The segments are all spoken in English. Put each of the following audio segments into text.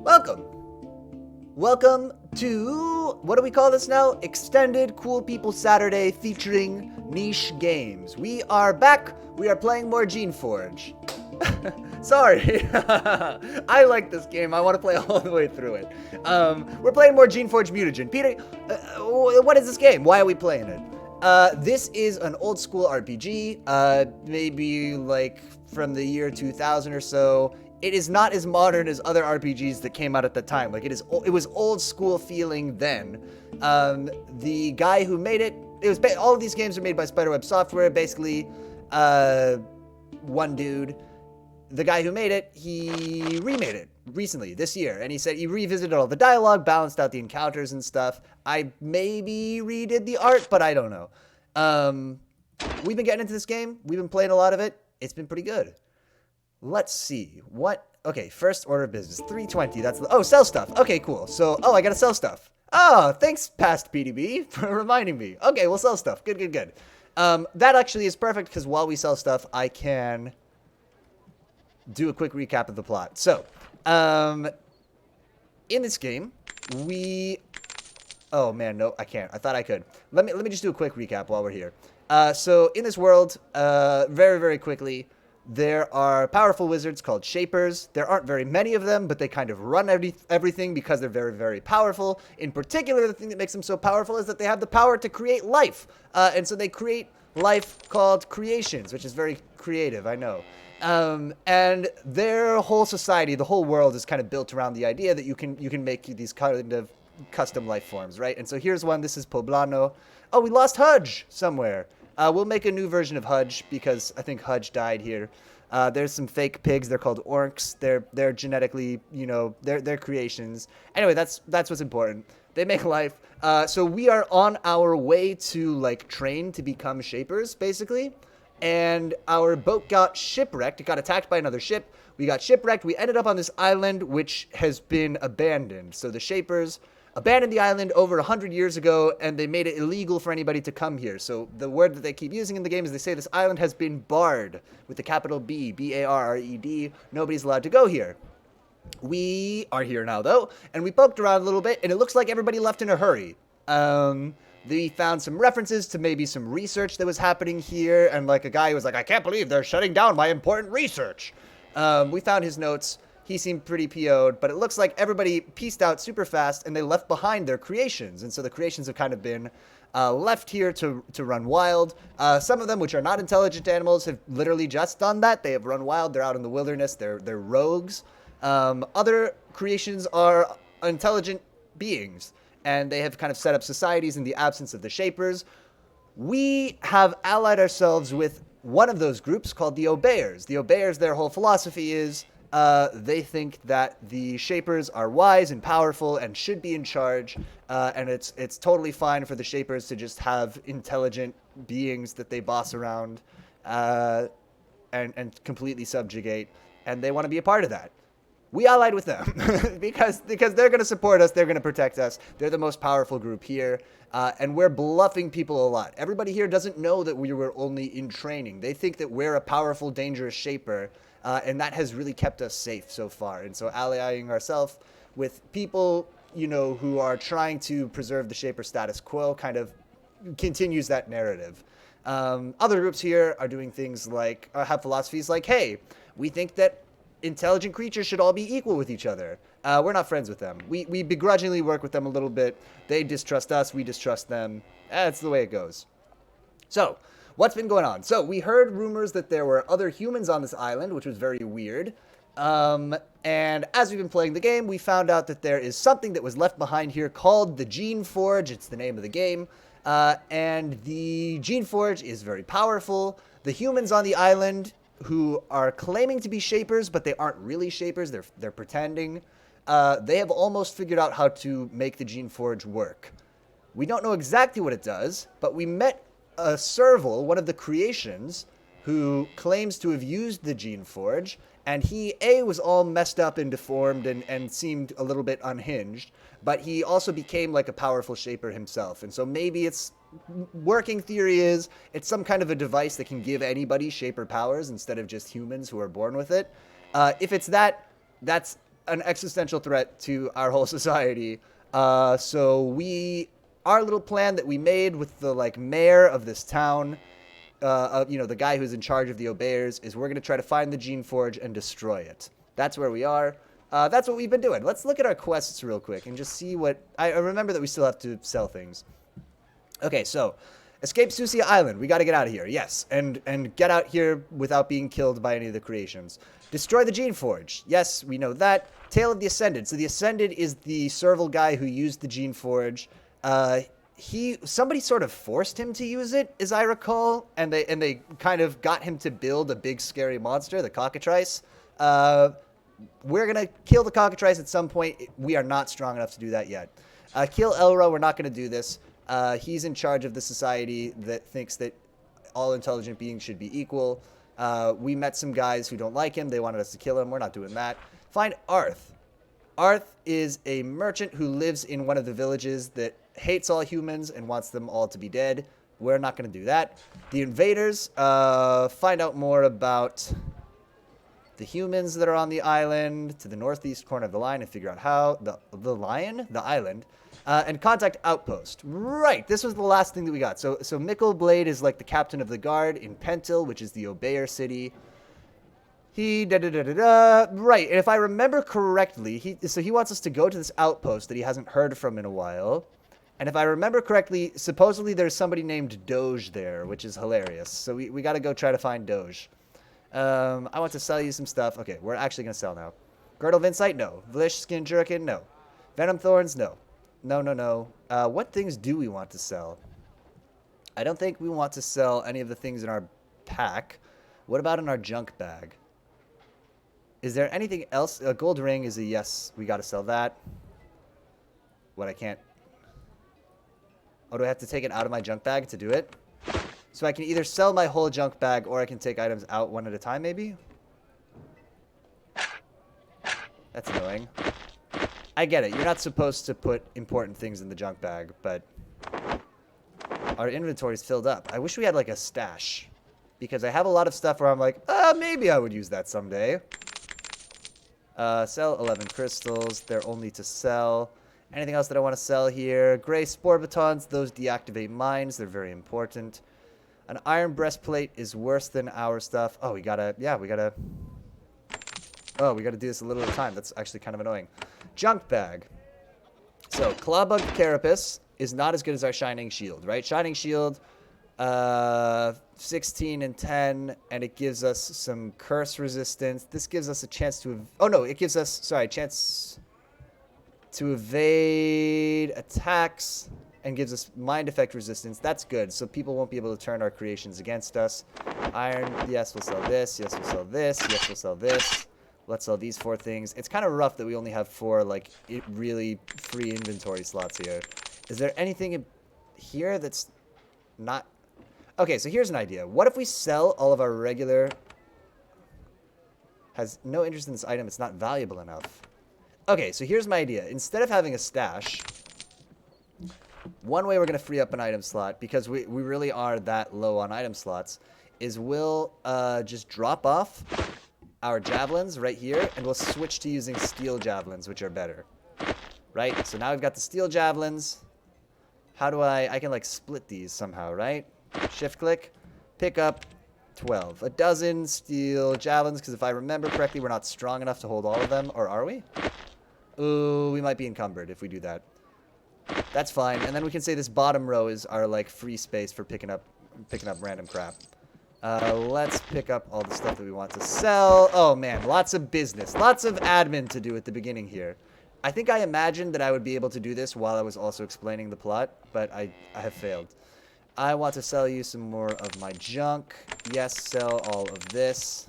Welcome. Welcome to, what do we call this now? Extended Cool People Saturday featuring niche games. We are back. We are playing more Geneforge. Sorry. I like this game. I want to play all the way through it. We're playing more Geneforge Mutagen. Peter, what is this game? Why are we playing it? This is an old school RPG, maybe like from the year 2000 or so. It is not as modern as other RPGs that came out at the time. Like it was old school feeling then. The guy who made it, all of these games are made by Spiderweb Software. Basically, one dude, the guy who made it, he remade it recently this year, and he said he revisited all the dialogue, balanced out the encounters and stuff. I maybe redid the art, but I don't know. We've been getting into this game. We've been playing a lot of it. It's been pretty good. Let's see. Okay, first order of business. 320, sell stuff. Okay, cool. So, I gotta sell stuff. Oh, thanks, past PDB, for reminding me. Okay, we'll sell stuff. Good. That actually is perfect, because while we sell stuff, I can do a quick recap of the plot. So, in this game, oh man, no, I can't. I thought I could. Let me just do a quick recap while we're here. So, in this world, very, very quickly, there are powerful wizards called Shapers. There aren't very many of them, but they kind of run everything because they're very, very powerful. In particular, the thing that makes them so powerful is that they have the power to create life. And so they create life called creations, which is very creative, I know. And their whole society, the whole world is kind of built around the idea that you can make these kind of custom life forms, right? And so here's one. This is Poblano. Oh, we lost Hudge somewhere. We'll make a new version of Hudge because I think Hudge died here. There's some fake pigs. They're called orcs. They're genetically, they're creations. Anyway, that's what's important. They make life. So we are on our way to train to become Shapers, basically. And our boat got shipwrecked. It got attacked by another ship. We got shipwrecked. We ended up on this island, which has been abandoned. So the Shapers abandoned the island over 100 years ago, and they made it illegal for anybody to come here. So the word that they keep using in the game is they say this island has been barred, with the capital B, B-A-R-R-E-D. Nobody's allowed to go here. We are here now, though, and we poked around a little bit, and it looks like everybody left in a hurry. They found some references to maybe some research that was happening here, and a guy who was like, I can't believe they're shutting down my important research. We found his notes. He seemed pretty PO'd, but it looks like everybody pieced out super fast, and they left behind their creations. And so the creations have kind of been left here to run wild. Some of them, which are not intelligent animals, have literally just done that. They have run wild. They're out in the wilderness. They're rogues. Other creations are intelligent beings, and they have kind of set up societies in the absence of the Shapers. We have allied ourselves with one of those groups called the Obeyers. The Obeyers, their whole philosophy is they think that the Shapers are wise and powerful and should be in charge, and it's totally fine for the Shapers to just have intelligent beings that they boss around and completely subjugate, and they want to be a part of that. We allied with them because they're going to support us. They're going to protect us. They're the most powerful group here, and we're bluffing people a lot. Everybody here doesn't know that we were only in training. They think that we're a powerful, dangerous Shaper, and that has really kept us safe so far. And so allying ourselves with people, who are trying to preserve the Shaper status quo kind of continues that narrative. Other groups here are doing things like, have philosophies like, hey, we think that intelligent creatures should all be equal with each other. We're not friends with them. We begrudgingly work with them a little bit. They distrust us. We distrust them. That's the way it goes. So, what's been going on? So, we heard rumors that there were other humans on this island, which was very weird. And as we've been playing the game, we found out that there is something that was left behind here called the Geneforge. It's the name of the game. And the Geneforge is very powerful. The humans on the island, who are claiming to be Shapers, but they aren't really Shapers, they're pretending, they have almost figured out how to make the Geneforge work. We don't know exactly what it does, but we met a Serval, one of the creations, who claims to have used the Geneforge, and he, was all messed up and deformed and seemed a little bit unhinged, but he also became a powerful Shaper himself, and so maybe it's working theory is it's some kind of a device that can give anybody Shaper powers instead of just humans who are born with it. If it's that, that's an existential threat to our whole society. So our little plan that we made with the like mayor of this town, the guy who's in charge of the Obeyers, is we're gonna try to find the Geneforge and destroy it. That's where we are. That's what we've been doing. Let's look at our quests real quick and just see what... I remember that we still have to sell things. Okay, so... Escape Susia Island. We got to get out of here. Yes, and get out here without being killed by any of the creations. Destroy the Geneforge. Yes, we know that. Tale of the Ascended. So the Ascended is the Serval guy who used the Geneforge. Somebody sort of forced him to use it, as I recall, and they kind of got him to build a big scary monster, the cockatrice. We're gonna kill the cockatrice at some point. We are not strong enough to do that yet. Kill Elra. We're not gonna do this. He's in charge of the society that thinks that all intelligent beings should be equal. We met some guys who don't like him. They wanted us to kill him. We're not doing that. Find Arth. Arth is a merchant who lives in one of the villages that hates all humans and wants them all to be dead. We're not going to do that. The invaders. Find out more about the humans that are on the island to the northeast corner of the line and figure out how. The island. And contact Outpost. Right, this was the last thing that we got. So Mickle Blade is like the captain of the guard in Pentil, which is the Obeyer city. Right, and if I remember correctly, he wants us to go to this outpost that he hasn't heard from in a while. And if I remember correctly, supposedly there's somebody named Doge there, which is hilarious. So we got to go try to find Doge. I want to sell you some stuff. Okay, we're actually going to sell now. Girdle of Insight? No. Vlish Skin Jerkin? No. Venom Thorns? No. No. What things do we want to sell? I don't think we want to sell any of the things in our pack. What about in our junk bag? Is there anything else? A gold ring is a yes. We got to sell that. What, I can't... Oh, do I have to take it out of my junk bag to do it? So I can either sell my whole junk bag or I can take items out one at a time, maybe? That's annoying. I get it. You're not supposed to put important things in the junk bag, but our inventory's filled up. I wish we had like a stash, because I have a lot of stuff where I'm like, maybe I would use that someday. Sell 11 crystals. They're only to sell. Anything else that I want to sell here? Gray spore batons. Those deactivate mines. They're very important. An iron breastplate is worse than our stuff. Oh, we gotta do this a little at a time. That's actually kind of annoying. Junk bag. So, Clawbug Carapace is not as good as our Shining Shield, right? Shining Shield, 16 and 10, and it gives us some curse resistance. This gives us a chance to... it gives us, a chance to evade attacks and gives us mind effect resistance. That's good, so people won't be able to turn our creations against us. Iron, yes, we'll sell this. Yes, we'll sell this. Yes, we'll sell this. Let's sell these 4 things. It's kind of rough that we only have 4, really free inventory slots here. Is there anything here that's not... Okay, so here's an idea. What if we sell all of our regular... Has no interest in this item. It's not valuable enough. Okay, so here's my idea. Instead of having a stash, one way we're going to free up an item slot, because we really are that low on item slots, is we'll just drop off our javelins right here, and we'll switch to using steel javelins, which are better. Right? So now we've got the steel javelins. How do I can split these somehow, right? Shift click, pick up 12. A dozen steel javelins, because if I remember correctly, we're not strong enough to hold all of them, or are we? Ooh, we might be encumbered if we do that. That's fine. And then we can say this bottom row is our free space for picking up random crap. Let's pick up all the stuff that we want to sell. Oh, man. Lots of business. Lots of admin to do at the beginning here. I think I imagined that I would be able to do this while I was also explaining the plot, but I have failed. I want to sell you some more of my junk. Yes, sell all of this.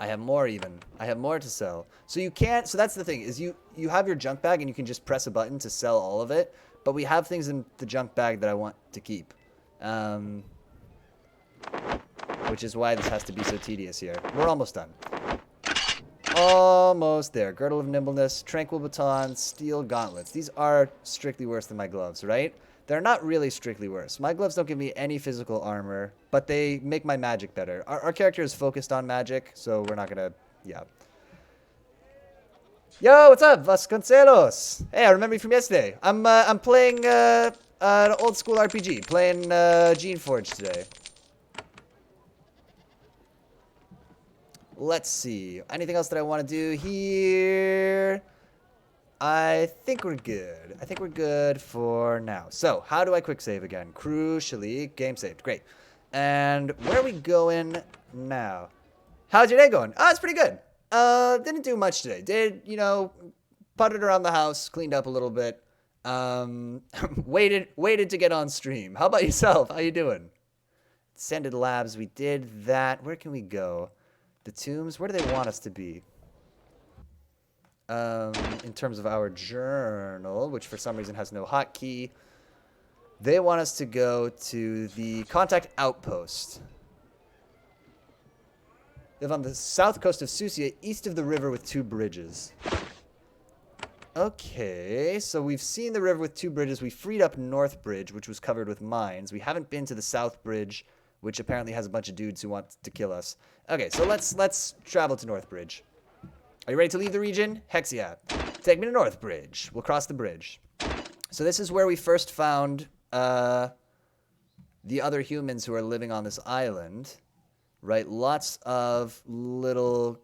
I have more even. I have more to sell. So you can't... So that's the thing, is you have your junk bag and you can just press a button to sell all of it, but we have things in the junk bag that I want to keep. Which is why this has to be so tedious here. We're almost done. Almost there. Girdle of Nimbleness, Tranquil Baton, Steel Gauntlets. These are strictly worse than my gloves, right? They're not really strictly worse. My gloves don't give me any physical armor, but they make my magic better. Our character is focused on magic, so we're not going to Yeah. Yo, what's up, Vasconcelos? Hey, I remember you from yesterday. I'm playing an old school RPG, playing Geneforge today. Let's see. Anything else that I want to do here? I think we're good. I think we're good for now. So, how do I quick save again? Crucially, game saved. Great. And where are we going now? How's your day going? Oh, it's pretty good. Didn't do much today. Did, you know, puttered around the house, cleaned up a little bit. Waited to get on stream. How about yourself? How you doing? Ascended Labs, we did that. Where can we go? The tombs, where do they want us to be? In terms of our journal, which for some reason has no hotkey, they want us to go to the contact outpost. They live on the south coast of Susia, east of the river with 2 bridges. Okay, so we've seen the river with 2 bridges. We freed up North Bridge, which was covered with mines. We haven't been to the South Bridge, which apparently has a bunch of dudes who want to kill us. Okay, so let's travel to North Bridge. Are you ready to leave the region? Hex yeah. Take me to North Bridge. We'll cross the bridge. So this is where we first found the other humans who are living on this island. Right? Lots of little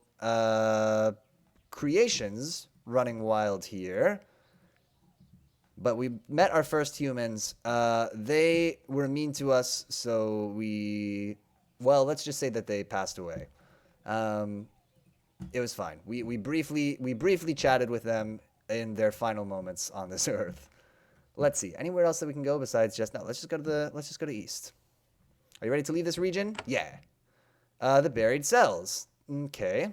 creations running wild here. But we met our first humans. They were mean to us, so well, let's just say that they passed away. It was fine. We briefly chatted with them in their final moments on this earth. Let's see. Anywhere else that we can go besides just no? Let's just go to east. Are you ready to leave this region? Yeah. The buried cells. Okay.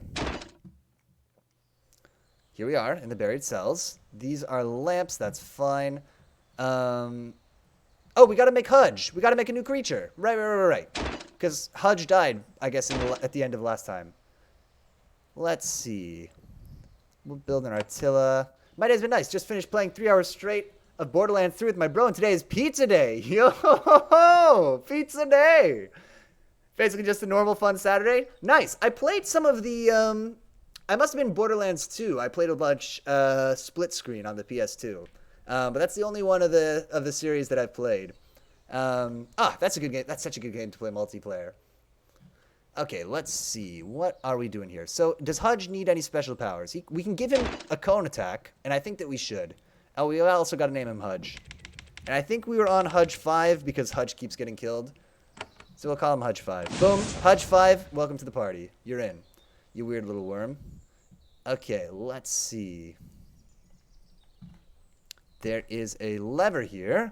Here we are in the buried cells. These are lamps. That's fine. Oh, we gotta make Hudge. We gotta make a new creature. Right. Because Hudge died, I guess, at the end of last time. Let's see. We're building Artilla. My day's been nice. Just finished playing 3 hours straight of Borderlands 3 with my bro, and today is pizza day. Yo, pizza day. Basically just a normal fun Saturday. Nice. I played some of the, I must have been Borderlands 2. I played a bunch split screen on the PS2. But that's the only one of the series that I've played. That's a good game. That's such a good game to play multiplayer. Okay, let's see. What are we doing here? So, does Hudge need any special powers? We can give him a cone attack, and I think that we should. Oh, we also got to name him Hudge. And I think we were on Hudge 5 because Hudge keeps getting killed. So we'll call him Hudge 5. Boom. Hudge 5, welcome to the party. You're in. You weird little worm. Okay, let's see. There is a lever here.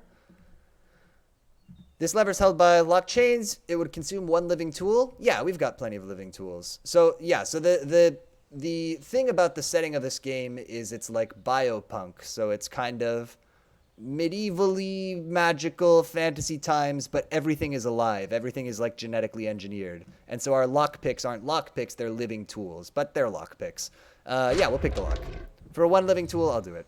This lever is held by locked chains. It would consume 1 living tool. Yeah, we've got plenty of living tools. So, yeah, so the thing about the setting of this game is it's like biopunk. So it's kind of medievally magical fantasy times, but everything is alive. Everything is like genetically engineered. And so our lockpicks aren't lockpicks, they're living tools, but they're lockpicks. Yeah, we'll pick the lock. For 1 living tool, I'll do it.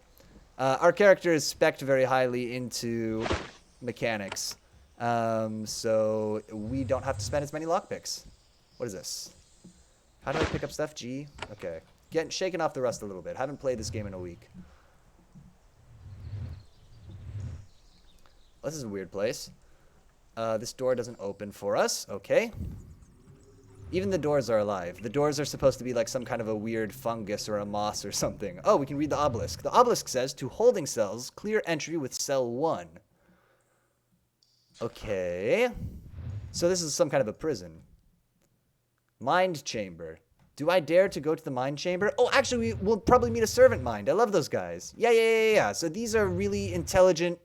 Our character is spec'd very highly into mechanics. So we don't have to spend as many lockpicks. What is this? How do I pick up stuff? G? Okay. Getting shaken off the rust a little bit. Haven't played this game in a week. This is a weird place. This door doesn't open for us. Okay. Even the doors are alive. The doors are supposed to be like some kind of a weird fungus or a moss or something. Oh, we can read the obelisk. The obelisk says, to holding cells, clear entry with cell 1. Okay. So this is some kind of a prison. Mind chamber. Do I dare to go to the mind chamber? Oh, actually, we'll probably meet a servant mind. I love those guys. Yeah. So these are really intelligent.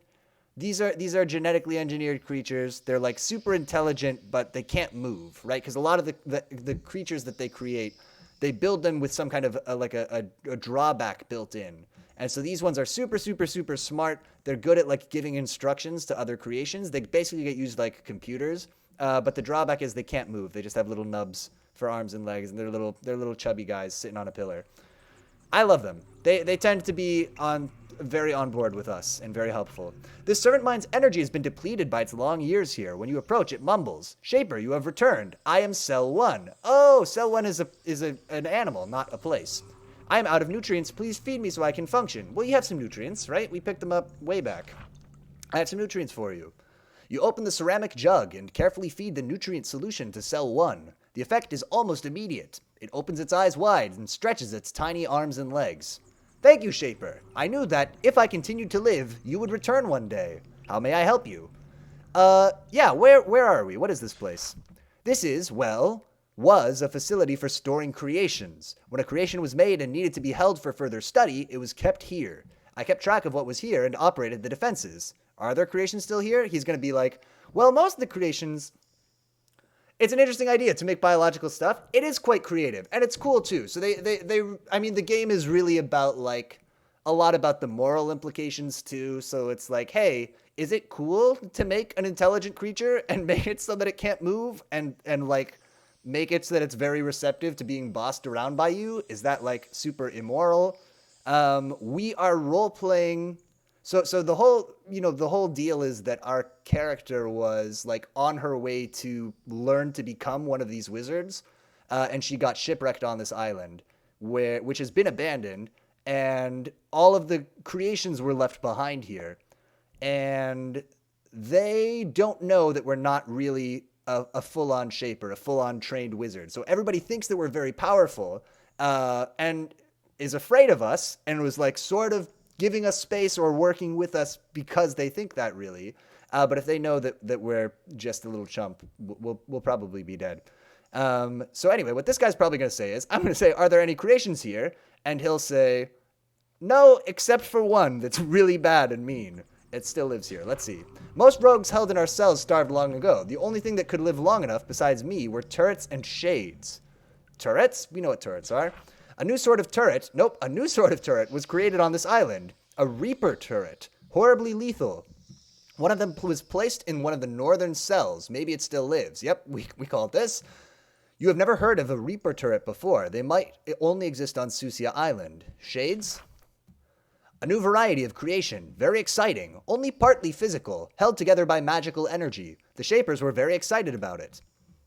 These are genetically engineered creatures. They're like super intelligent, but they can't move, right? Because a lot of the creatures that they create, they build them with some kind of a drawback built in. And so these ones are super smart. They're good at like giving instructions to other creations. They basically get used like computers. But the drawback is they can't move. They just have little nubs for arms and legs, and they're little chubby guys sitting on a pillar. I love them. They tend to be very on board with us and very helpful. This servant mind's energy has been depleted by its long years here. When you approach, it mumbles. Shaper, you have returned. I am Cell 1. Oh, Cell 1 is an animal, not a place. I am out of nutrients. Please feed me so I can function. Well, you have some nutrients, right? We picked them up way back. I have some nutrients for you. You open the ceramic jug and carefully feed the nutrient solution to Cell 1. The effect is almost immediate. It opens its eyes wide and stretches its tiny arms and legs. Thank you, Shaper. I knew that if I continued to live, you would return one day. How may I help you? Yeah, where are we? What is this place? This is, was a facility for storing creations. When a creation was made and needed to be held for further study, it was kept here. I kept track of what was here and operated the defenses. Are there creations still here? He's going to be like, well, most of the creations... It's an interesting idea to make biological stuff. It is quite creative, and it's cool too. So I mean, the game is really about like a lot about the moral implications too. So it's like, hey, is it cool to make an intelligent creature and make it so that it can't move and like make it so that it's very receptive to being bossed around by you? Is that like super immoral? We are role playing. So the whole deal is that our character was like on her way to learn to become one of these wizards, and she got shipwrecked on this island, which has been abandoned, and all of the creations were left behind here, and they don't know that we're not really a full-on shaper, a full-on trained wizard. So everybody thinks that we're very powerful, and is afraid of us, and was like sort of giving us space or working with us because they think that really. But if they know that we're just a little chump, we'll probably be dead. So anyway, what this guy's probably going to say is, I'm going to say, are there any creations here? And he'll say, no, except for one that's really bad and mean. It still lives here. Let's see. Most rogues held in our cells starved long ago. The only thing that could live long enough besides me were turrets and shades. Turrets? We know what turrets are. A new sort of turret was created on this island. A Reaper turret. Horribly lethal. One of them was placed in one of the northern cells. Maybe it still lives. Yep, we call it this. You have never heard of a Reaper turret before. They might only exist on Susia Island. Shades? A new variety of creation. Very exciting. Only partly physical. Held together by magical energy. The Shapers were very excited about it.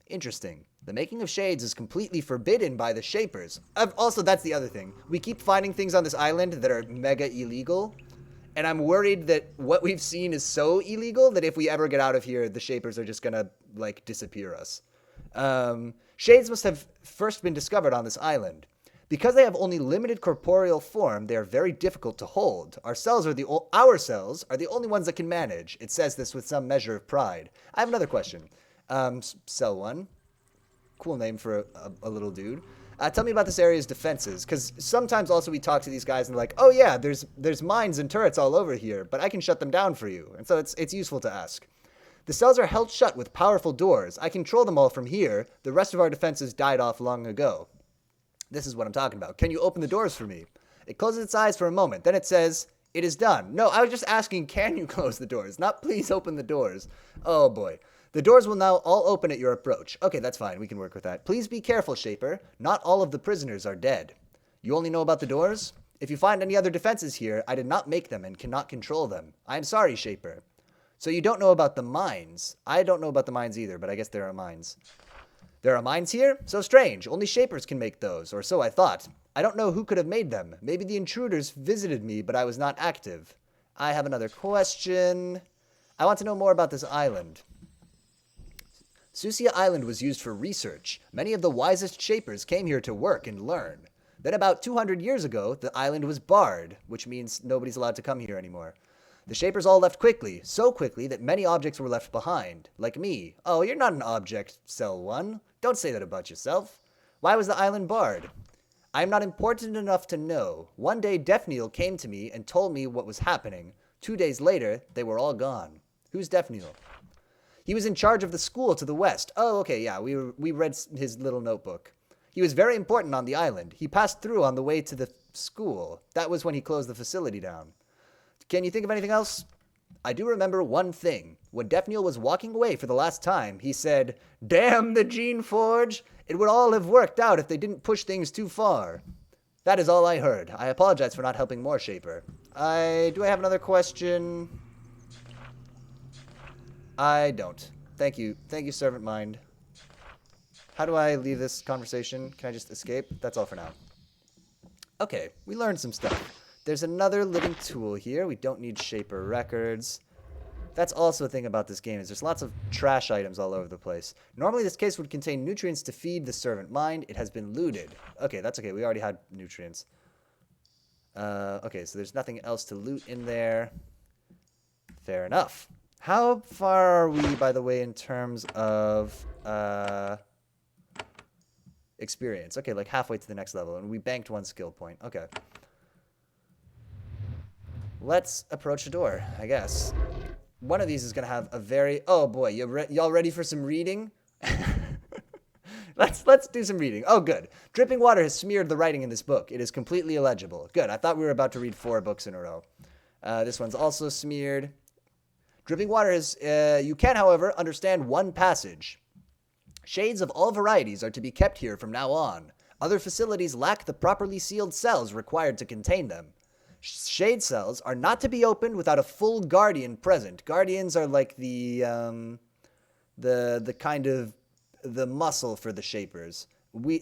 Interesting. The making of shades is completely forbidden by the Shapers. Also, that's the other thing. We keep finding things on this island that are mega illegal, and I'm worried that what we've seen is so illegal that if we ever get out of here, the Shapers are just gonna, like, disappear us. Shades must have first been discovered on this island. Because they have only limited corporeal form, they are very difficult to hold. Our cells are the only ones that can manage. It says this with some measure of pride. I have another question. Cell 1. Cool name for a little dude. Tell me about this area's defenses, because sometimes also we talk to these guys and like, oh yeah, there's mines and turrets all over here, but I can shut them down for you, and so it's useful to ask. The cells are held shut with powerful doors. I control them all from here. The rest of our defenses died off long ago. This is what I'm talking about. Can you open the doors for me? It closes its eyes for a moment. Then it says, it is done. No, I was just asking, can you close the doors? Not please open the doors. Oh boy. The doors will now all open at your approach. Okay, that's fine. We can work with that. Please be careful, Shaper. Not all of the prisoners are dead. You only know about the doors? If you find any other defenses here, I did not make them and cannot control them. I am sorry, Shaper. So you don't know about the mines. I don't know about the mines either, but I guess there are mines. There are mines here? So strange. Only Shapers can make those, or so I thought. I don't know who could have made them. Maybe the intruders visited me, but I was not active. I have another question. I want to know more about this island. Susia Island was used for research. Many of the wisest Shapers came here to work and learn. Then about 200 years ago, the island was barred, which means nobody's allowed to come here anymore. The Shapers all left quickly, so quickly that many objects were left behind, like me. Oh, you're not an object, Cell 1. Don't say that about yourself. Why was the island barred? I am not important enough to know. One day Defneal came to me and told me what was happening. 2 days later, they were all gone. Who's Defneal? He was in charge of the school to the west. Oh, okay, yeah, we read his little notebook. He was very important on the island. He passed through on the way to the school. That was when he closed the facility down. Can you think of anything else? I do remember one thing. When Defneal was walking away for the last time, he said, "Damn the Geneforge! It would all have worked out if they didn't push things too far." That is all I heard. I apologize for not helping more, Shaper. Do I have another question? I don't. Thank you. Thank you, Servant Mind. How do I leave this conversation? Can I just escape? That's all for now. Okay, we learned some stuff. There's another living tool here. We don't need Shaper records. That's also a thing about this game, is there's lots of trash items all over the place. Normally this case would contain nutrients to feed the servant mind. It has been looted. Okay, that's okay. We already had nutrients. Okay, so there's nothing else to loot in there. Fair enough. How far are we, by the way, in terms of experience? Okay, like halfway to the next level, and we banked 1 skill point. Okay. Let's approach the door, I guess. One of these is going to have a very... Oh, boy. Y'all ready for some reading? Let's do some reading. Oh, good. Dripping water has smeared the writing in this book. It is completely illegible. Good. I thought we were about to read 4 books in a row. This one's also smeared. Dripping water is... you can, however, understand one passage. Shades of all varieties are to be kept here from now on. Other facilities lack the properly sealed cells required to contain them. Shade cells are not to be opened without a full guardian present. Guardians are like the kind of the muscle for the Shapers. We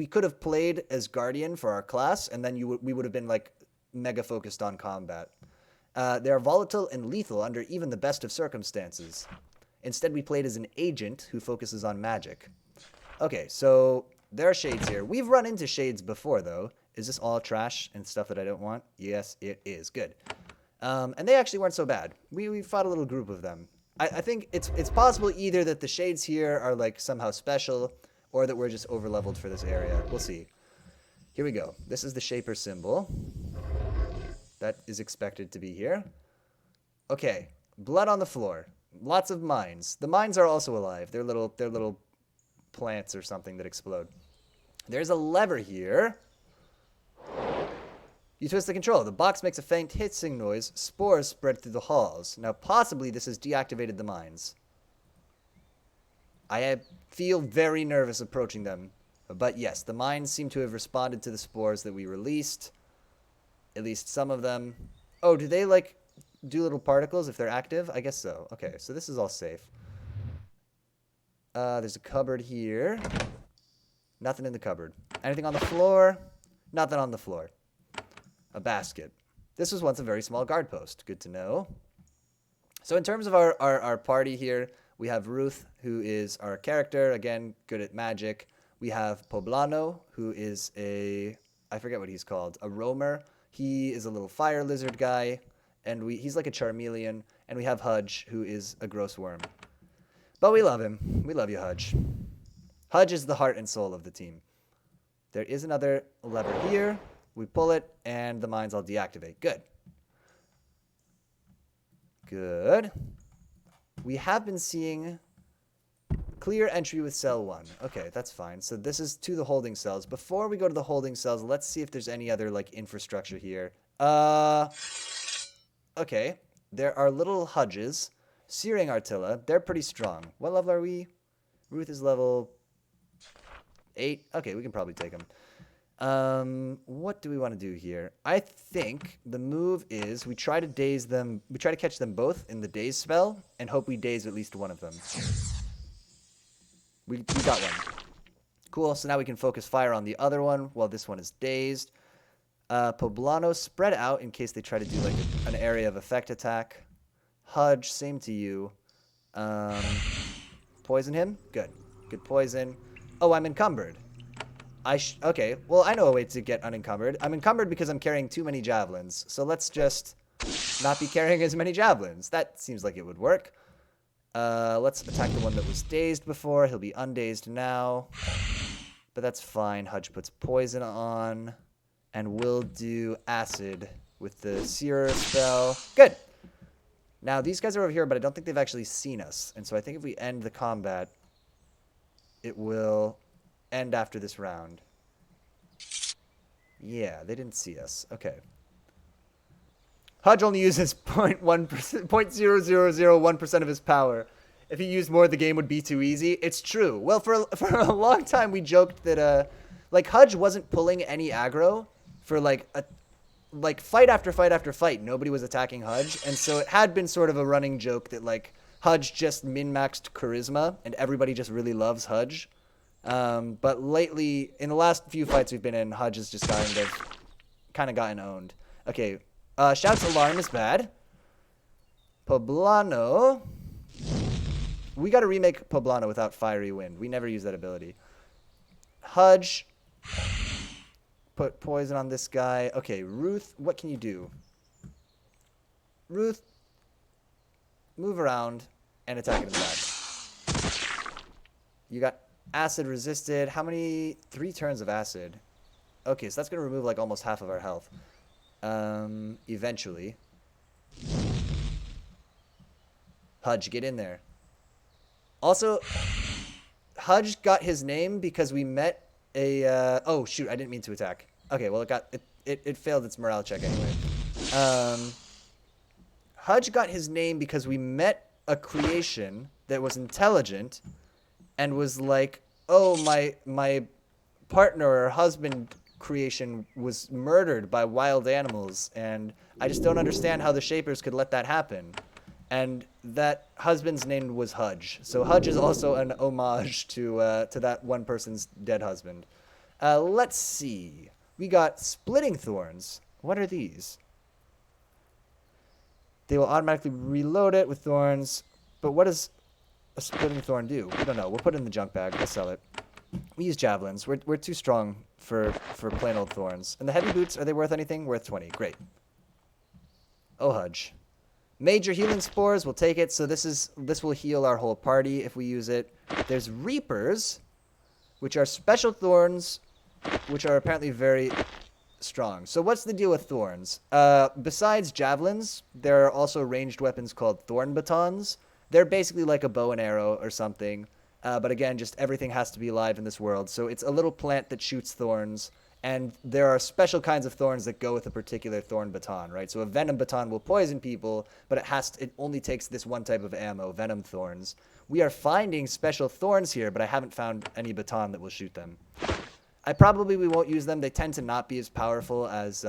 could have played as guardian for our class, and then we would have been like mega focused on combat. They are volatile and lethal under even the best of circumstances. Instead, we played as an agent who focuses on magic. Okay, so there are shades here. We've run into shades before, though. Is this all trash and stuff that I don't want? Yes, it is. Good. And they actually weren't so bad. We fought a little group of them. I think it's possible either that the shades here are like somehow special, or that we're just over-leveled for this area. We'll see. Here we go. This is the Shaper symbol. That is expected to be here. Okay. Blood on the floor. Lots of mines. The mines are also alive. They're little plants or something that explode. There's a lever here. You twist the control. The box makes a faint hissing noise. Spores spread through the halls. Now, possibly this has deactivated the mines. I feel very nervous approaching them. But yes, the mines seem to have responded to the spores that we released. At least some of them. Oh, do they, like, do little particles if they're active? I guess so. Okay, so this is all safe. There's a cupboard here. Nothing in the cupboard. Anything on the floor? Nothing on the floor. A basket. This was once a very small guard post. Good to know. So in terms of our party here, we have Ruth, who is our character. Again, good at magic. We have Poblano, who is I forget what he's called, a roamer. He is a little fire lizard guy, and he's like a Charmeleon. And we have Hudge, who is a gross worm. But we love him. We love you, Hudge. Hudge is the heart and soul of the team. There is another lever here. We pull it, and the mines all deactivate. Good. Good. We have been seeing clear entry with cell 1. Okay, that's fine. So this is to the holding cells. Before we go to the holding cells, let's see if there's any other, like, infrastructure here. Okay. There are little Hudges. Searing Artilla. They're pretty strong. What level are we? Ruth is level 8. Okay, we can probably take them. What do we want to do here? I think the move is we try to daze them. We try to catch them both in the daze spell and hope we daze at least one of them. We got one. Cool. So now we can focus fire on the other one while this one is dazed. Poblano, spread out in case they try to do like an area of effect attack. Hudge, same to you. Poison him? Good. Good poison. Oh, I'm encumbered. Okay, well, I know a way to get unencumbered. I'm encumbered because I'm carrying too many javelins. So let's just not be carrying as many javelins. That seems like it would work. Let's attack the one that was dazed before. He'll be undazed now. But that's fine. Hudge puts poison on. And we'll do acid with the Searer spell. Good! Now, these guys are over here, but I don't think they've actually seen us. And so I think if we end the combat, it will end after this round. Yeah, they didn't see us. Okay. Hudge only uses 0.0001% of his power. If he used more, the game would be too easy. It's true. Well, for a long time, we joked that, like, Hudge wasn't pulling any aggro for like fight after fight after fight, nobody was attacking Hudge, and so it had been sort of a running joke that like Hudge just min-maxed charisma, and everybody just really loves Hudge. But lately, in the last few fights we've been in, Hudge has just kind of gotten owned. Okay, Shout's alarm is bad. Poblano. We got to remake Poblano without Fiery Wind. We never use that ability. Hudge. Put poison on this guy. Okay, Ruth, what can you do? Ruth, move around and attack it in the back. You got acid resisted. How many? 3 turns of acid. Okay, so that's going to remove like almost half of our health. Eventually. Hudge, get in there. Also, Hudge got his name because we met a... oh, shoot, I didn't mean to attack. Okay, well, it failed its morale check anyway. Hudge got his name because we met a creation that was intelligent and was like, oh, my partner or husband creation was murdered by wild animals, and I just don't understand how the Shapers could let that happen. And that husband's name was Hudge. So Hudge is also an homage to that one person's dead husband. Let's see. We got Splitting Thorns. What are these? They will automatically reload it with thorns. But what does a Splitting Thorn do? We don't know. We'll put it in the junk bag. We'll sell it. We use javelins. We're too strong for plain old thorns. And the heavy boots, are they worth anything? Worth 20. Great. Oh, Hudge. Major healing spores, we'll take it. So this will heal our whole party if we use it. There's Reapers, which are special thorns, which are apparently very strong. So what's the deal with thorns? Besides javelins, there are also ranged weapons called thorn batons. They're basically like a bow and arrow or something. But again, just everything has to be alive in this world. So it's a little plant that shoots thorns. And there are special kinds of thorns that go with a particular thorn baton, right? So a venom baton will poison people, but it only takes this one type of ammo, venom thorns. We are finding special thorns here, but I haven't found any baton that will shoot them. We won't use them. They tend to not be as powerful as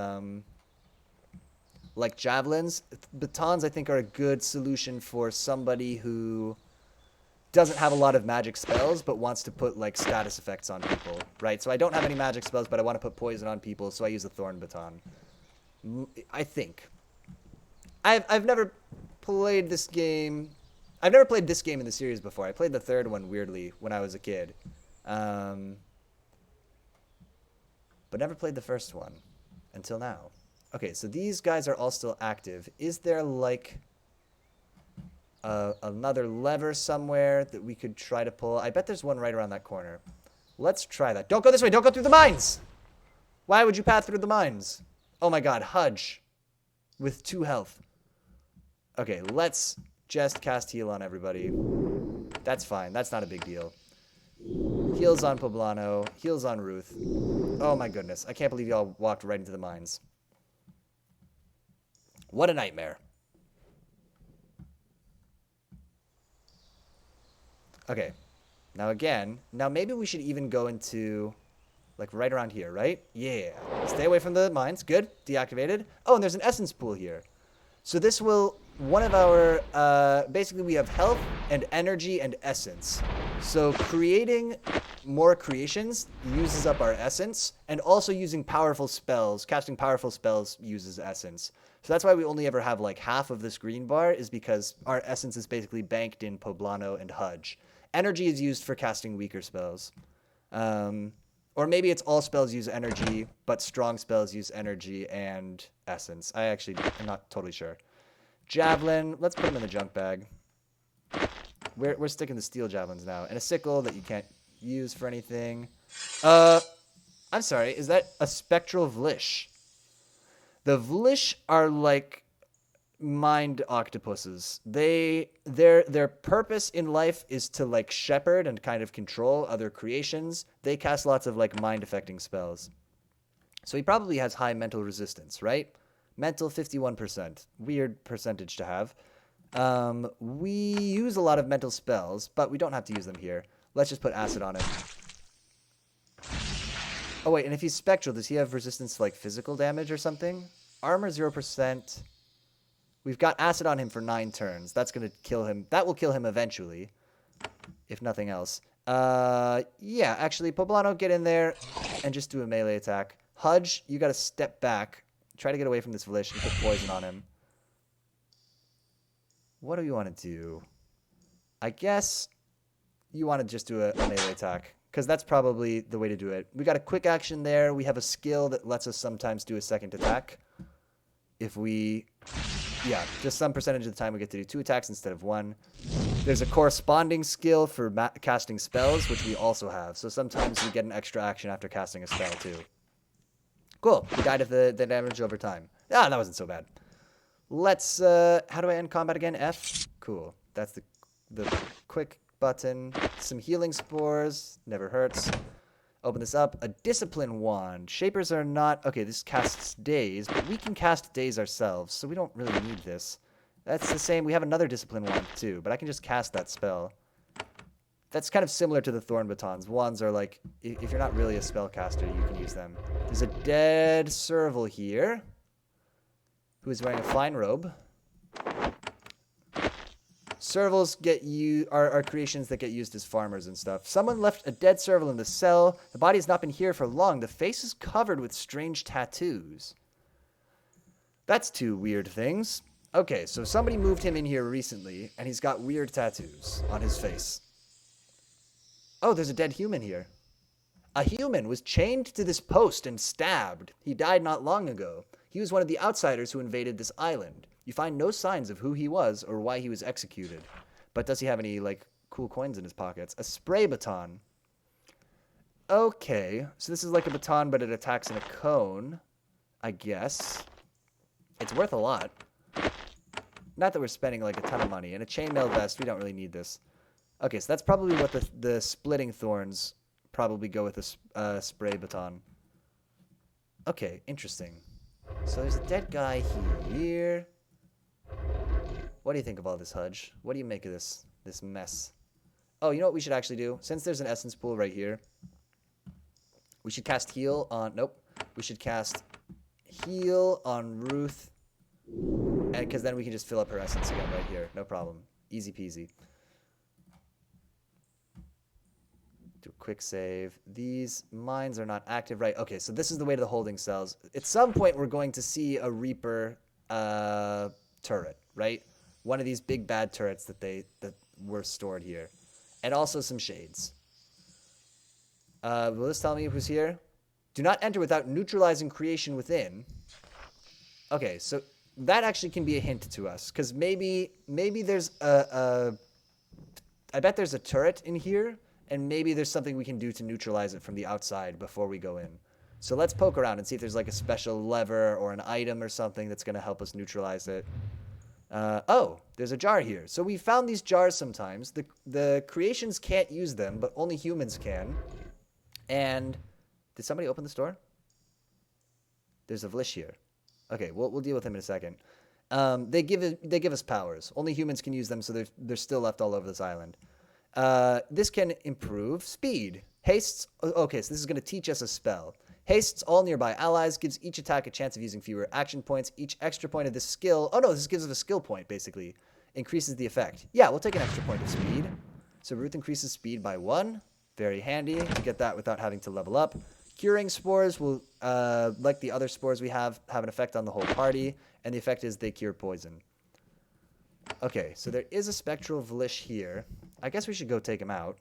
like javelins. Batons, I think, are a good solution for somebody who doesn't have a lot of magic spells, but wants to put like status effects on people, right? So I don't have any magic spells, but I want to put poison on people, so I use a thorn baton. I think. I've never played this game. I've never played this game in the series before. I played the third one weirdly when I was a kid, but never played the first one until now. Okay, so these guys are all still active. Is there like another lever somewhere that we could try to pull? I bet there's one right around that corner. Let's try that. Don't go this way. Don't go through the mines. Why would you pass through the mines? Oh my god, Hudge with 2 health. Okay, let's just cast heal on everybody. That's fine. That's not a big deal. Heals on Poblano. Heals on Ruth. Oh my goodness. I can't believe y'all walked right into the mines. What a nightmare. Okay, now maybe we should even go into, like, right around here, right? Yeah, stay away from the mines, good, deactivated. Oh, and there's an essence pool here. So this will, one of our, basically we have health and energy and essence. So creating more creations uses up our essence, and also using powerful spells, casting powerful spells uses essence. So that's why we only ever have, like, half of this green bar, is because our essence is basically banked in Poblano and Hudge. Energy is used for casting weaker spells. Or maybe it's all spells use energy, but strong spells use energy and essence. I'm not totally sure. Javelin, let's put them in the junk bag. We're sticking to steel javelins now. And a sickle that you can't use for anything. I'm sorry, is that a spectral Vlish? The Vlish are like mind octopuses. Their purpose in life is to like shepherd and kind of control other creations. They cast lots of like mind affecting spells. So he probably has high mental resistance, right? Mental 51%. Weird percentage to have. We use a lot of mental spells, but we don't have to use them here. Let's just put acid on it. Oh, wait, and if he's spectral, does he have resistance to, like, physical damage or something? Armor 0%. We've got acid on him for 9 turns. That's going to kill him. That will kill him eventually, if nothing else. Yeah, actually, Poblano, get in there and just do a melee attack. Hudge, you got to step back. Try to get away from this Volish and put poison on him. What do you want to do? I guess you want to just do a melee attack, because that's probably the way to do it. We got a quick action there. We have a skill that lets us sometimes do a second attack. If we... Yeah, just some percentage of the time we get to do 2 attacks instead of 1. There's a corresponding skill for casting spells, which we also have. So sometimes we get an extra action after casting a spell, too. Cool. We died of the damage over time. Ah, that wasn't so bad. Let's... how do I end combat again? F? Cool. That's the quick button. Some healing spores. Never hurts. Open this up. A discipline wand. Shapers are not... Okay, this casts daze, but we can cast daze ourselves, so we don't really need this. That's the same. We have another discipline wand, too, but I can just cast that spell. That's kind of similar to the thorn batons. Wands are like... If you're not really a spellcaster, you can use them. There's a dead serval here, who is wearing a fine robe. Servals are creations that get used as farmers and stuff. Someone left a dead serval in the cell. The body has not been here for long. The face is covered with strange tattoos. That's 2 weird things. Okay, so somebody moved him in here recently, and he's got weird tattoos on his face. Oh, there's a dead human here. A human was chained to this post and stabbed. He died not long ago. He was one of the outsiders who invaded this island. You find no signs of who he was or why he was executed. But does he have any, like, cool coins in his pockets? A spray baton. Okay, so this is like a baton, but it attacks in a cone, I guess. It's worth a lot. Not that we're spending, like, a ton of money. And a chainmail vest, we don't really need this. Okay, so that's probably what the splitting thorns probably go with a spray baton. Okay, interesting. So there's a dead guy here. What do you think of all this, Hudge? What do you make of this mess? Oh, you know what we should actually do? Since there's an essence pool right here, we should cast heal on... Nope. We should cast heal on Ruth, because then we can just fill up her essence again right here. No problem. Easy peasy. Do a quick save. These mines are not active, right? Okay, so this is the way to the holding cells. At some point, we're going to see a Reaper turret, right? One of these big bad turrets that were stored here. And also some shades. Will this tell me who's here? Do not enter without neutralizing creation within. Okay, so that actually can be a hint to us, because maybe there's I bet there's a turret in here, and maybe there's something we can do to neutralize it from the outside before we go in. So let's poke around and see if there's like a special lever or an item or something that's going to help us neutralize it. Oh, there's a jar here. So we found these jars sometimes. The creations can't use them, but only humans can. And did somebody open this door? There's a Vlish here. Okay, we'll deal with him in a second. They give us powers. Only humans can use them, so they're still left all over this island. This can improve speed. Hastes. Okay, so this is going to teach us a spell. Hastes all nearby allies, gives each attack a chance of using fewer action points. Each extra point of this skill... Oh, no, this gives us a skill point, basically. Increases the effect. Yeah, we'll take an extra point of speed. So Ruth increases speed by 1. Very handy to get that without having to level up. Curing spores will, like the other spores we have an effect on the whole party. And the effect is they cure poison. Okay, so there is a Spectral Vlish here. I guess we should go take him out.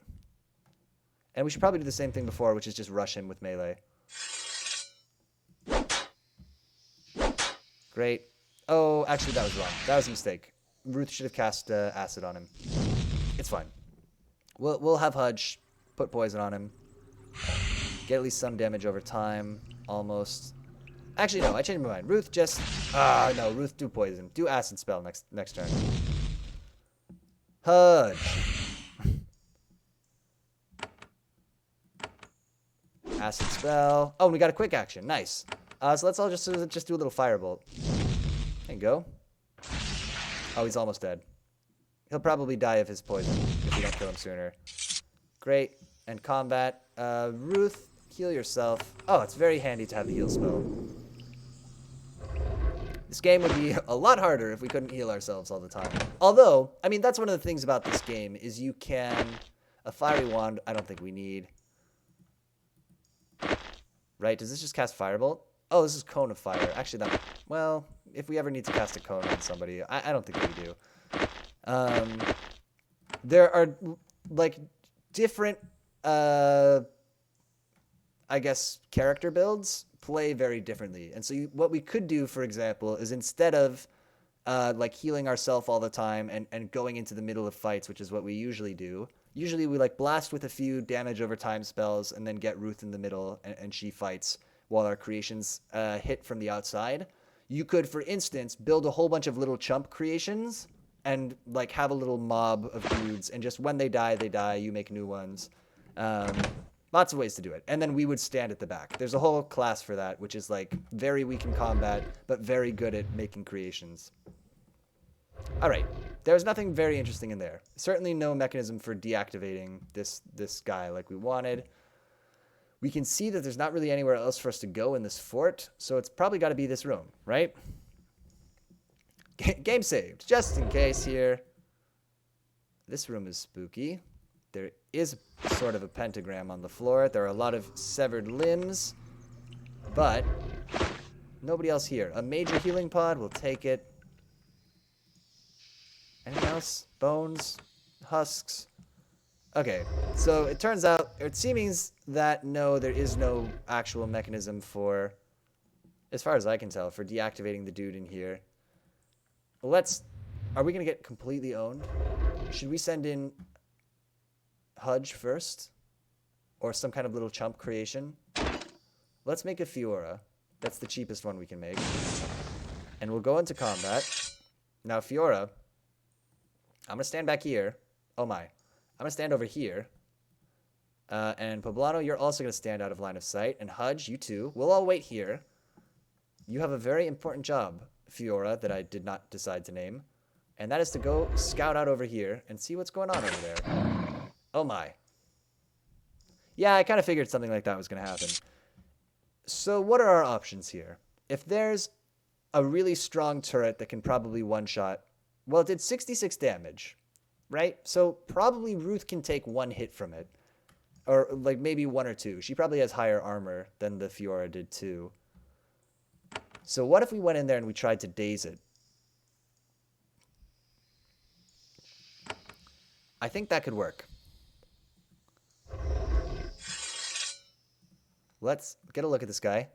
And we should probably do the same thing before, which is just rush him with melee. Great. Oh, actually, that was wrong. That was a mistake. Ruth should have cast acid on him. It's fine. We'll have Hudge put poison on him. Get at least some damage over time. Almost. Actually, no. I changed my mind. Ruth just... no. Ruth, do poison. Do acid spell next turn. Hudge. Acid spell. Oh, and we got a quick action. Nice. So let's all just do a little firebolt. There you go. Oh, he's almost dead. He'll probably die of his poison if we don't kill him sooner. Great. And combat. Ruth, Heal yourself. Oh, it's very handy to have the heal spell. This game would be a lot harder if we couldn't heal ourselves all the time. Although, I mean, that's one of the things about this game is you can... A fiery wand, I don't think we need. Right? Does this just cast Firebolt? Oh, this is Cone of Fire. Actually, that... Well, if we ever need to cast a cone on somebody, I don't think we do. There are, like, different, I guess, character builds play very differently. And so what we could do, for example, is instead of, like, healing ourselves all the time and going into the middle of fights, which is what we usually do, usually we, like, blast with a few damage over time spells and then get Ruth in the middle and she fights while our creations hit from the outside. You could, for instance, build a whole bunch of little chump creations and, like, have a little mob of dudes, and just when they die, you make new ones. Lots of ways to do it. And then we would stand at the back. There's a whole class for that, which is, like, very weak in combat, but very good at making creations. All right. There's nothing very interesting in there. Certainly no mechanism for deactivating this guy like we wanted. We can see that there's not really anywhere else for us to go in this fort, so it's probably got to be this room, right? Game saved, just in case here. This room is spooky. There is sort of a pentagram on the floor. There are a lot of severed limbs, but nobody else here. A major healing pod, we'll take it. Anything else? Bones? Husks? Okay, so it turns out, it seems that no, there is no actual mechanism for, as far as I can tell, for deactivating the dude in here. Are we going to get completely owned? Should we send in Hudge first? Or some kind of little chump creation? Let's make a Fiora. That's the cheapest one we can make. And we'll go into combat. Now, Fiora, I'm going to stand back here. Oh my. I'm going to stand over here. And Poblano, you're also going to stand out of line of sight. And Hudge, you too. We'll all wait here. You have a very important job, Fiora, that I did not decide to name. And that is to go scout out over here and see what's going on over there. Oh my. Yeah, I kind of figured something like that was going to happen. So what are our options here? If there's a really strong turret that can probably one-shot... Well, it did 66 damage, right? So probably Ruth can take one hit from it. Or, like, maybe one or two. She probably has higher armor than the Fiora did, too. So what if we went in there and we tried to daze it? I think that could work. Let's get a look at this guy.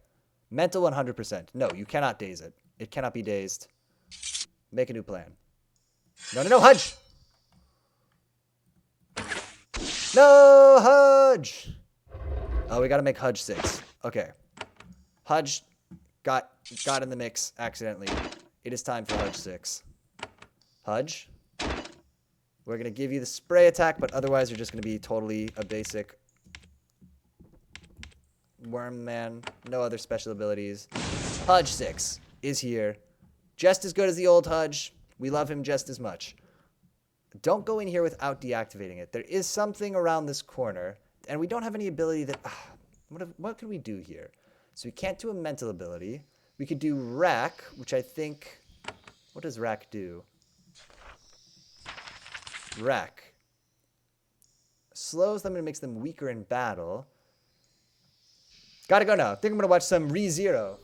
Mental 100%. No, you cannot daze it. It cannot be dazed. Make a new plan. No, no, no, Hudge! No, Hudge! Oh, we gotta make Hudge 6. Okay. Hudge got in the mix accidentally. It is time for Hudge 6. Hudge, we're gonna give you the spray attack, but otherwise you're just gonna be totally a basic worm man. No other special abilities. Hudge 6 is here. Just as good as the old Hudge. We love him just as much. Don't go in here without deactivating it. There is something around this corner, and we don't have any ability that... what can we do here? So we can't do a mental ability. We could do Rack, which I think... What does Rack do? Rack. Slows them and makes them weaker in battle. Gotta go now. I think I'm gonna watch some ReZero.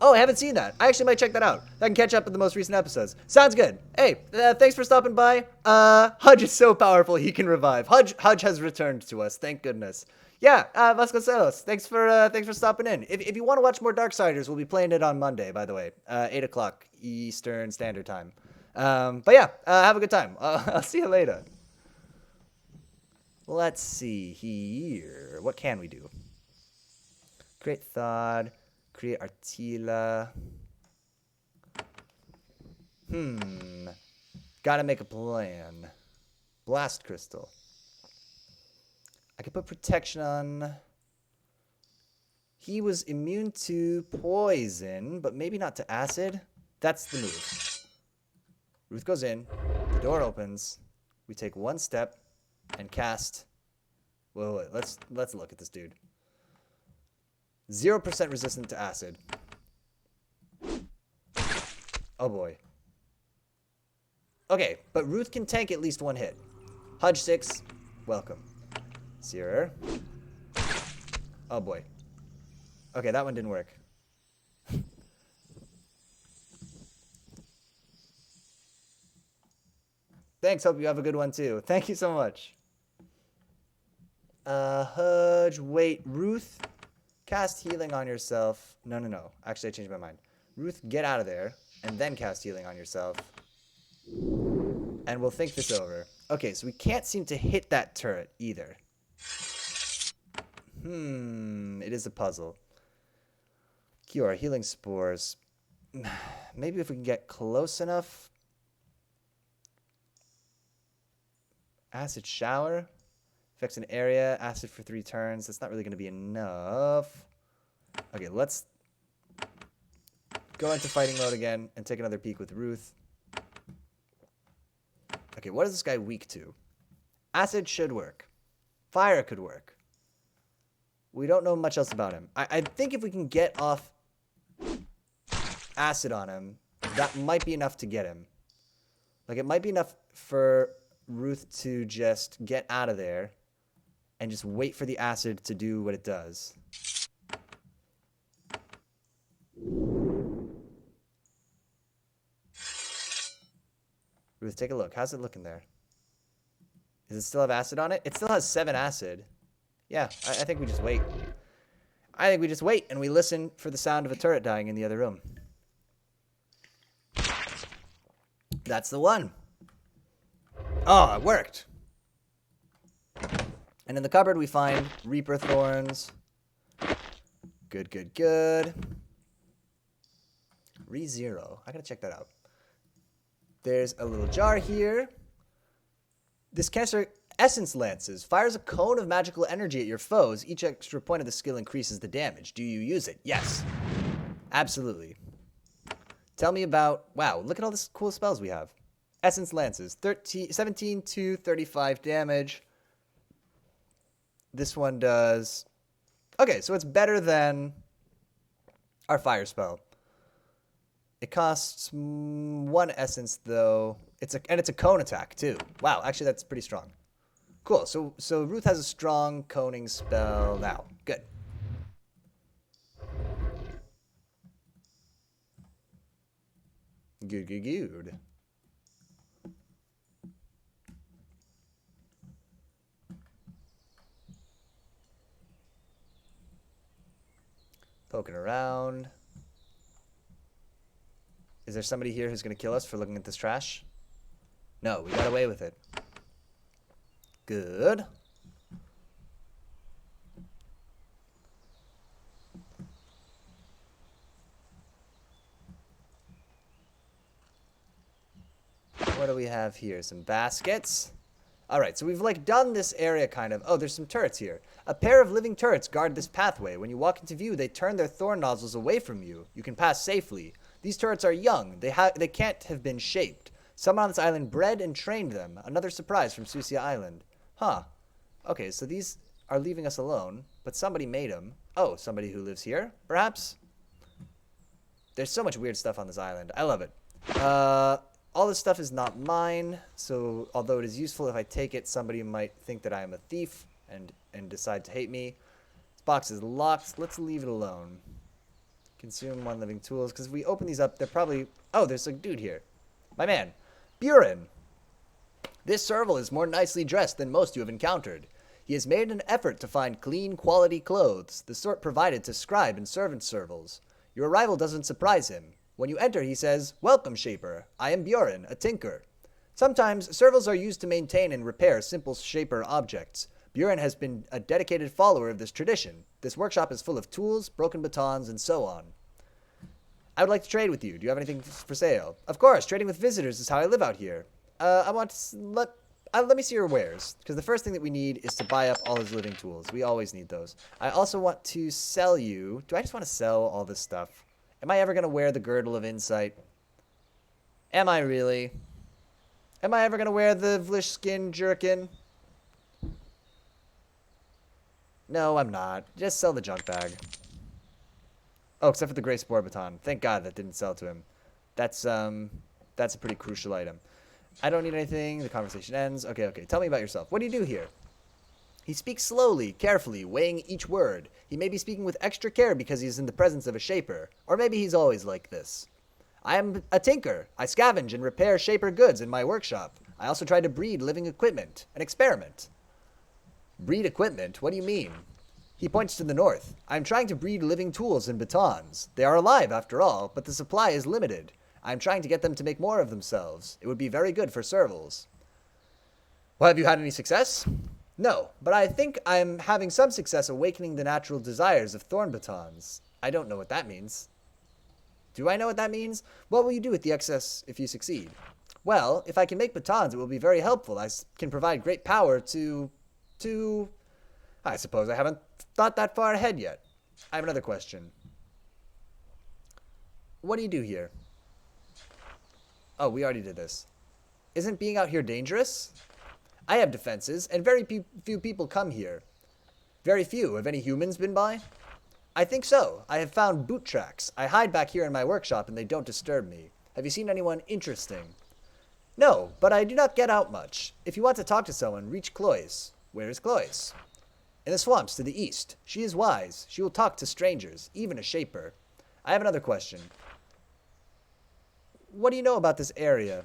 Oh, I haven't seen that. I actually might check that out. I can catch up with the most recent episodes. Sounds good. Hey, thanks for stopping by. Hudge is so powerful he can revive. Hudge has returned to us. Thank goodness. Yeah, Vasconcelos, thanks for stopping in. If you want to watch more Darksiders, we'll be playing it on Monday, by the way, 8 o'clock Eastern Standard Time. But yeah, have a good time. I'll see you later. Let's see here. What can we do? Create Thod. Create Artila. Gotta make a plan. Blast Crystal. I could put protection on. He was immune to poison, but maybe not to acid. That's the move. Ruth goes in. The door opens. We take one step and cast. Wait. Let's look at this dude. 0% resistant to acid. Oh boy. Okay, but Ruth can tank at least one hit. Hudge 6, welcome. Searer. Oh boy. Okay, that one didn't work. Thanks, hope you have a good one too. Thank you so much. Hudge, wait, Ruth, cast healing on yourself. No. Actually, I changed my mind. Ruth, get out of there, and then cast healing on yourself. And we'll think this over. Okay, so we can't seem to hit that turret either. It is a puzzle. Cure, healing spores. Maybe if we can get close enough. Acid shower. Affects an area. Acid for 3 turns. That's not really going to be enough. Okay, let's go into fighting mode again and take another peek with Ruth. Okay, what is this guy weak to? Acid should work. Fire could work. We don't know much else about him. I think if we can get off acid on him, that might be enough to get him. Like, it might be enough for Ruth to just get out of there and just wait for the acid to do what it does. Ruth, take a look. How's it looking there? Does it still have acid on it? It still has 7 acid. Yeah, I think we just wait. I think we just wait and we listen for the sound of a turret dying in the other room. That's the one. Oh, it worked. And in the cupboard we find Reaper Thorns. Good. Re-0. I gotta check that out. There's a little jar here. This canister Essence Lances fires a cone of magical energy at your foes. Each extra point of the skill increases the damage. Do you use it? Yes. Absolutely. Tell me about... Wow, look at all these cool spells we have. Essence Lances. 17 to 35 damage. This one does... Okay, so it's better than our fire spell. It costs 1 essence, though. It's a cone attack, too. Wow, actually, that's pretty strong. Cool, so Ruth has a strong coning spell now. Good. Good. Poking around. Is there somebody here who's going to kill us for looking at this trash? No, we got away with it. Good. What do we have here? Some baskets. All right, so we've like done this area kind of. Oh, there's some turrets here. A pair of living turrets guard this pathway. When you walk into view, they turn their thorn nozzles away from you. You can pass safely. These turrets are young. They can't have been shaped. Someone on this island bred and trained them. Another surprise from Susia Island. Huh. Okay, so these are leaving us alone, but somebody made them. Oh, somebody who lives here, perhaps? There's so much weird stuff on this island. I love it. All this stuff is not mine, so although it is useful if I take it, somebody might think that I am a thief and decide to hate me. This box is locked. Let's leave it alone. Consume 1 living tools, because if we open these up, they're probably... Oh, there's a dude here. My man. Buren. This serval is more nicely dressed than most you have encountered. He has made an effort to find clean, quality clothes, the sort provided to scribe and servant servals. Your arrival doesn't surprise him. When you enter, he says, "Welcome, Shaper. I am Buren, a tinker." Sometimes, servals are used to maintain and repair simple Shaper objects. Buren has been a dedicated follower of this tradition. This workshop is full of tools, broken batons, and so on. I would like to trade with you. Do you have anything for sale? Of course, trading with visitors is how I live out here. Let me see your wares, because the first thing that we need is to buy up all his living tools. We always need those. I also want to sell you... Do I just want to sell all this stuff? Am I ever going to wear the Girdle of Insight? Am I really? Am I ever going to wear the Vlish skin jerkin? No, I'm not. Just sell the junk bag. Oh, except for the gray spore baton. Thank God that didn't sell to him. That's a pretty crucial item. I don't need anything. The conversation ends. Okay, okay. Tell me about yourself. What do you do here? He speaks slowly, carefully, weighing each word. He may be speaking with extra care because he's in the presence of a shaper, or maybe he's always like this. I am a tinker. I scavenge and repair shaper goods in my workshop. I also try to breed living equipment. An experiment. Breed equipment? What do you mean? He points to the north. I am trying to breed living tools and batons. They are alive, after all, but the supply is limited. I am trying to get them to make more of themselves. It would be very good for servals. Well, have you had any success? No, but I think I'm having some success awakening the natural desires of thorn batons. I don't know what that means. Do I know what that means? What will you do with the excess if you succeed? Well, if I can make batons, it will be very helpful. I can provide great power to... I suppose I haven't thought that far ahead yet. I have another question. What do you do here? Oh, we already did this. Isn't being out here dangerous? I have defenses, and very few people come here. Very few. Have any humans been by? I think so. I have found boot tracks. I hide back here in my workshop, and they don't disturb me. Have you seen anyone interesting? No, but I do not get out much. If you want to talk to someone, reach Cloyce. Where is Cloyce? In the swamps to the east. She is wise. She will talk to strangers, even a shaper. I have another question. What do you know about this area?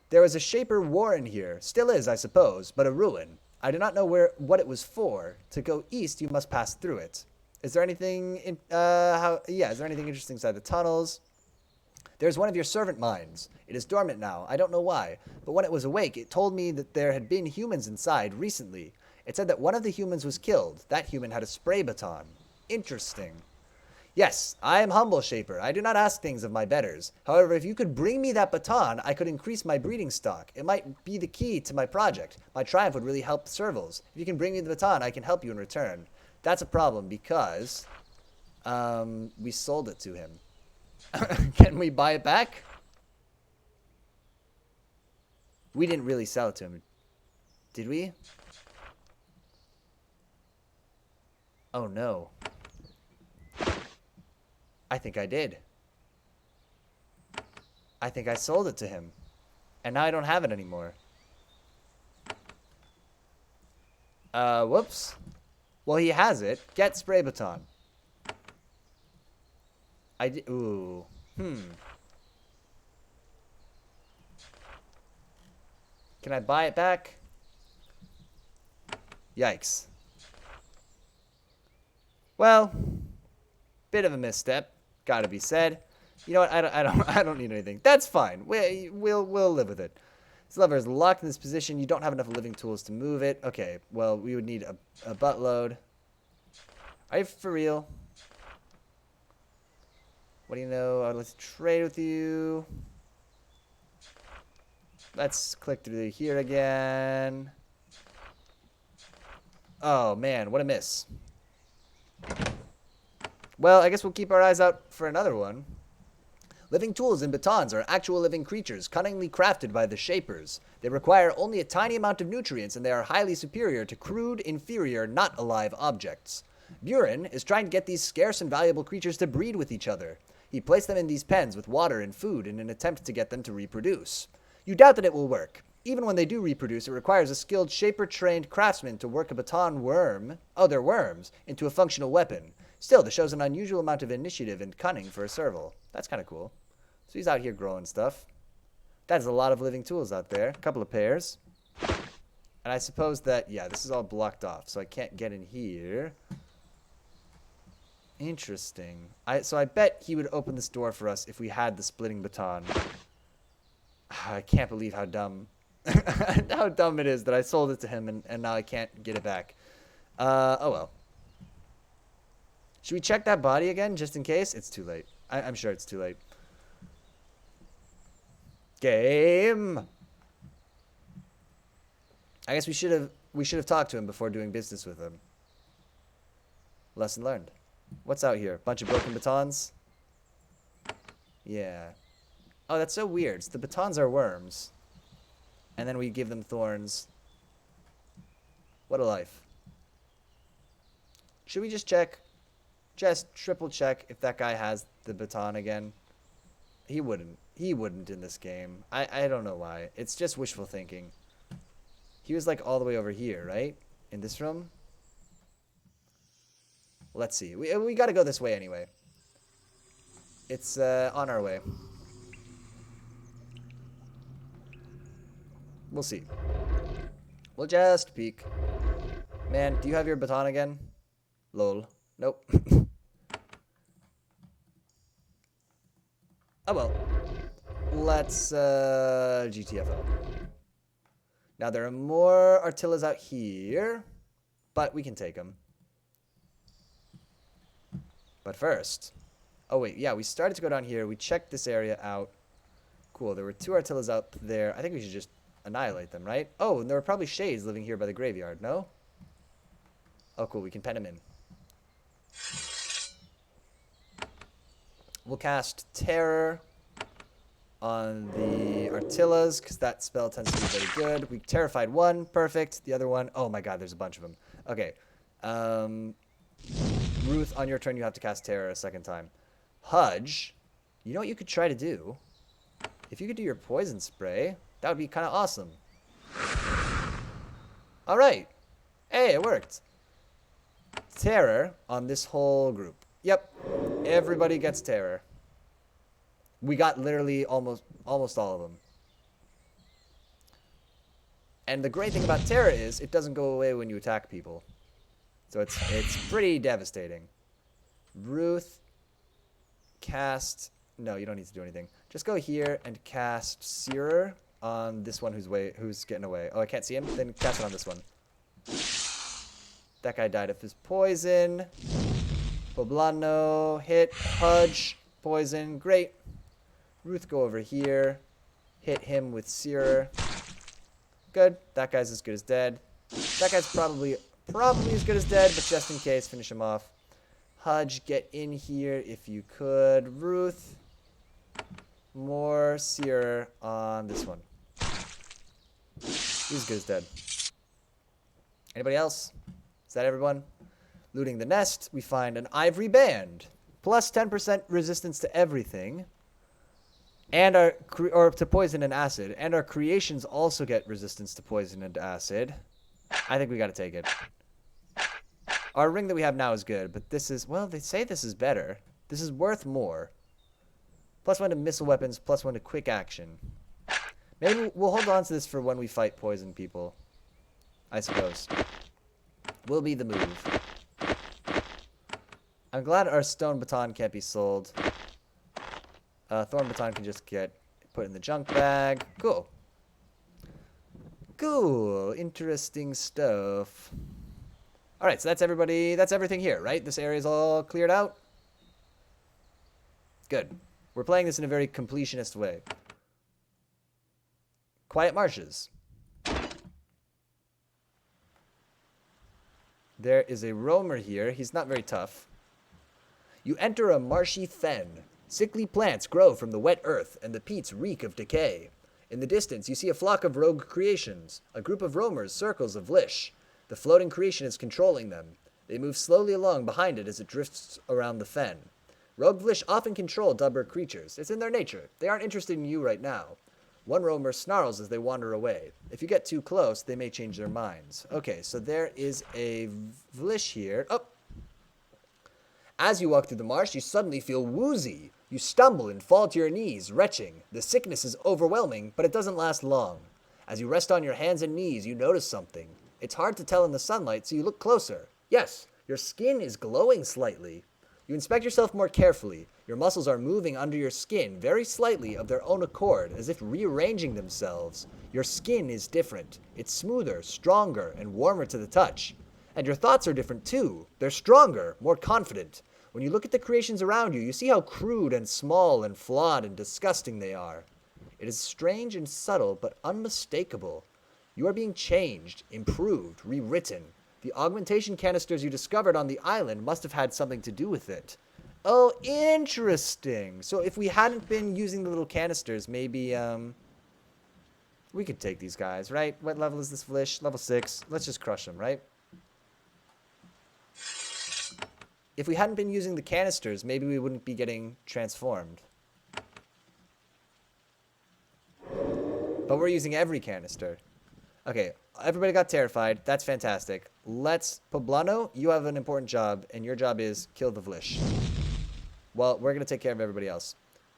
There was a shaper warren here. Still is, I suppose, but a ruin. I do not know what it was for. To go east, you must pass through it. Is there anything is there anything interesting inside the tunnels? There's one of your servant mines. It is dormant now. I don't know why, but when it was awake, it told me that there had been humans inside recently. It said that one of the humans was killed. That human had a spray baton. Interesting. Yes, I am humble, shaper. I do not ask things of my betters. However, if you could bring me that baton, I could increase my breeding stock. It might be the key to my project. My triumph would really help the servals. If you can bring me the baton, I can help you in return. That's a problem because we sold it to him. Can we buy it back? We didn't really sell it to him. Did we? Oh no. I think I did. I think I sold it to him. And now I don't have it anymore. Whoops. Well, he has it. Get spray baton. I did. Ooh. Can I buy it back? Yikes. Well, bit of a misstep. Gotta be said. You know what? I don't need anything. That's fine. We'll live with it. This lever is locked in this position. You don't have enough living tools to move it. Okay. Well, we would need a buttload. Are you for real? What do you know? I'd like to trade with you. Let's click through here again. Oh man, what a miss. Well, I guess we'll keep our eyes out for another one. Living tools and batons are actual living creatures, cunningly crafted by the shapers. They require only a tiny amount of nutrients, and they are highly superior to crude, inferior, not alive objects. Buren is trying to get these scarce and valuable creatures to breed with each other. He placed them in these pens with water and food in an attempt to get them to reproduce. You doubt that it will work. Even when they do reproduce, it requires a skilled shaper-trained craftsman to work a baton worm, they're worms, into a functional weapon. Still, this shows an unusual amount of initiative and cunning for a serval. That's kind of cool. So he's out here growing stuff. That's a lot of living tools out there. A couple of pairs. And I suppose that, yeah, this is all blocked off, so I can't get in here. Interesting. So I bet he would open this door for us if we had the splitting baton. I can't believe how dumb how dumb it is that I sold it to him and now I can't get it back. Oh well. Should we check that body again just in case? It's too late. I'm sure it's too late. Game. I guess we should have talked to him before doing business with him. Lesson learned. What's out here? Bunch of broken batons? Yeah. Oh, that's so weird. So the batons are worms. And then we give them thorns. What a life. Should we just check just triple check if that guy has the baton again. He wouldn't. He wouldn't in this game. I don't know why. It's just wishful thinking. He was like all the way over here, right? In this room? Let's see. We got to go this way anyway. It's on our way. We'll see. We'll just peek. Man, do you have your baton again? Lol. Nope. Oh well. Let's GTFO. Now there are more Artillas out here, but we can take them. But first, oh wait, yeah, we started to go down here. We checked this area out. Cool, there were 2 Artillas out there. I think we should just annihilate them, right? Oh, and there were probably shades living here by the graveyard, no? Oh, cool, we can pen them in. We'll cast Terror on the Artillas, because that spell tends to be very good. We terrified one, perfect. The other one, oh my god, there's a bunch of them. Okay. Ruth, on your turn, you have to cast Terror a second time. Hudge, you know what you could try to do? If you could do your poison spray, that would be kind of awesome. All right. Hey, it worked. Terror on this whole group. Yep. Everybody gets Terror. We got literally almost all of them. And the great thing about Terror is it doesn't go away when you attack people. So it's pretty devastating. Ruth, cast... No, you don't need to do anything. Just go here and cast Searer on this one who's getting away. Oh, I can't see him? Then cast it on this one. That guy died of his poison. Poblano, hit. Hudge, poison. Great. Ruth, go over here. Hit him with Searer. Good. That guy's as good as dead. That guy's probably as good as dead, but just in case, finish him off. Hudge, get in here if you could. Ruth, more Searer on this one. He's as good as dead. Anybody else? Is that everyone? Looting the nest, we find an ivory band. Plus 10% resistance to everything. And or to poison and acid. And our creations also get resistance to poison and acid. I think we gotta take it. Our ring that we have now is good, but this is, well, they say this is better. This is worth more. +1 to missile weapons, +1 to quick action. Maybe we'll hold on to this for when we fight poison people. I suppose. Will be the move. I'm glad our stone baton can't be sold. Thorn baton can just get put in the junk bag. Cool. Cool. Interesting stuff. Alright, so that's everybody. That's everything here, right? This area's all cleared out? Good. We're playing this in a very completionist way. Quiet Marshes. There is a roamer here. He's not very tough. You enter a marshy fen. Sickly plants grow from the wet earth, and the peats reek of decay. In the distance, you see a flock of rogue creations. A group of roamers circles of Lish. The floating creation is controlling them. They move slowly along behind it as it drifts around the fen. Rogue Vlish often control Dubber creatures. It's in their nature. They aren't interested in you right now. One roamer snarls as they wander away. If you get too close, they may change their minds. Okay, so there is a Vlish here. Oh! As you walk through the marsh, you suddenly feel woozy. You stumble and fall to your knees, retching. The sickness is overwhelming, but it doesn't last long. As you rest on your hands and knees, you notice something. It's hard to tell in the sunlight, so you look closer. Yes, your skin is glowing slightly. You inspect yourself more carefully. Your muscles are moving under your skin very slightly of their own accord, as if rearranging themselves. Your skin is different. It's smoother, stronger, and warmer to the touch. And your thoughts are different too. They're stronger, more confident. When you look at the creations around you, you see how crude and small and flawed and disgusting they are. It is strange and subtle, but unmistakable. You are being changed, improved, rewritten. The augmentation canisters you discovered on the island must have had something to do with it. Oh, interesting. So if we hadn't been using the little canisters, maybe, we could take these guys, right? What level is this Vlish? Level 6. Let's just crush them, right? If we hadn't been using the canisters, maybe we wouldn't be getting transformed. But we're using every canister. Okay, everybody got terrified. That's fantastic. Poblano, you have an important job, and your job is kill the Vlish. Well, we're going to take care of everybody else.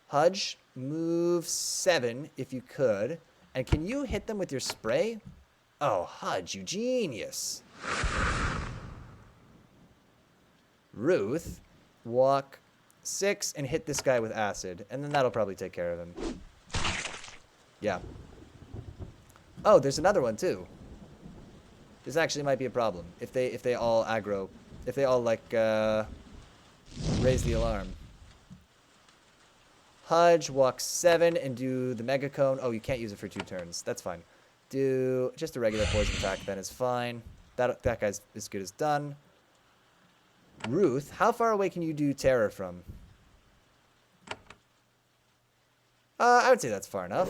Hudge, move 7 if you could. And can you hit them with your spray? Oh, Hudge, you genius. Ruth, walk 6 and hit this guy with acid. And then that'll probably take care of him. Yeah. Oh, there's another one too. This actually might be a problem. If they all aggro. If they all, like, raise the alarm. Hudge, walk 7 and do the Mega Cone. Oh, you can't use it for 2 turns. That's fine. Do just a regular poison attack, then is fine. That guy's as good as done. Ruth, how far away can you do Terror from? I would say that's far enough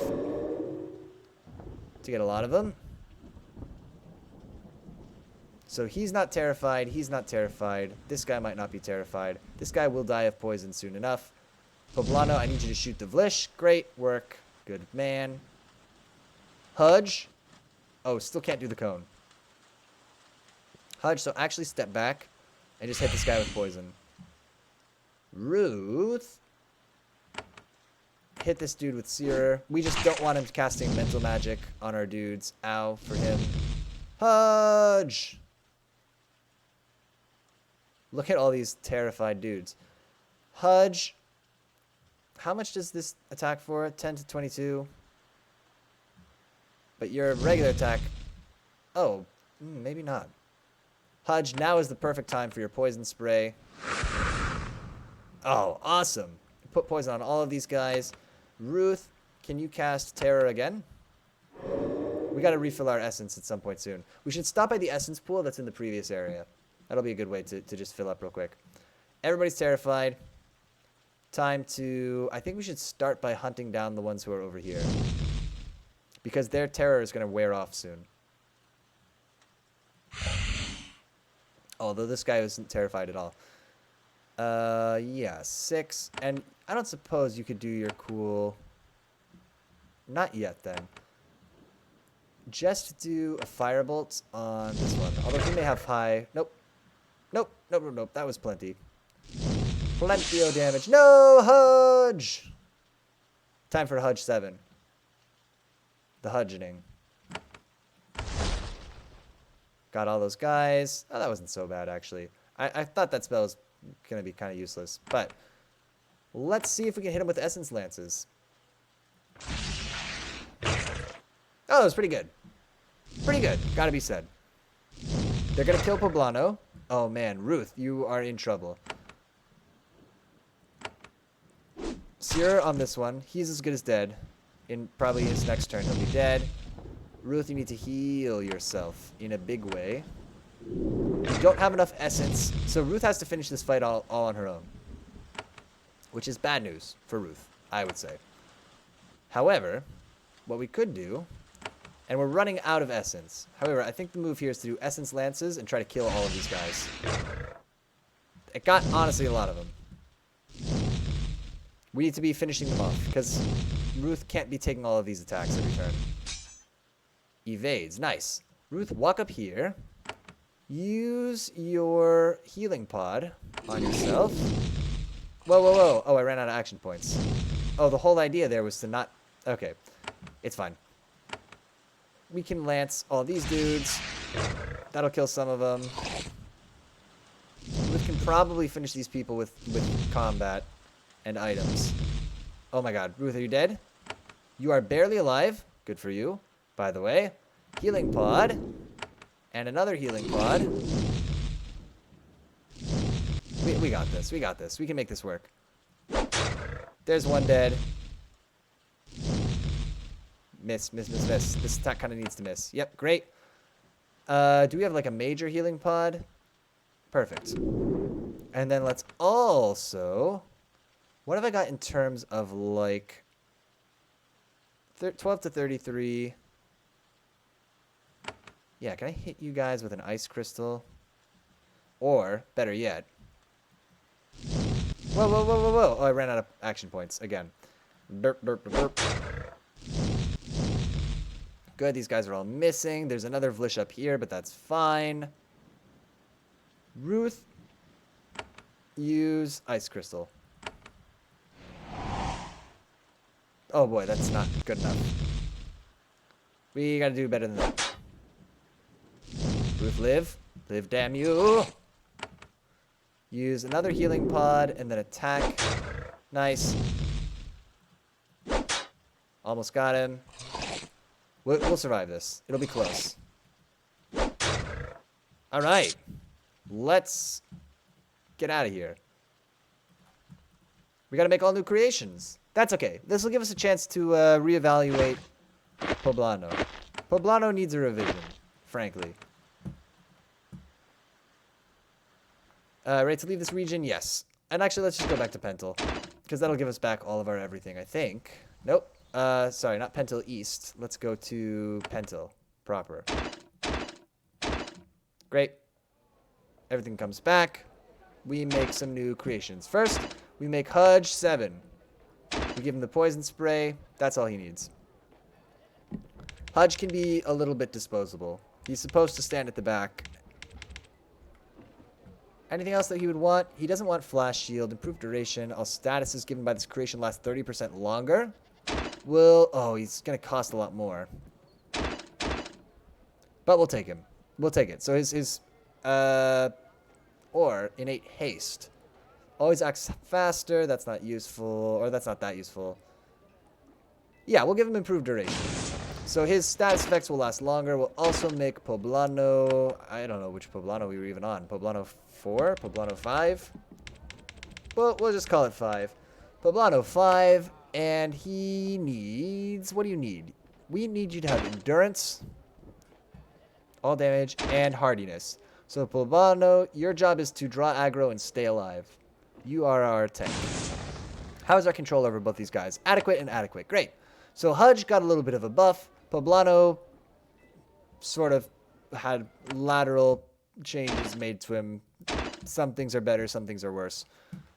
to get a lot of them. So he's not terrified. He's not terrified. This guy might not be terrified. This guy will die of poison soon enough. Poblano, I need you to shoot the Vlish. Great work. Good man. Hudge. Oh, still can't do the cone. Hudge, so actually step back and just hit this guy with poison. Ruth. Hit this dude with Searer. We just don't want him casting mental magic on our dudes. Ow, for him. Hudge. Look at all these terrified dudes. Hudge. How much does this attack for? 10 to 22. But your regular attack... Oh, maybe not. Hudge, now is the perfect time for your poison spray. Oh, awesome. Put poison on all of these guys. Ruth, can you cast Terror again? We got to refill our essence at some point soon. We should stop by the essence pool that's in the previous area. That'll be a good way to just fill up real quick. Everybody's terrified. Time to... I think we should start by hunting down the ones who are over here. Because their terror is going to wear off soon. Although this guy isn't terrified at all. Yeah, 6. And I don't suppose you could do your cool... Not yet, then. Just do a firebolt on this one. Although he may have high... Nope. Nope. Nope, nope, nope. That was plenty. Plenty of damage. No, Hudge! Time for Hudge 7. The Hudgening. Got all those guys. Oh, that wasn't so bad, actually. I thought that spell was going to be kind of useless. But let's see if we can hit him with Essence Lances. Oh, that was pretty good. Pretty good. Gotta be said. They're going to kill Poblano. Oh, man. Ruth, you are in trouble. Searer on this one. He's as good as dead. In probably his next turn, he'll be dead. Ruth, you need to heal yourself in a big way. You don't have enough essence, so Ruth has to finish this fight all on her own. Which is bad news for Ruth, I would say. However, what we could do... And we're running out of essence. However, I think the move here is to do Essence Lances and try to kill all of these guys. It got, honestly, a lot of them. We need to be finishing them off, because Ruth can't be taking all of these attacks every turn. Evades. Nice. Ruth, walk up here. Use your healing pod on yourself. Whoa, whoa, whoa. Oh, I ran out of action points. Oh, the whole idea there was to not... Okay. It's fine. We can lance all these dudes. That'll kill some of them. We can probably finish these people with combat and items. Oh my god. Ruth, are you dead? You are barely alive. Good for you, by the way. Healing pod. And another healing pod. We got this. We got this. We can make this work. There's one dead. Miss, miss, miss, miss. This attack kind of needs to miss. Yep, great. Do we have like a major healing pod? Perfect. And then let's also... What have I got in terms of like... 12 to 33. Yeah, can I hit you guys with an ice crystal? Or, better yet, Whoa, whoa, whoa, whoa, whoa. Oh, I ran out of action points again. Derp, derp, derp, derp. Good, these guys are all missing. There's another Vlish up here, but that's fine. Ruth, use Ice Crystal. Oh boy, that's not good enough. We gotta do better than that. Ruth, live. Live, damn you. Use another healing pod and then attack. Nice. Almost got him. We'll survive this. It'll be close. All right. Let's get out of here. We got to make all new creations. That's okay. This will give us a chance to reevaluate Poblano. Poblano needs a revision, frankly. Ready to leave this region? Yes. And actually, let's just go back to Pentel, because that'll give us back all of our everything, I think. Nope. Sorry, not Pentel East. Let's go to Pentel proper. Great. Everything comes back. We make some new creations. First, we make Hudge 7. We give him the poison spray. That's all he needs. Hudge can be a little bit disposable. He's supposed to stand at the back. Anything else that he would want? He doesn't want Flash Shield. Improved duration. All statuses given by this creation last 30% longer. Oh, he's going to cost a lot more. But we'll take him. We'll take it. So his or innate haste. Always acts faster. That's not useful. Or that's not that useful. Yeah, we'll give him improved duration. So his status effects will last longer. We'll also make Poblano. I don't know which Poblano we were even on. Poblano 4? Poblano 5? Well, we'll just call it 5. Poblano 5. And he needs... What do you need? We need you to have endurance, all damage, and hardiness. So Poblano, your job is to draw aggro and stay alive. You are our tank. How is our control over both these guys? Adequate and adequate. Great. So Hudge got a little bit of a buff. Poblano sort of had lateral changes made to him. Some things are better, some things are worse.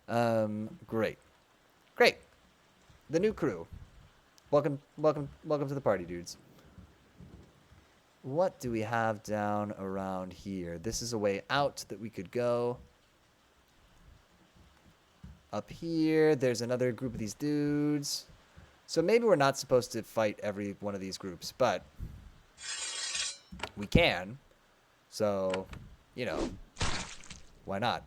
Great. Great. The new crew. Welcome to the party, dudes. What do we have down around here? This is a way out that we could go. Up here, there's another group of these dudes. So maybe we're not supposed to fight every one of these groups, but we can. So, you know, why not?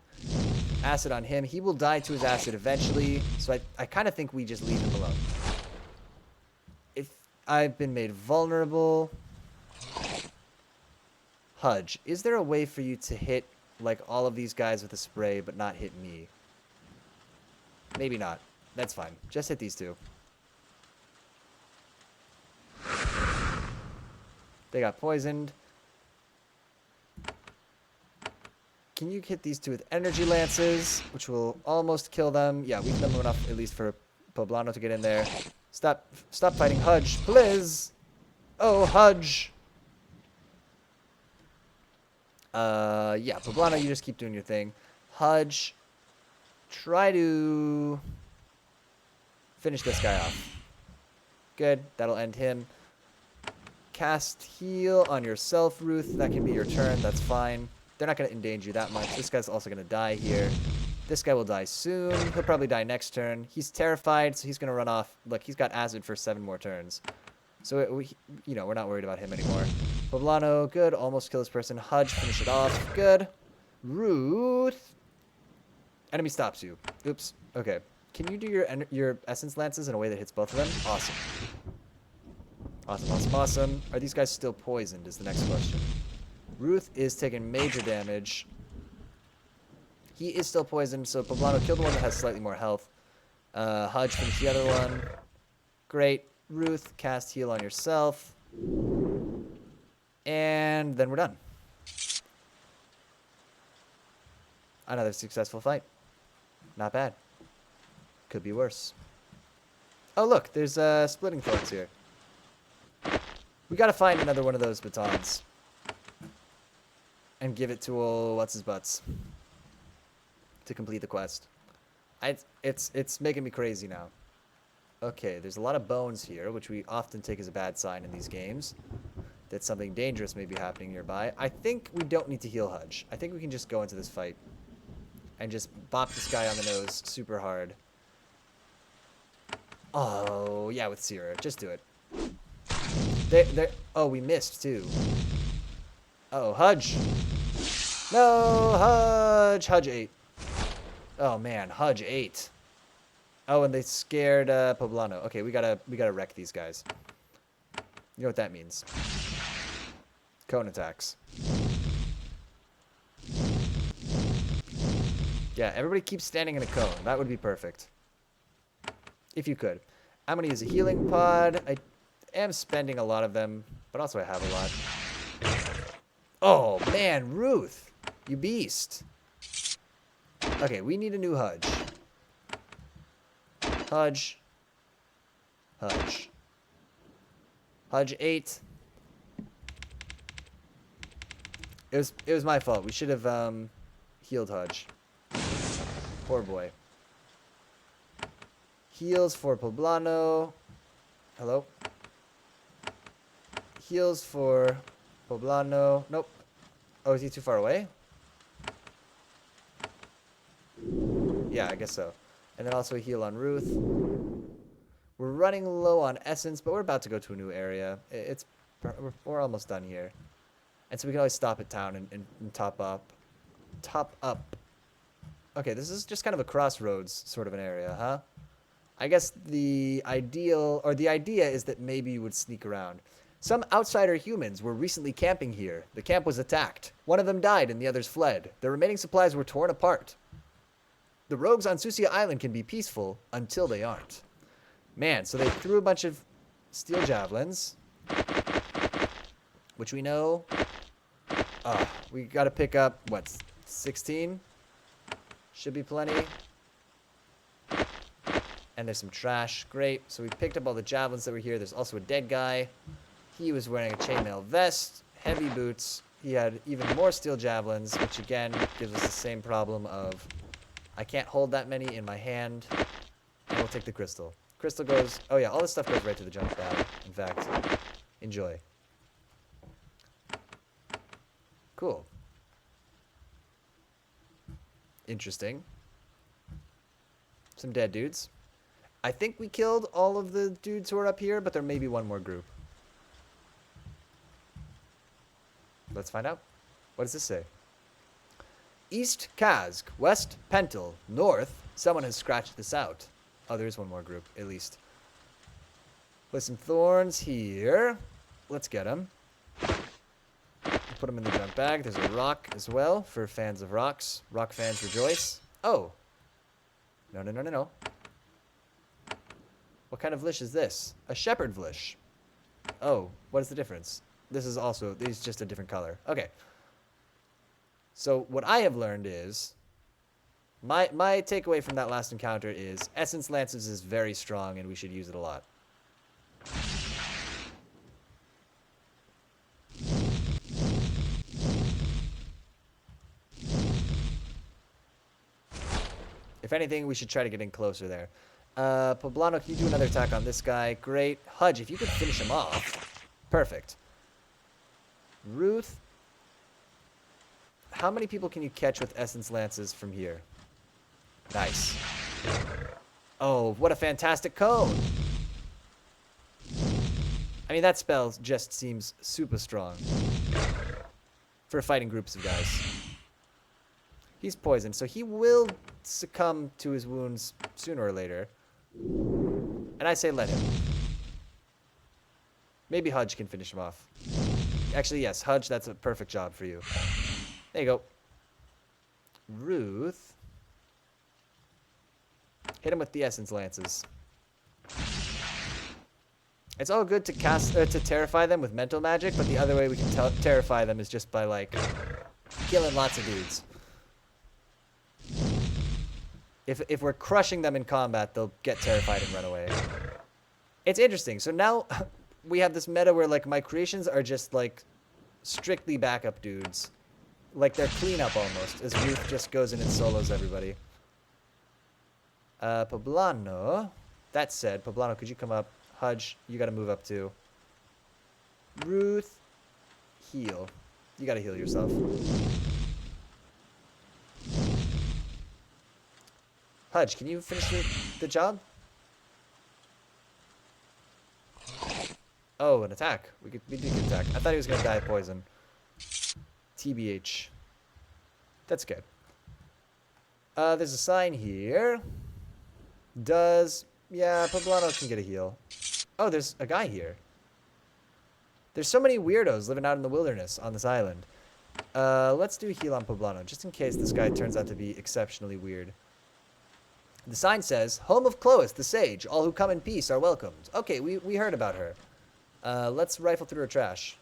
Acid on him. He will die to his acid eventually, so I kind of think we just leave him alone. If I've been made vulnerable... Hudge, is there a way for you to hit, like, all of these guys with a spray, but not hit me? Maybe not. That's fine. Just hit these two. They got poisoned. Can you hit these two with energy lances, which will almost kill them? Yeah, we've done enough, at least for Poblano to get in there. Stop fighting Hudge, please. Oh, Hudge. Yeah, Poblano, you just keep doing your thing. Hudge, try to finish this guy off. Good, that'll end him. Cast heal on yourself, Ruth. That can be your turn, that's fine. They're not going to endanger you that much. This guy's also going to die here. This guy will die soon. He'll probably die next turn. He's terrified, so he's going to run off. Look, he's got acid for 7 more turns. So, you know, we're not worried about him anymore. Poblano, good. Almost kill this person. Hudge, finish it off. Good. Ruth. Enemy stops you. Oops. Okay. Can you do your essence lances in a way that hits both of them? Awesome. Awesome, awesome, awesome. Are these guys still poisoned is the next question. Ruth is taking major damage. He is still poisoned, so Poblano killed the one that has slightly more health. Hudge finished the other one. Great. Ruth, cast heal on yourself. And then we're done. Another successful fight. Not bad. Could be worse. Oh, look, there's splitting thorns here. We gotta find another one of those batons. And give it to old what's-his-butts. To complete the quest. It's making me crazy now. Okay, there's a lot of bones here, which we often take as a bad sign in these games. That something dangerous may be happening nearby. I think we don't need to heal Hudge. I think we can just go into this fight and just bop this guy on the nose super hard. Oh, yeah, with Searer. Just do it. Oh, we missed, too. Oh, Hudge. No, Hudge. Hudge 8. Oh, man, Hudge 8. Oh, and they scared Poblano. Okay, we gotta wreck these guys. You know what that means. Cone attacks. Yeah, everybody keeps standing in a cone. That would be perfect. If you could. I'm going to use a healing pod. I am spending a lot of them, but also I have a lot. Oh, man, Ruth. You beast. Okay, we need a new Hudge. Hudge. Hudge. Hudge 8. It was my fault. We should have healed Hudge. Poor boy. Heals for Poblano. Hello? Heals for Poblano. Nope. Oh, is he too far away? Yeah, I guess so. And then also a heal on Ruth. We're running low on essence, but we're about to go to a new area. We're almost done here. And so we can always stop at town and top up. Top up. Okay, this is just kind of a crossroads sort of an area, huh? I guess the idea is that maybe you would sneak around. Some outsider humans were recently camping here. The camp was attacked. One of them died and the others fled. The remaining supplies were torn apart. The rogues on Susia Island can be peaceful until they aren't. Man, so they threw a bunch of steel javelins, which we know. We got to pick up, what, 16? Should be plenty. And there's some trash. Great. So we picked up all the javelins that were here. There's also a dead guy. He was wearing a chainmail vest, heavy boots. He had even more steel javelins, which again gives us the same problem of I can't hold that many in my hand. And we'll take the crystal. Crystal goes... Oh yeah, all this stuff goes right to the junk bag. In fact, enjoy. Cool. Interesting. Some dead dudes. I think we killed all of the dudes who are up here, but there may be one more group. Let's find out. What does this say? East Kazg, West Pentel, North. Someone has scratched this out. Oh, there is one more group, at least. With some thorns here. Let's get them. Put them in the junk bag. There's a rock as well for fans of rocks. Rock fans rejoice. Oh. No, no, no, no, no. What kind of vlish is this? A shepherd vlish. Oh, what is the difference? This is just a different color. Okay. So what I have learned is, my takeaway from that last encounter is Essence Lances is very strong and we should use it a lot. If anything, we should try to get in closer there. Poblano, can you do another attack on this guy? Great. Hudge, if you could finish him off. Perfect. Ruth. How many people can you catch with Essence Lances from here? Nice. Oh, what a fantastic cone. I mean, that spell just seems super strong for fighting groups of guys. He's poisoned, so he will succumb to his wounds sooner or later. And I say let him. Maybe Hudge can finish him off. Actually, yes, Hudge, that's a perfect job for you. There you go. Ruth. Hit him with the Essence Lances. It's all good to to terrify them with mental magic, but the other way we can terrify them is just by, like, killing lots of dudes. If we're crushing them in combat, they'll get terrified and run away. It's interesting. So now we have this meta where, like, my creations are just, like, strictly backup dudes. Like, they're cleanup almost, as Ruth just goes in and solos everybody. Poblano. That said, Poblano, could you come up? Hudge, you gotta move up too. Ruth, heal. You gotta heal yourself. Hudge, can you finish the job? Oh, an attack. We did get an attack. I thought he was gonna die of poison. TBH. That's good. There's a sign here. Yeah, Poblano can get a heal. Oh, there's a guy here. There's so many weirdos living out in the wilderness on this island. Let's do a heal on Poblano, just in case this guy turns out to be exceptionally weird. The sign says, Home of Chlois, the sage. All who come in peace are welcomed. Okay, we heard about her. Let's rifle through her trash.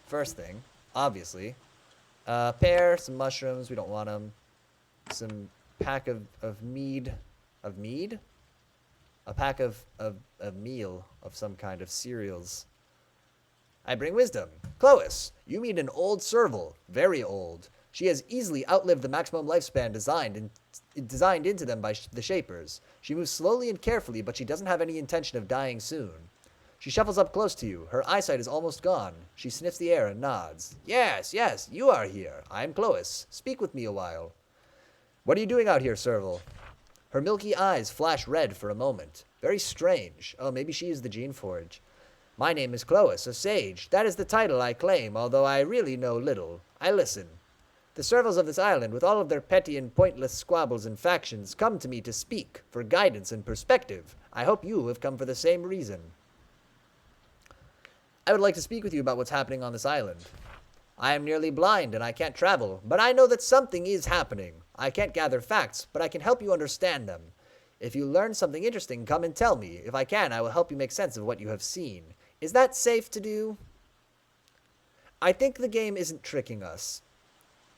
First thing, obviously. Pear, some mushrooms. We don't want them. Some pack of mead. Of mead? A pack of meal of some kind of cereals. I bring wisdom. Chlois, you meet an old serval. Very old. She has easily outlived the maximum lifespan designed into them by the Shapers. She moves slowly and carefully, but she doesn't have any intention of dying soon. She shuffles up close to you. Her eyesight is almost gone. She sniffs the air and nods. Yes, you are here. I am Chlois. Speak with me a while. What are you doing out here, serval? Her milky eyes flash red for a moment. Very strange. Oh, maybe she is the Geneforge. My name is Chlois, a sage. That is the title I claim, although I really know little. I listen. The servals of this island, with all of their petty and pointless squabbles and factions, come to me to speak, for guidance and perspective. I hope you have come for the same reason. I would like to speak with you about what's happening on this island. I am nearly blind and I can't travel, but I know that something is happening. I can't gather facts, but I can help you understand them. If you learn something interesting, come and tell me. If I can, I will help you make sense of what you have seen. Is that safe to do? I think the game isn't tricking us.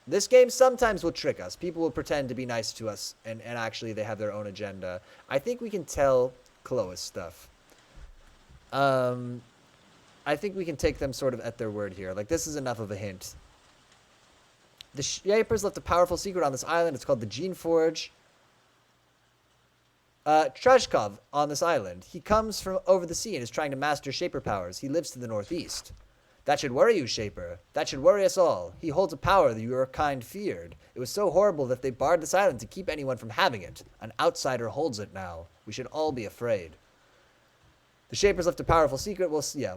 This game sometimes will trick us. People will pretend to be nice to us, and actually they have their own agenda. I think we can tell Chlois stuff. I think we can take them sort of at their word here. Like, this is enough of a hint. The Shapers left a powerful secret on this island. It's called the Geneforge. Treshkov on this island. He comes from over the sea and is trying to master Shaper powers. He lives to the northeast. That should worry you, Shaper. That should worry us all. He holds a power that your kind feared. It was so horrible that they barred this island to keep anyone from having it. An outsider holds it now. We should all be afraid. The Shapers left a powerful secret. Well, yeah,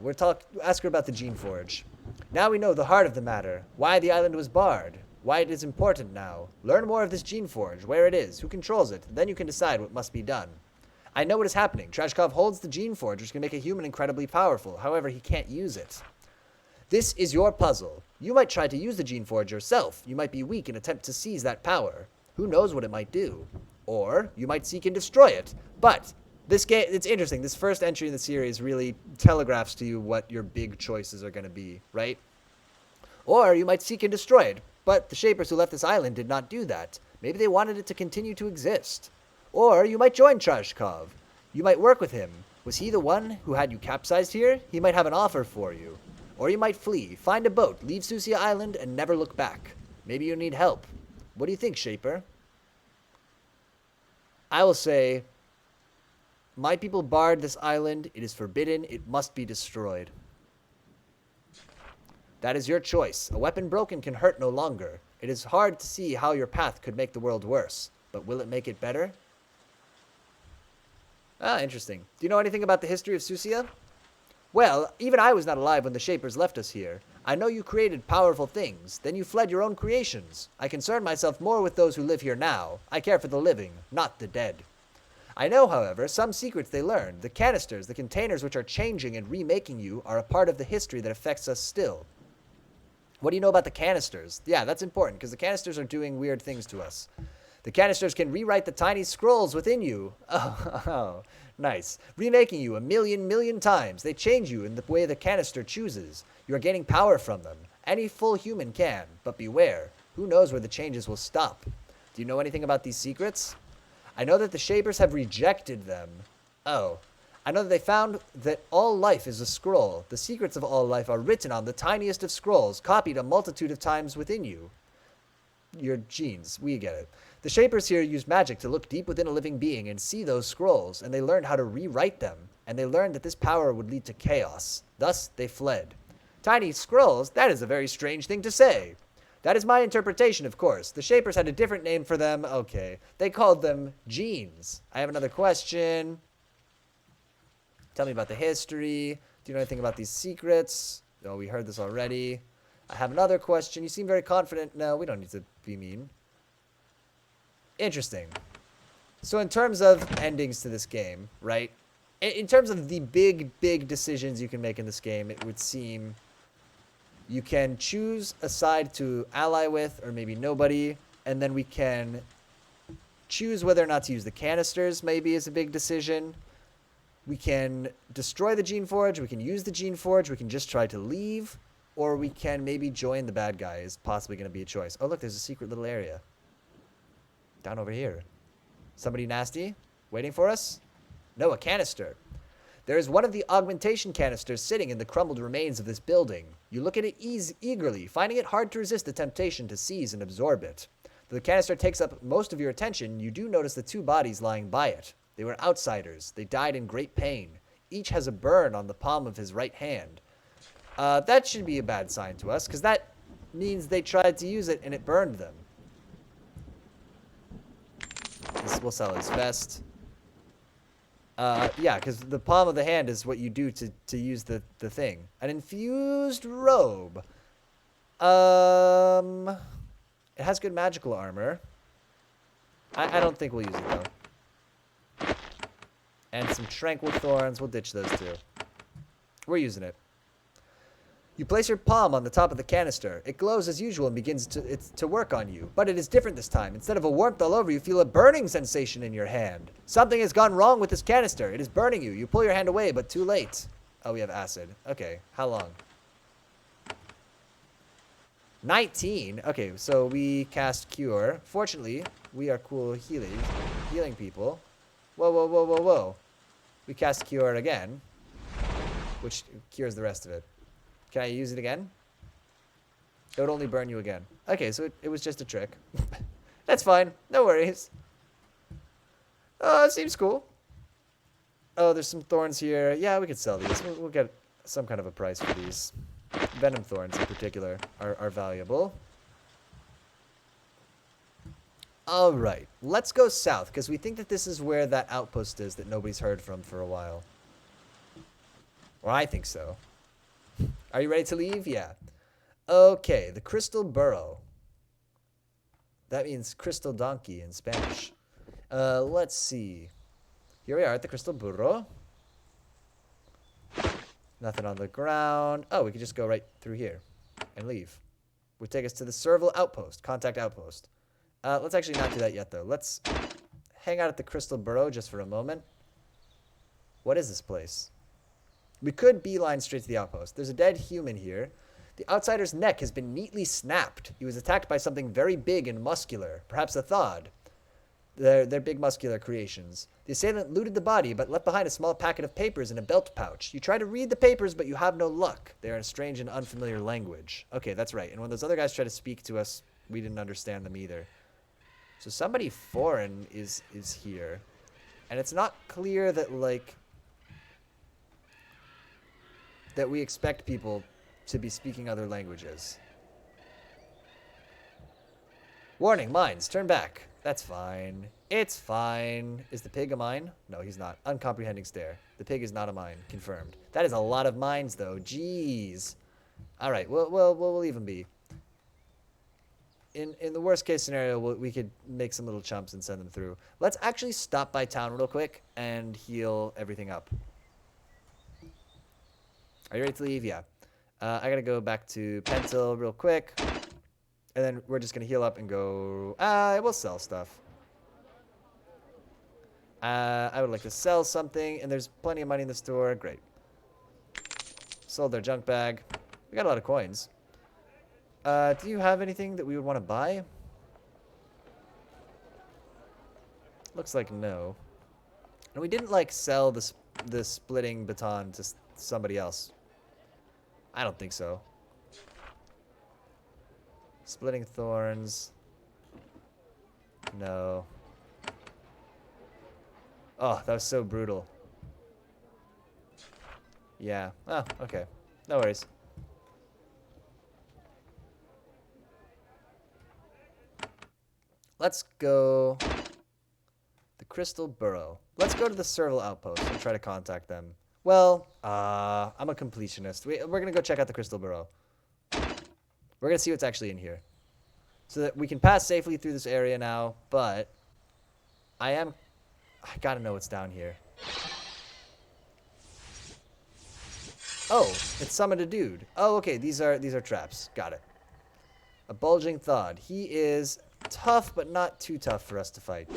ask her about the Geneforge. Now we know the heart of the matter. Why the island was barred. Why it is important now. Learn more of this Geneforge, where it is, who controls it. Then you can decide what must be done. I know what is happening. Treshkov holds the Geneforge, which can make a human incredibly powerful. However, he can't use it. This is your puzzle. You might try to use the Geneforge yourself. You might be weak and attempt to seize that power. Who knows what it might do? Or you might seek and destroy it. But this game, it's interesting. This first entry in the series really telegraphs to you what your big choices are going to be, right? Or you might seek and destroy it. But the Shapers who left this island did not do that. Maybe they wanted it to continue to exist. Or you might join Treshkov. You might work with him. Was he the one who had you capsized here? He might have an offer for you. Or you might flee, find a boat, leave Susia Island, and never look back. Maybe you need help. What do you think, Shaper? I will say, my people barred this island. It is forbidden. It must be destroyed. That is your choice. A weapon broken can hurt no longer. It is hard to see how your path could make the world worse. But will it make it better? Ah, interesting. Do you know anything about the history of Susia? Well, even I was not alive when the Shapers left us here. I know you created powerful things. Then you fled your own creations. I concern myself more with those who live here now. I care for the living, not the dead. I know, however, some secrets they learned. The canisters, the containers which are changing and remaking you, are a part of the history that affects us still. What do you know about the canisters? Yeah, that's important, because the canisters are doing weird things to us. The canisters can rewrite the tiny scrolls within you. Oh, nice. Remaking you a million times. They change you in the way the canister chooses. You are gaining power from them. Any full human can, but beware. Who knows where the changes will stop? Do you know anything about these secrets? I know that the Shapers have rejected them. Oh. I know that they found that all life is a scroll. The secrets of all life are written on the tiniest of scrolls, copied a multitude of times within you. your genes. We get it. The Shapers here use magic to look deep within a living being and see those scrolls, and they learned how to rewrite them, and they learned that this power would lead to chaos. Thus, they fled. Tiny scrolls? That is a very strange thing to say. That is my interpretation, of course. The Shapers had a different name for them. Okay. They called them genes. I have another question. Tell me about the history. Do you know anything about these secrets? Oh, we heard this already. I have another question. You seem very confident. No, we don't need to be mean. Interesting. So in terms of endings to this game, right? In terms of the big decisions you can make in this game, it would seem you can choose a side to ally with, or maybe nobody, and then we can choose whether or not to use the canisters, maybe is a big decision. We can destroy the Geneforge, we can use the Geneforge, we can just try to leave, or we can maybe join the bad guy is possibly going to be a choice. Oh, look, there's a secret little area. Down over here. Somebody nasty waiting for us? No, a canister. There is one of the augmentation canisters sitting in the crumbled remains of this building. You look at it eagerly, finding it hard to resist the temptation to seize and absorb it. Though the canister takes up most of your attention, you do notice the two bodies lying by it. They were outsiders. They died in great pain. Each has a burn on the palm of his right hand. That should be a bad sign to us, because that means they tried to use it and it burned them. This will sell his vest. Yeah, because the palm of the hand is what you do to use the thing. An infused robe. It has good magical armor. I don't think we'll use it, though. And some tranquil thorns. We'll ditch those two. We're using it. You place your palm on the top of the canister. It glows as usual and begins to work on you. But it is different this time. Instead of a warmth all over, you feel a burning sensation in your hand. Something has gone wrong with this canister. It is burning you. You pull your hand away, but too late. Oh, we have acid. Okay, how long? 19. Okay, so we cast Cure. Fortunately, we are cool healing people. Whoa. We cast Cure again, which cures the rest of it. Can I use it again? It would only burn you again. Okay, so it was just a trick. That's fine. No worries. Oh, it seems cool. Oh, there's some thorns here. Yeah, we could sell these. We'll get some kind of a price for these. Venom thorns in particular are valuable. All right. Let's go south, because we think that this is where that outpost is that nobody's heard from for a while. Well, I think so. Are you ready to leave? Yeah. Okay, the Crystal Burrow. That means crystal donkey in Spanish. Let's see. Here we are at the Crystal Burrow. Nothing on the ground. Oh, we could just go right through here and leave. Would take us to the Serval Outpost. Contact Outpost. Let's actually not do that yet, though. Let's hang out at the Crystal Burrow just for a moment. What is this place? We could beeline straight to the outpost. There's a dead human here. The outsider's neck has been neatly snapped. He was attacked by something very big and muscular, perhaps a thod. They're big muscular creations. The assailant looted the body, but left behind a small packet of papers in a belt pouch. You try to read the papers, but you have no luck. They are in a strange and unfamiliar language. Okay, that's right. And when those other guys try to speak to us, we didn't understand them either. So somebody foreign is here. And it's not clear that, like, that we expect people to be speaking other languages. Warning, mines, turn back. That's fine. It's fine. Is the pig a mine? No, he's not. Uncomprehending stare. The pig is not a mine. Confirmed. That is a lot of mines, though. Jeez. All right, we'll leave him be. In the worst case scenario, we could make some little chumps and send them through. Let's actually stop by town real quick and heal everything up. Are you ready to leave? Yeah. I gotta go back to Pentil real quick. And then we're just gonna heal up and go... we'll sell stuff. I would like to sell something, and there's plenty of money in the store. Great. Sold their junk bag. We got a lot of coins. Do you have anything that we would want to buy? Looks like no. And we didn't, like, sell the splitting baton to somebody else. I don't think so. Splitting thorns. No. Oh, that was so brutal. Yeah. Oh, okay. No worries. Let's go... The Crystal Burrow. Let's go to the Serval Outpost and try to contact them. Well, I'm a completionist. We're going to go check out the Crystal Burrow. We're going to see what's actually in here. So that we can pass safely through this area now, but... I gotta know what's down here. Oh, it summoned a dude. Oh, okay, these are traps. Got it. A bulging thawed. He is tough, but not too tough for us to fight.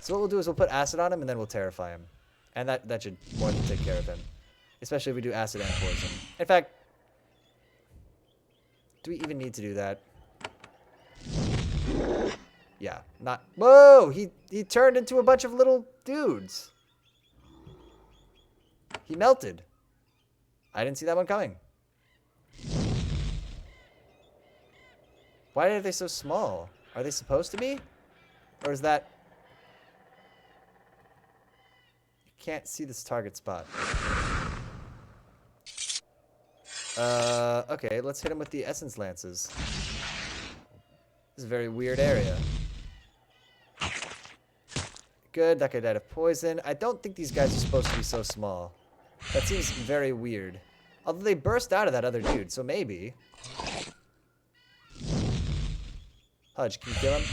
So what we'll do is we'll put acid on him, and then we'll terrify him. And that should more than take care of him. Especially if we do acid and poison. In fact, do we even need to do that? Yeah, not... Whoa! He turned into a bunch of little dudes. He melted. I didn't see that one coming. Why are they so small? Are they supposed to be? Or is that... You can't see this target spot. Okay, let's hit him with the Essence Lances. This is a very weird area. Good, that guy died of poison. I don't think these guys are supposed to be so small. That seems very weird. Although they burst out of that other dude, so maybe. Hudge, can you kill him?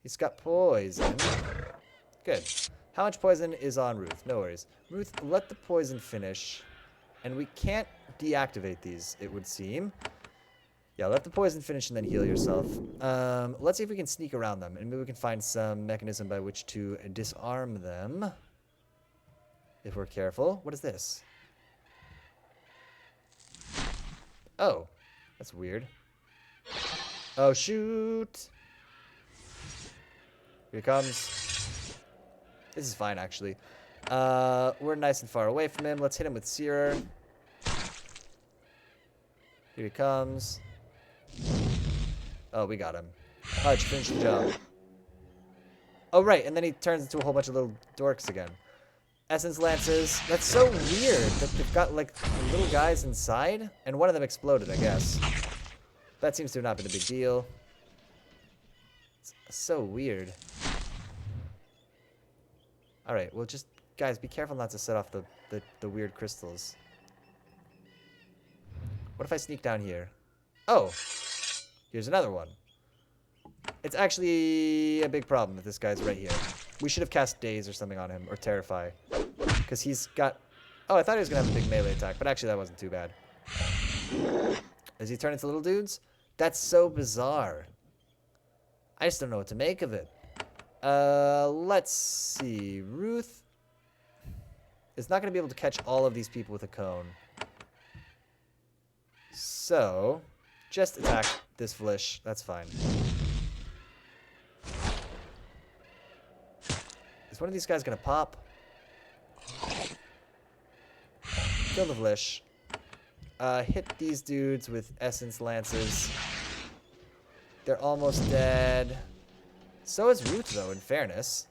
He's got poison. Good. How much poison is on Ruth? No worries. Ruth, let the poison finish. And we can't deactivate these, it would seem. Yeah, let the poison finish and then heal yourself. Let's see if we can sneak around them. And maybe we can find some mechanism by which to disarm them. If we're careful. What is this? Oh, that's weird. Oh, shoot. Here he comes. This is fine, actually. We're nice and far away from him. Let's hit him with Searer. Here he comes. Oh, we got him. Hudge, finish the job. Oh, right, and then he turns into a whole bunch of little dorks again. Essence Lances. That's so weird that they've got, like, little guys inside, and one of them exploded, I guess. That seems to have not been a big deal. It's so weird. Alright, well, just, guys, be careful not to set off the weird crystals. What if I sneak down here? Oh! Here's another one. It's actually a big problem that this guy's right here. We should have cast Daze or something on him, or Terrify. Because he's got... Oh, I thought he was going to have a big melee attack, but actually that wasn't too bad. Does he turn into little dudes? That's so bizarre. I just don't know what to make of it. Let's see. Ruth is not going to be able to catch all of these people with a cone. So, just attack this Vlish. That's fine. Is one of these guys going to pop? Kill the Vlish. Hit these dudes with Essence Lances. They're almost dead. So is Ruth, though, in fairness.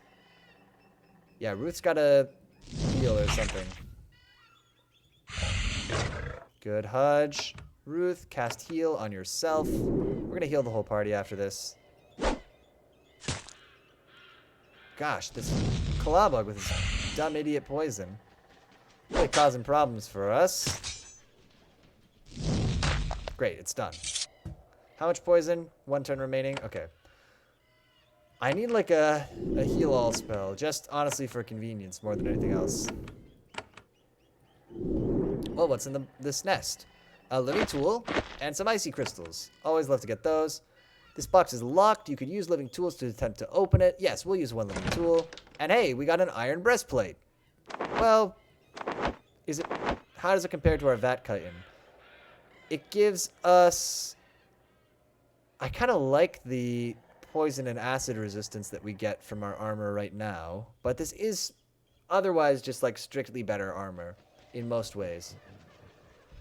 Yeah, Ruth's got a heal or something. Good, Hudge. Ruth, cast heal on yourself. We're going to heal the whole party after this. Gosh, this Kalabug with his dumb idiot poison. Really causing problems for us. Great, it's done. How much poison? 1 turn remaining? Okay. I need like a heal-all spell, just honestly for convenience more than anything else. Well, what's in this nest? A living tool and some icy crystals. Always love to get those. This box is locked. You could use living tools to attempt to open it. Yes, we'll use 1 living tool. And hey, we got an iron breastplate. Well, how does it compare to our Vat Chitin? It gives us... I kind of like the poison and acid resistance that we get from our armor right now, but this is otherwise just like strictly better armor in most ways.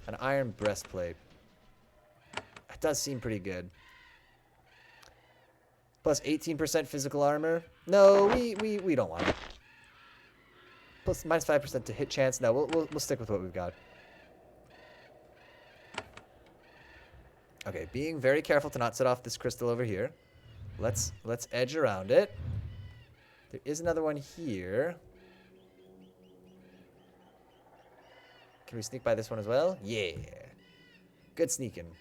An iron breastplate. It does seem pretty good. Plus 18% physical armor. No, we don't want it. Plus minus 5% to hit chance. No, we'll stick with what we've got. Okay, being very careful to not set off this crystal over here. Let's edge around it. There is another one here. Can we sneak by this one as well? Yeah. Good sneaking.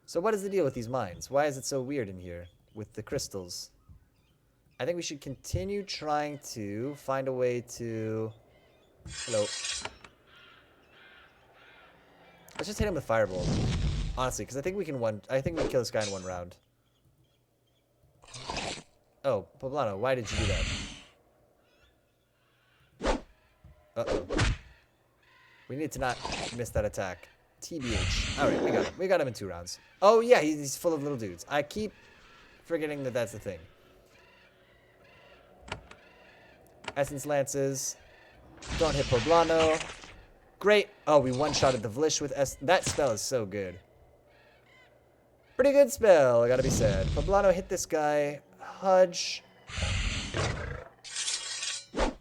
So what is the deal with these mines? Why is it so weird in here with the crystals? I think we should continue trying to find a way to... Hello. Let's just hit him with Firebolt. Honestly, because I think we can kill this guy in one round. Oh, Poblano, why did you do that? Uh-oh. We need to not miss that attack. TBH. Alright, we got him. We got him in 2 rounds. Oh, yeah, he's full of little dudes. I keep forgetting that that's the thing. Essence Lances. Don't hit Poblano. Great. Oh, we one-shotted the Vlish with that spell is so good. Pretty good spell, I gotta be said. Poblano hit this guy. Hudge.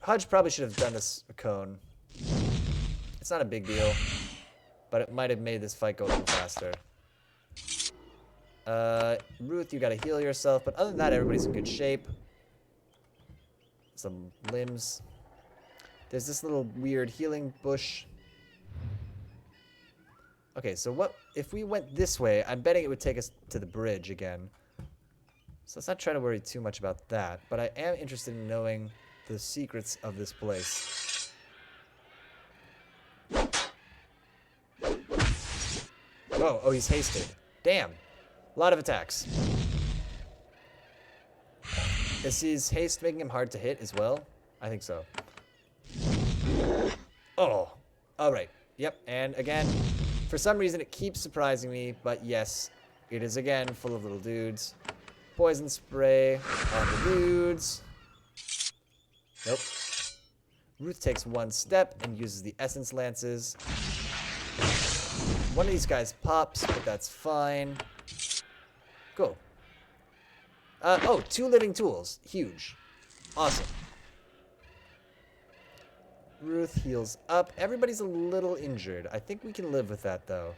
Hudge probably should have done this cone. It's not a big deal, but it might have made this fight go a little faster. Ruth, you gotta heal yourself, but other than that, everybody's in good shape. Some limbs. There's this little weird healing bush. Okay, so what if we went this way? I'm betting it would take us to the bridge again. So let's not try to worry too much about that, but I am interested in knowing the secrets of this place. Oh, he's hasted. Damn. A lot of attacks. Is his haste making him hard to hit as well? I think so. Oh. Alright. Yep. And again, for some reason it keeps surprising me, but yes, it is again full of little dudes. Poison spray on the dudes. Nope. Ruth takes 1 step and uses the Essence Lances. One of these guys pops, but that's fine. Cool. Oh, 2 living tools. Huge. Awesome. Ruth heals up. Everybody's a little injured. I think we can live with that, though.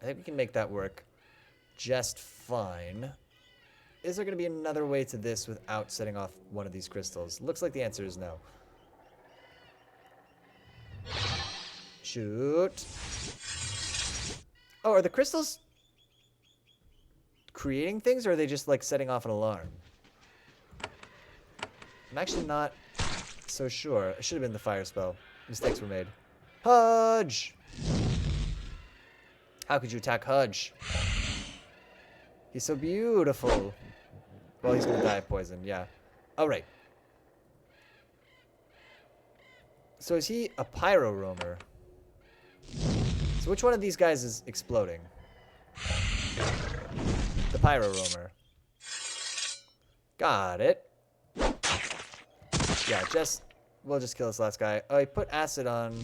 I think we can make that work just fine. Is there going to be another way to this without setting off one of these crystals? Looks like the answer is no. Shoot. Oh, are the crystals creating things, or are they just like setting off an alarm? I'm actually not so sure. It should have been the fire spell. Mistakes were made. Hudge! How could you attack Hudge? He's so beautiful. Well, he's gonna die of poison, yeah. Oh, right. So is he a pyro roamer? So which one of these guys is exploding? The pyro roamer. Got it. Yeah, we'll just kill this last guy. Oh, he put acid on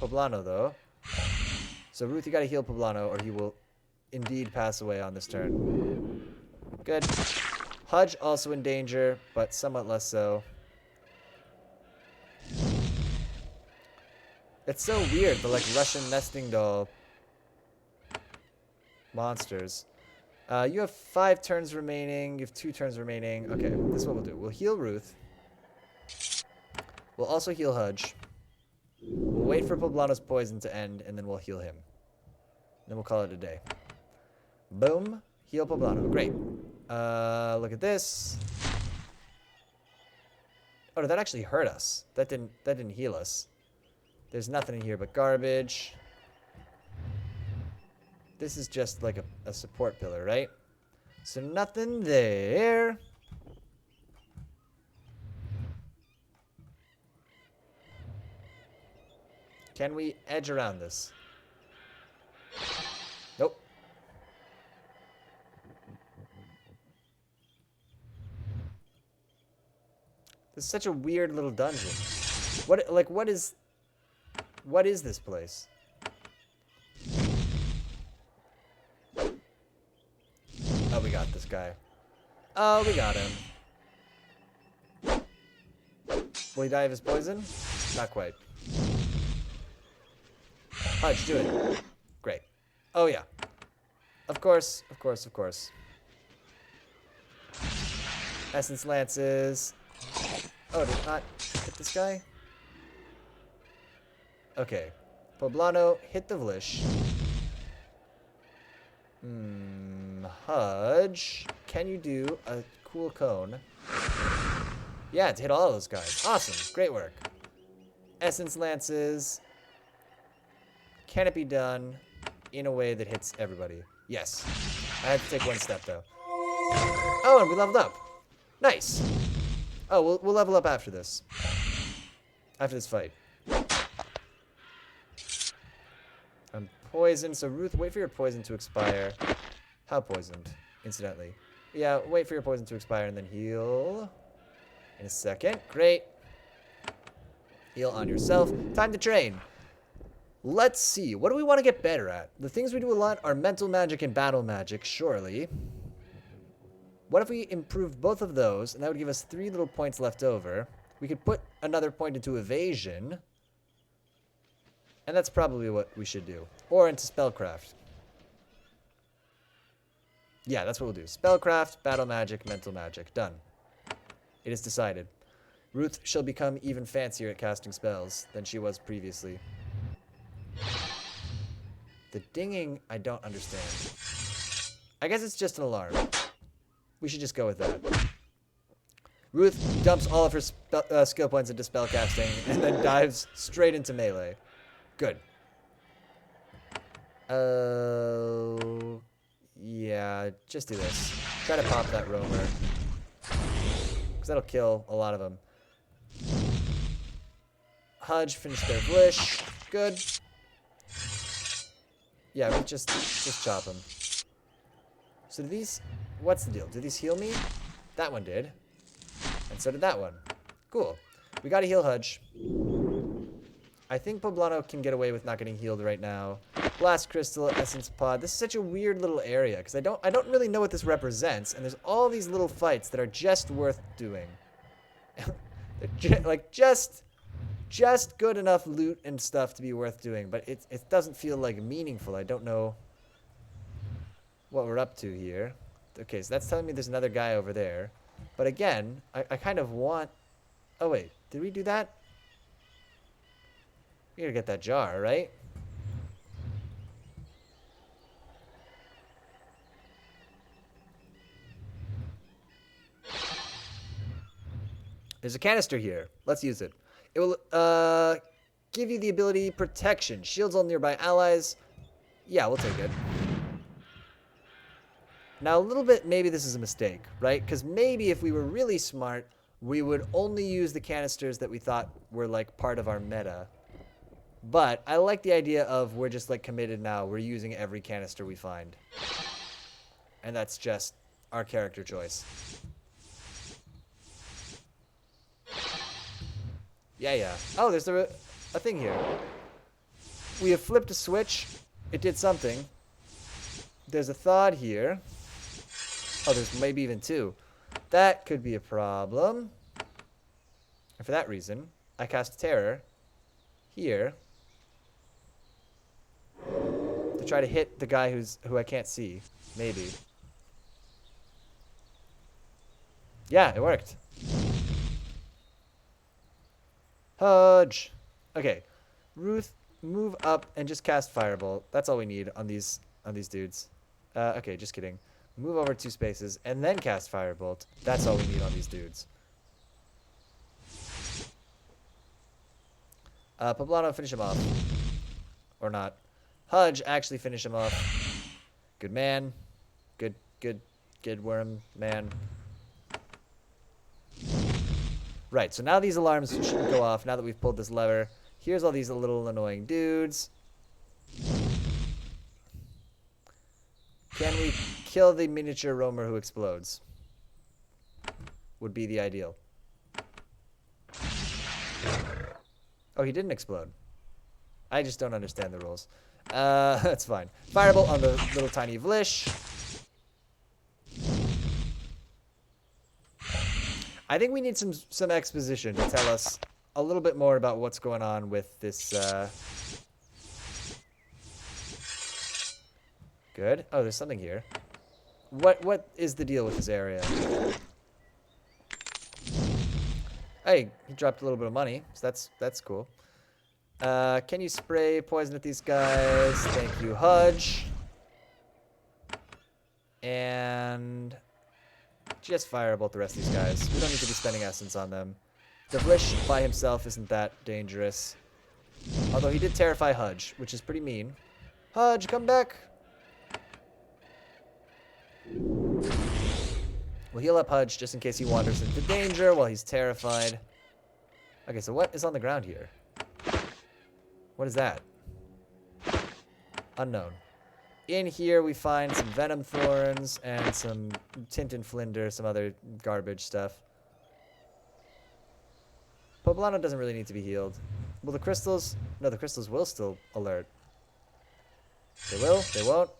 Poblano, though. So Ruth, you gotta heal Poblano, or he will indeed pass away on this turn. Good. Hudge also in danger, but somewhat less so. It's so weird, the like Russian nesting doll monsters. You have 5 turns remaining. You have 2 turns remaining. Okay, this is what we'll do. We'll heal Ruth. We'll also heal Hudge. We'll wait for Poblano's poison to end, and then we'll heal him. Then we'll call it a day. Boom. Heal Poblano. Great. Look at this. Oh, did that actually hurt us? That didn't heal us. There's nothing in here but garbage. This is just like a support pillar, right? So nothing there. Can we edge around this? Nope. This is such a weird little dungeon. What is this place? Oh, we got this guy. Oh, we got him. Will he die of his poison? Not quite. Hudge, do it. Great. Oh, yeah. Of course, of course, of course. Essence Lances. Oh, did it not hit this guy? Okay. Poblano, hit the Vlish. Hudge, can you do a cool cone? Yeah, to hit all those guys. Awesome. Great work. Essence Lances. Can it be done in a way that hits everybody? Yes. I had to take one step, though. Oh, and we leveled up. Nice. Oh, we'll level up after this. After this fight. I'm poisoned. So, Ruth, wait for your poison to expire. How poisoned? Incidentally. Yeah, wait for your poison to expire and then heal. In a second. Great. Heal on yourself. Time to train. Let's see. What do we want to get better at? The things we do a lot are mental magic and battle magic, surely. What if we improved both of those, and that would give us 3 little points left over. We could put another point into evasion. And that's probably what we should do. Or into spellcraft. Yeah, that's what we'll do. Spellcraft, battle magic, mental magic. Done. It is decided. Ruth shall become even fancier at casting spells than she was previously. The dinging, I don't understand. I guess it's just an alarm. We should just go with that. Ruth dumps all of her skill points into spellcasting and then dives straight into melee. Good. Yeah, just do this. Try to pop that roamer. Because that'll kill a lot of them. Hudge finished their Vlish. Good. Yeah, we just chop them. So do these... What's the deal? Do these heal me? That one did. And so did that one. Cool. We gotta heal Hudge. I think Poblano can get away with not getting healed right now. Blast Crystal, Essence Pod. This is such a weird little area because I don't really know what this represents, and there's all these little fights that are just worth doing. Like just good enough loot and stuff to be worth doing, but it doesn't feel like meaningful. I don't know what we're up to here. Okay, so that's telling me there's another guy over there. But again, I kind of want... Oh wait, did we do that? We gotta get that jar, right? There's a canister here. Let's use it. It will give you the ability Protection. Shields all nearby allies. Yeah, we'll take it. Now, a little bit, maybe this is a mistake, right? Because maybe if we were really smart, we would only use the canisters that we thought were, like, part of our meta. But I like the idea of we're just, like, committed now. We're using every canister we find. And that's just our character choice. Yeah. Oh, there's a thing here. We have flipped a switch. It did something. There's a thought here. Oh, there's maybe even 2. That could be a problem. And for that reason, I cast Terror here to try to hit the guy who I can't see. Maybe. Yeah, it worked. Hudge. Okay. Ruth, move up and just cast Firebolt. That's all we need on these dudes. Okay, just kidding. Move over 2 spaces and then cast Firebolt. That's all we need on these dudes. Poblano, finish him off. Or not. Hudge, actually finish him off. Good man. Good worm man. Right, so now these alarms shouldn't go off now that we've pulled this lever. Here's all these little annoying dudes. Can we kill the miniature roamer who explodes? Would be the ideal. Oh, he didn't explode. I just don't understand the rules. That's fine. Firebolt on the little tiny Vlish. I think we need some exposition to tell us a little bit more about what's going on with this. Good. Oh, there's something here. What is the deal with this area? Hey, he dropped a little bit of money, so that's cool. Can you spray poison at these guys? Thank you, Hudge. And just firebolt the rest of these guys. We don't need to be spending essence on them. Devlish by himself isn't that dangerous. Although he did terrify Hudge, which is pretty mean. Hudge, come back! We'll heal up Hudge just in case he wanders into danger while he's terrified. Okay, so what is on the ground here? What is that? Unknown. In here we find some venom thorns and some tint and flinder, some other garbage stuff. Poblano doesn't really need to be healed. Will the crystals? No, the crystals will still alert. They will? They won't?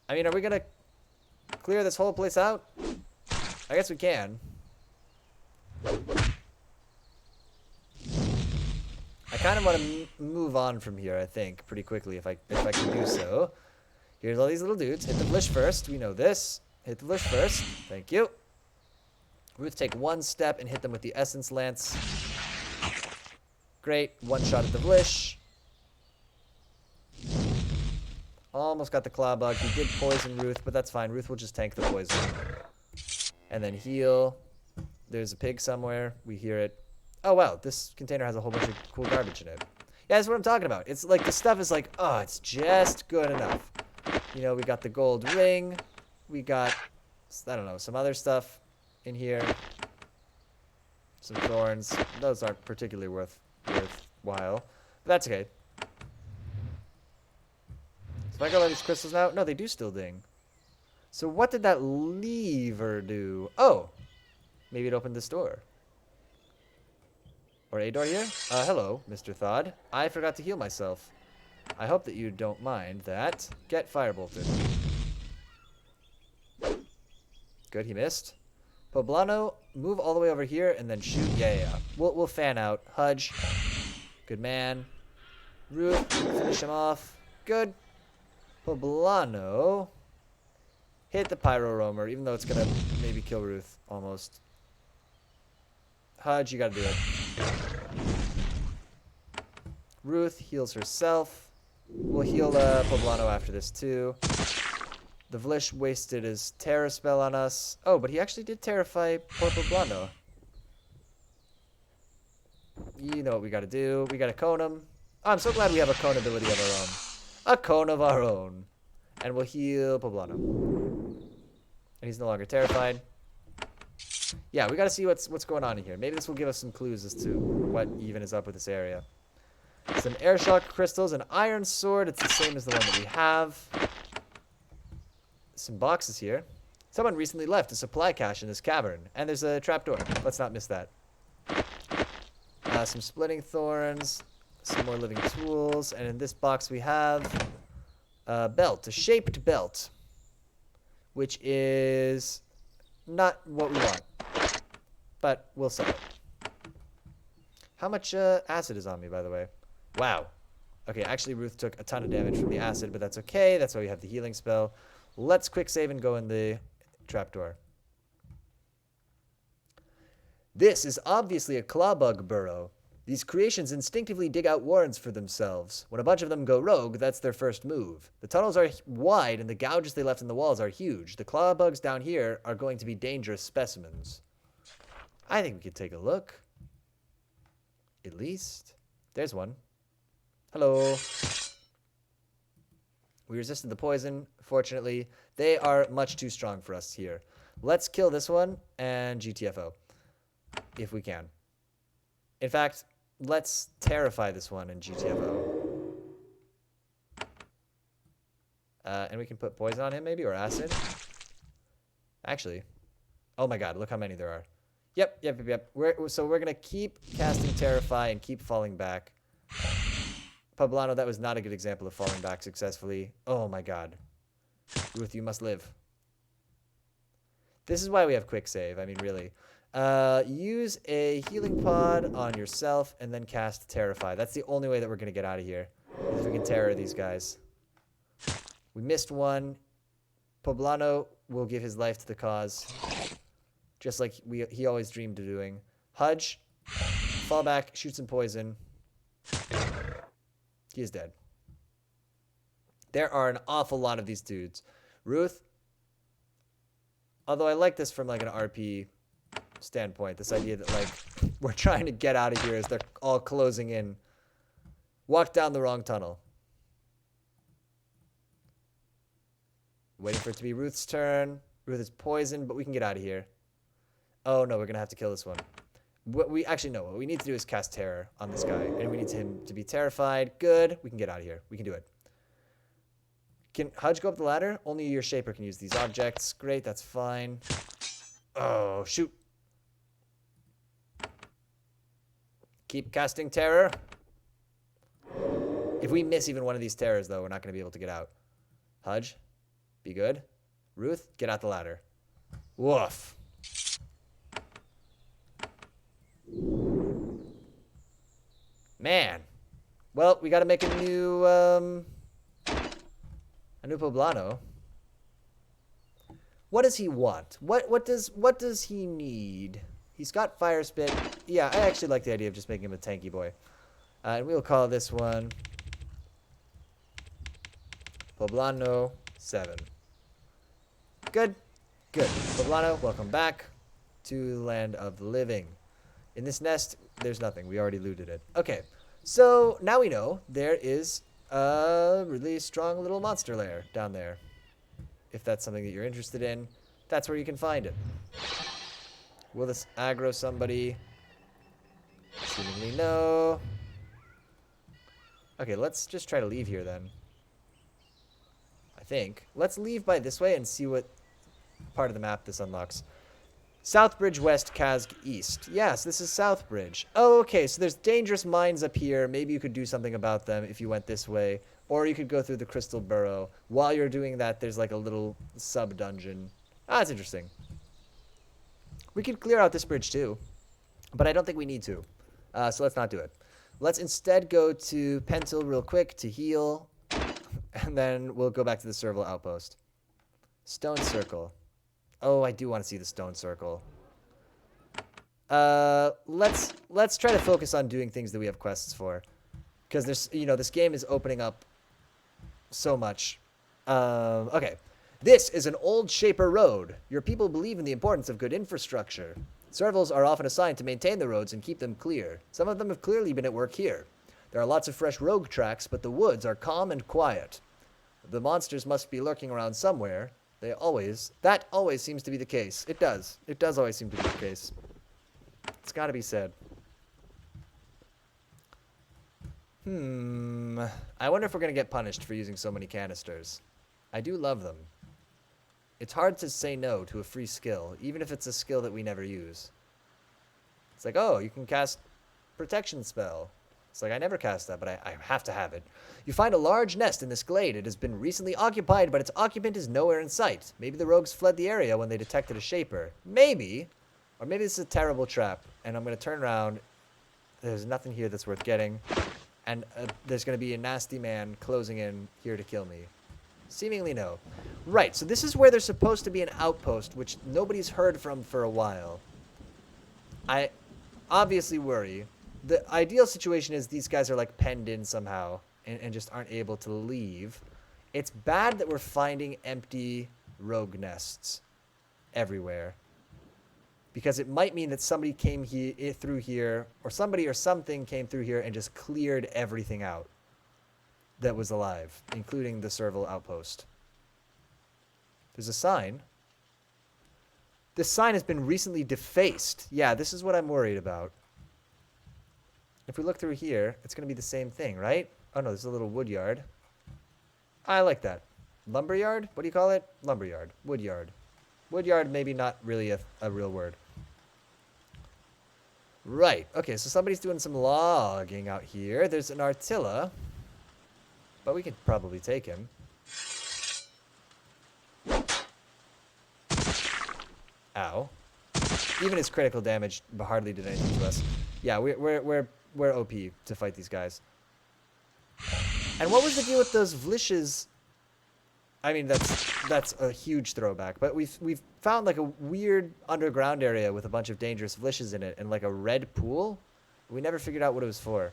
I mean, are we gonna clear this whole place out? I guess we can. I kind of want to move on from here, I think, pretty quickly if I can do so. Here's all these little dudes. Hit the Vlish first. We know this. Hit the Vlish first. Thank you. Ruth, take one step and hit them with the Essence Lance. Great. One shot at the Vlish. Almost got the Claw Bug. He did poison Ruth, but that's fine. Ruth will just tank the poison. And then heal. There's a pig somewhere. We hear it. Oh, wow. This container has a whole bunch of cool garbage in it. Yeah, that's what I'm talking about. It's like the stuff is like, oh, it's just good enough. You know, we got the gold ring. We got, I don't know, some other stuff in here. Some thorns. Those aren't particularly worthwhile. But that's okay. So if I go let these crystals out, no, they do still ding. So what did that lever do? Oh, maybe it opened this door. Or a door here? Hello, Mr. Thod. I forgot to heal myself. I hope that you don't mind that. Get firebolted. Good, he missed. Poblano, move all the way over here and then shoot. Yeah. We'll fan out. Hudge. Good man. Ruth, finish him off. Good. Poblano. Hit the Pyro Roamer, even though it's gonna maybe kill Ruth, almost. Hudge, you gotta do it. Ruth heals herself. We'll heal Poblano after this, too. The Vlish wasted his Terror spell on us. Oh, but he actually did terrify poor Poblano. You know what we gotta do. We gotta cone him. Oh, I'm so glad we have a cone ability of our own. A cone of our own. And we'll heal Poblano. And he's no longer terrified. Yeah, we gotta see what's going on in here. Maybe this will give us some clues as to what even is up with this area. Some air shock crystals, an iron sword. It's the same as the one that we have. Some boxes here. Someone recently left a supply cache in this cavern. And there's a trapdoor. Let's not miss that. Some splitting thorns. Some more living tools. And in this box we have a belt. A shaped belt. Which is not what we want. But we'll sell it. How much acid is on me, by the way? Wow. Okay, actually Ruth took a ton of damage from the acid, but that's okay. That's why we have the healing spell. Let's quick save and go in the trapdoor. This is obviously a clawbug burrow. These creations instinctively dig out warrens for themselves. When a bunch of them go rogue, that's their first move. The tunnels are wide and the gouges they left in the walls are huge. The clawbugs down here are going to be dangerous specimens. I think we could take a look. At least. There's one. Hello. We resisted the poison, fortunately. They are much too strong for us here. Let's kill this one and GTFO. If we can. In fact, let's terrify this one in GTFO. And we can put poison on him maybe, or acid. Actually. Oh my god, look how many there are. Yep. So we're going to keep casting Terrify and keep falling back. Poblano, that was not a good example of falling back successfully. Oh my god. Ruth, you must live. This is why we have quick save. I mean, really. Use a healing pod on yourself and then cast Terrify. That's the only way that we're going to get out of here. If we can terror these guys. We missed one. Poblano will give his life to the cause. Just like he always dreamed of doing. Hudge, fall back, shoot some poison. He is dead. There are an awful lot of these dudes. Ruth, although I like this from like an RP standpoint, this idea that like we're trying to get out of here as they're all closing in. Walk down the wrong tunnel. Waiting for it to be Ruth's turn. Ruth is poisoned, but we can get out of here. Oh no, we're gonna have to kill this one. What we need to do is cast terror on this guy, and we need him to be terrified. Good, we can get out of here. We can do it. Can Hudge go up the ladder? Only your shaper can use these objects. Great, that's fine. Oh, shoot. Keep casting terror. If we miss even one of these terrors, though, we're not going to be able to get out. Hudge, be good. Ruth, get out the ladder. Woof. Man. Well, we got to make a new Poblano. What does he want? What does he need? He's got Fire Spit. Yeah, I actually like the idea of just making him a tanky boy. And we'll call this one Poblano 7. Good. Good. Poblano, welcome back to the land of the living. In this nest, there's nothing. We already looted it. Okay. So now we know there is a really strong little monster lair down there. If that's something that you're interested in, that's where you can find it. Will this aggro somebody? Seemingly no. Okay, let's just try to leave here then. I think. Let's leave by this way and see what part of the map this unlocks. Southbridge West, Kazg East. Yes, this is Southbridge. Oh, okay, so there's dangerous mines up here. Maybe you could do something about them if you went this way. Or you could go through the Crystal Burrow. While you're doing that, there's like a little sub-dungeon. Ah, that's interesting. We could clear out this bridge too. But I don't think we need to. So let's not do it. Let's instead go to Pentil real quick to heal. And then we'll go back to the Serval Outpost. Stone Circle. Oh, I do want to see the Stone Circle. Let's try to focus on doing things that we have quests for. Because there's, this game is opening up so much. Okay. This is an old Shaper road. Your people believe in the importance of good infrastructure. Servals are often assigned to maintain the roads and keep them clear. Some of them have clearly been at work here. There are lots of fresh rogue tracks, but the woods are calm and quiet. The monsters must be lurking around somewhere. That always seems to be the case. It does. It does always seem to be the case. It's got to be said. I wonder if we're going to get punished for using so many canisters. I do love them. It's hard to say no to a free skill, even if it's a skill that we never use. It's like, oh, you can cast protection spell. It's like, I never cast that, but I have to have it. You find a large nest in this glade. It has been recently occupied, but its occupant is nowhere in sight. Maybe the rogues fled the area when they detected a Shaper. Maybe. Or maybe this is a terrible trap, and I'm going to turn around. There's nothing here that's worth getting. And there's going to be a nasty man closing in here to kill me. Seemingly no. Right, so this is where there's supposed to be an outpost, which nobody's heard from for a while. I obviously worry. The ideal situation is these guys are like penned in somehow and just aren't able to leave. It's bad that we're finding empty rogue nests everywhere. Because it might mean that somebody came through here, or somebody or something came through here and just cleared everything out that was alive, including the Serval Outpost. There's a sign. This sign has been recently defaced. Yeah, this is what I'm worried about. If we look through here, it's going to be the same thing, right? Oh, no, there's a little wood yard. I like that. Lumberyard? What do you call it? Lumberyard. Woodyard. Woodyard, maybe not really a real word. Right. Okay, so somebody's doing some logging out here. There's an Artilla. But we could probably take him. Ow. Even his critical damage hardly did anything to us. Yeah, we're OP to fight these guys. And what was the deal with those Vlishes? I mean, that's a huge throwback. But we've found like a weird underground area with a bunch of dangerous Vlishes in it and like a red pool. We never figured out what it was for.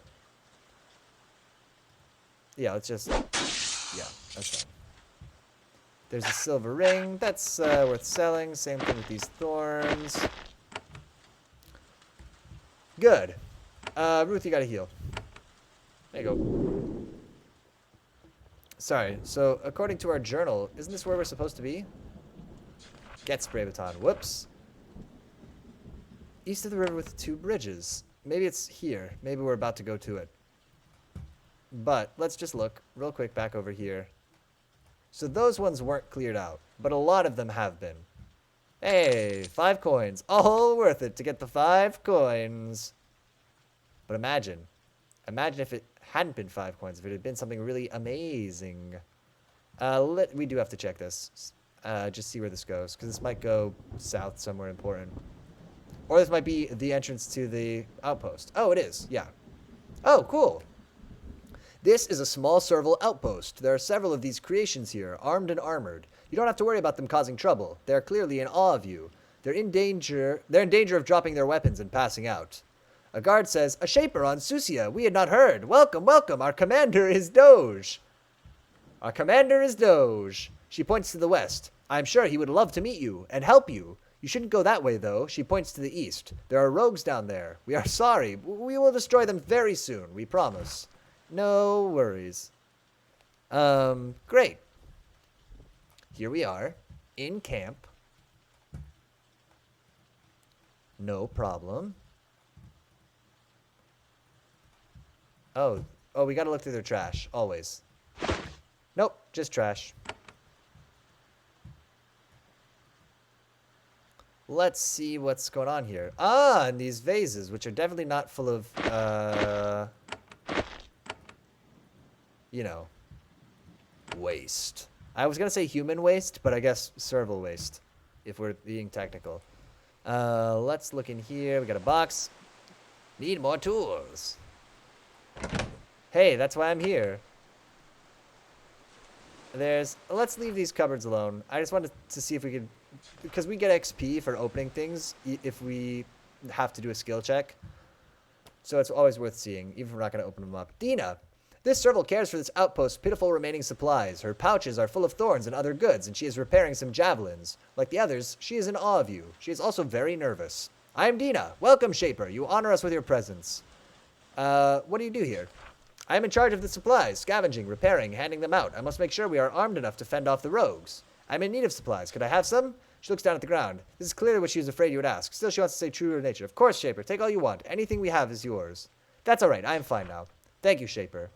Yeah, let's just... Yeah, that's fine. There's a silver ring. That's worth selling. Same thing with these thorns. Good. Ruth, you gotta heal. There you go. Sorry. So, according to our journal, isn't this where we're supposed to be? Get spray baton. Whoops. East of the river with 2 bridges. Maybe it's here. Maybe we're about to go to it. But let's just look real quick back over here. So those ones weren't cleared out, but a lot of them have been. Hey, 5 coins. All worth it to get the 5 coins. But imagine if it hadn't been 5 coins, if it had been something really amazing. We do have to check this. Just see where this goes, because this might go south somewhere important. Or this might be the entrance to the outpost. Oh, it is. Yeah. Oh, cool. This is a small serval outpost. There are several of these creations here, armed and armored. You don't have to worry about them causing trouble. They are clearly in awe of you. They're in danger of dropping their weapons and passing out. A guard says, "A shaper on Susia. We had not heard. Welcome, welcome. Our commander is Doge." Our commander is Doge. She points to the west. I'm sure he would love to meet you and help you. You shouldn't go that way, though. She points to the east. There are rogues down there. We are sorry. We will destroy them very soon. We promise. No worries. Great. Here we are, in camp. No problem. Oh, we gotta look through their trash, always. Nope, just trash. Let's see what's going on here. Ah, and these vases, which are definitely not full of, you know, waste. I was going to say human waste, but I guess serval waste, if we're being technical. Let's look in here. We got a box. Need more tools. Hey, that's why I'm here. Let's leave these cupboards alone. I just wanted to see if we could, because we get XP for opening things if we have to do a skill check. So it's always worth seeing, even if we're not going to open them up. Dina. This serval cares for this outpost's pitiful remaining supplies. Her pouches are full of thorns and other goods, and she is repairing some javelins. Like the others, she is in awe of you. She is also very nervous. I am Dina. Welcome, Shaper. You honor us with your presence. What do you do here? I am in charge of the supplies, scavenging, repairing, handing them out. I must make sure we are armed enough to fend off the rogues. I'm in need of supplies. Could I have some? She looks down at the ground. This is clearly what she was afraid you would ask. Still, she wants to say true to her nature. Of course, Shaper. Take all you want. Anything we have is yours. That's all right. I am fine now. Thank you, Shaper.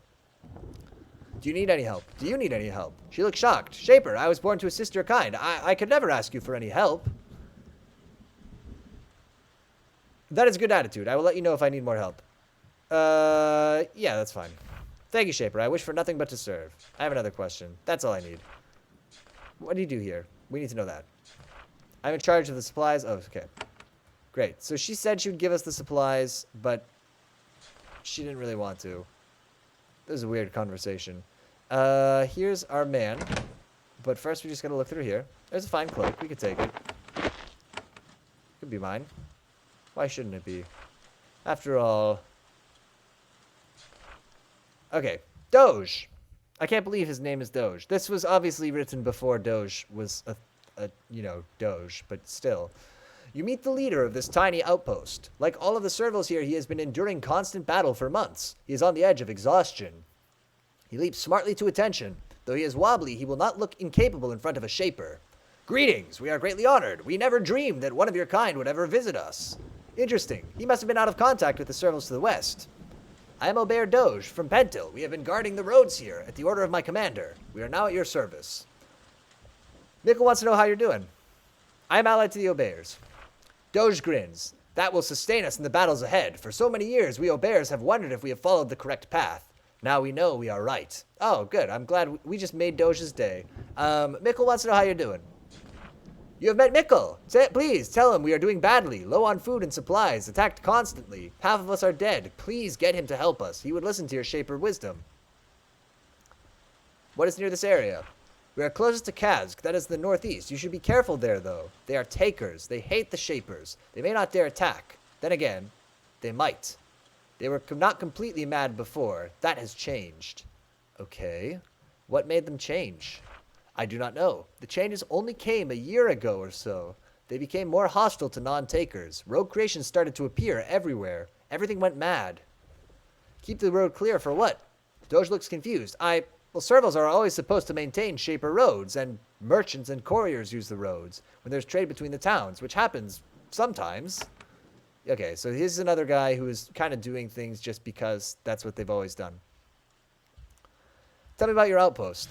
Do you need any help? Do you need any help? She looks shocked. Shaper, I was born to assist your kind. I could never ask you for any help. That is a good attitude. I will let you know if I need more help. Yeah, that's fine. Thank you, Shaper. I wish for nothing but to serve. I have another question. That's all I need. What do you do here? We need to know that. I'm in charge of the supplies. Oh, okay. Great. So she said she would give us the supplies, but she didn't really want to. This is a weird conversation. Here's our man. But first we just gotta look through here. There's a fine cloak. We could take it. Could be mine. Why shouldn't it be? After all... Okay. Doge. I can't believe his name is Doge. This was obviously written before Doge was you know, Doge, but still. You meet the leader of this tiny outpost. Like all of the servals here, he has been enduring constant battle for months. He is on the edge of exhaustion. He leaps smartly to attention. Though he is wobbly, he will not look incapable in front of a shaper. Greetings, we are greatly honored. We never dreamed that one of your kind would ever visit us. Interesting. He must have been out of contact with the servals to the west. I am Obear Doge from Pentil. We have been guarding the roads here at the order of my commander. We are now at your service. Mikkel wants to know how you're doing. I am allied to the Obears. Doge grins. That will sustain us in the battles ahead. For so many years, we Obears have wondered if we have followed the correct path. Now we know we are right. Oh, good. I'm glad we just made Doge's day. Mikkel wants to know how you're doing. You have met Mikkel. Please, tell him we are doing badly. Low on food and supplies. Attacked constantly. Half of us are dead. Please get him to help us. He would listen to your Shaper wisdom. What is near this area? We are closest to Kazk. That is the northeast. You should be careful there, though. They are takers. They hate the Shapers. They may not dare attack. Then again, they might. They were not completely mad before. That has changed. Okay. What made them change? I do not know. The changes only came a year ago or so. They became more hostile to non-takers. Rogue creations started to appear everywhere. Everything went mad. Keep the road clear for what? Doge looks confused. Well, servals are always supposed to maintain Shaper roads, and merchants and couriers use the roads when there's trade between the towns, which happens sometimes. Okay, so here's another guy who is kind of doing things just because that's what they've always done. Tell me about your outpost.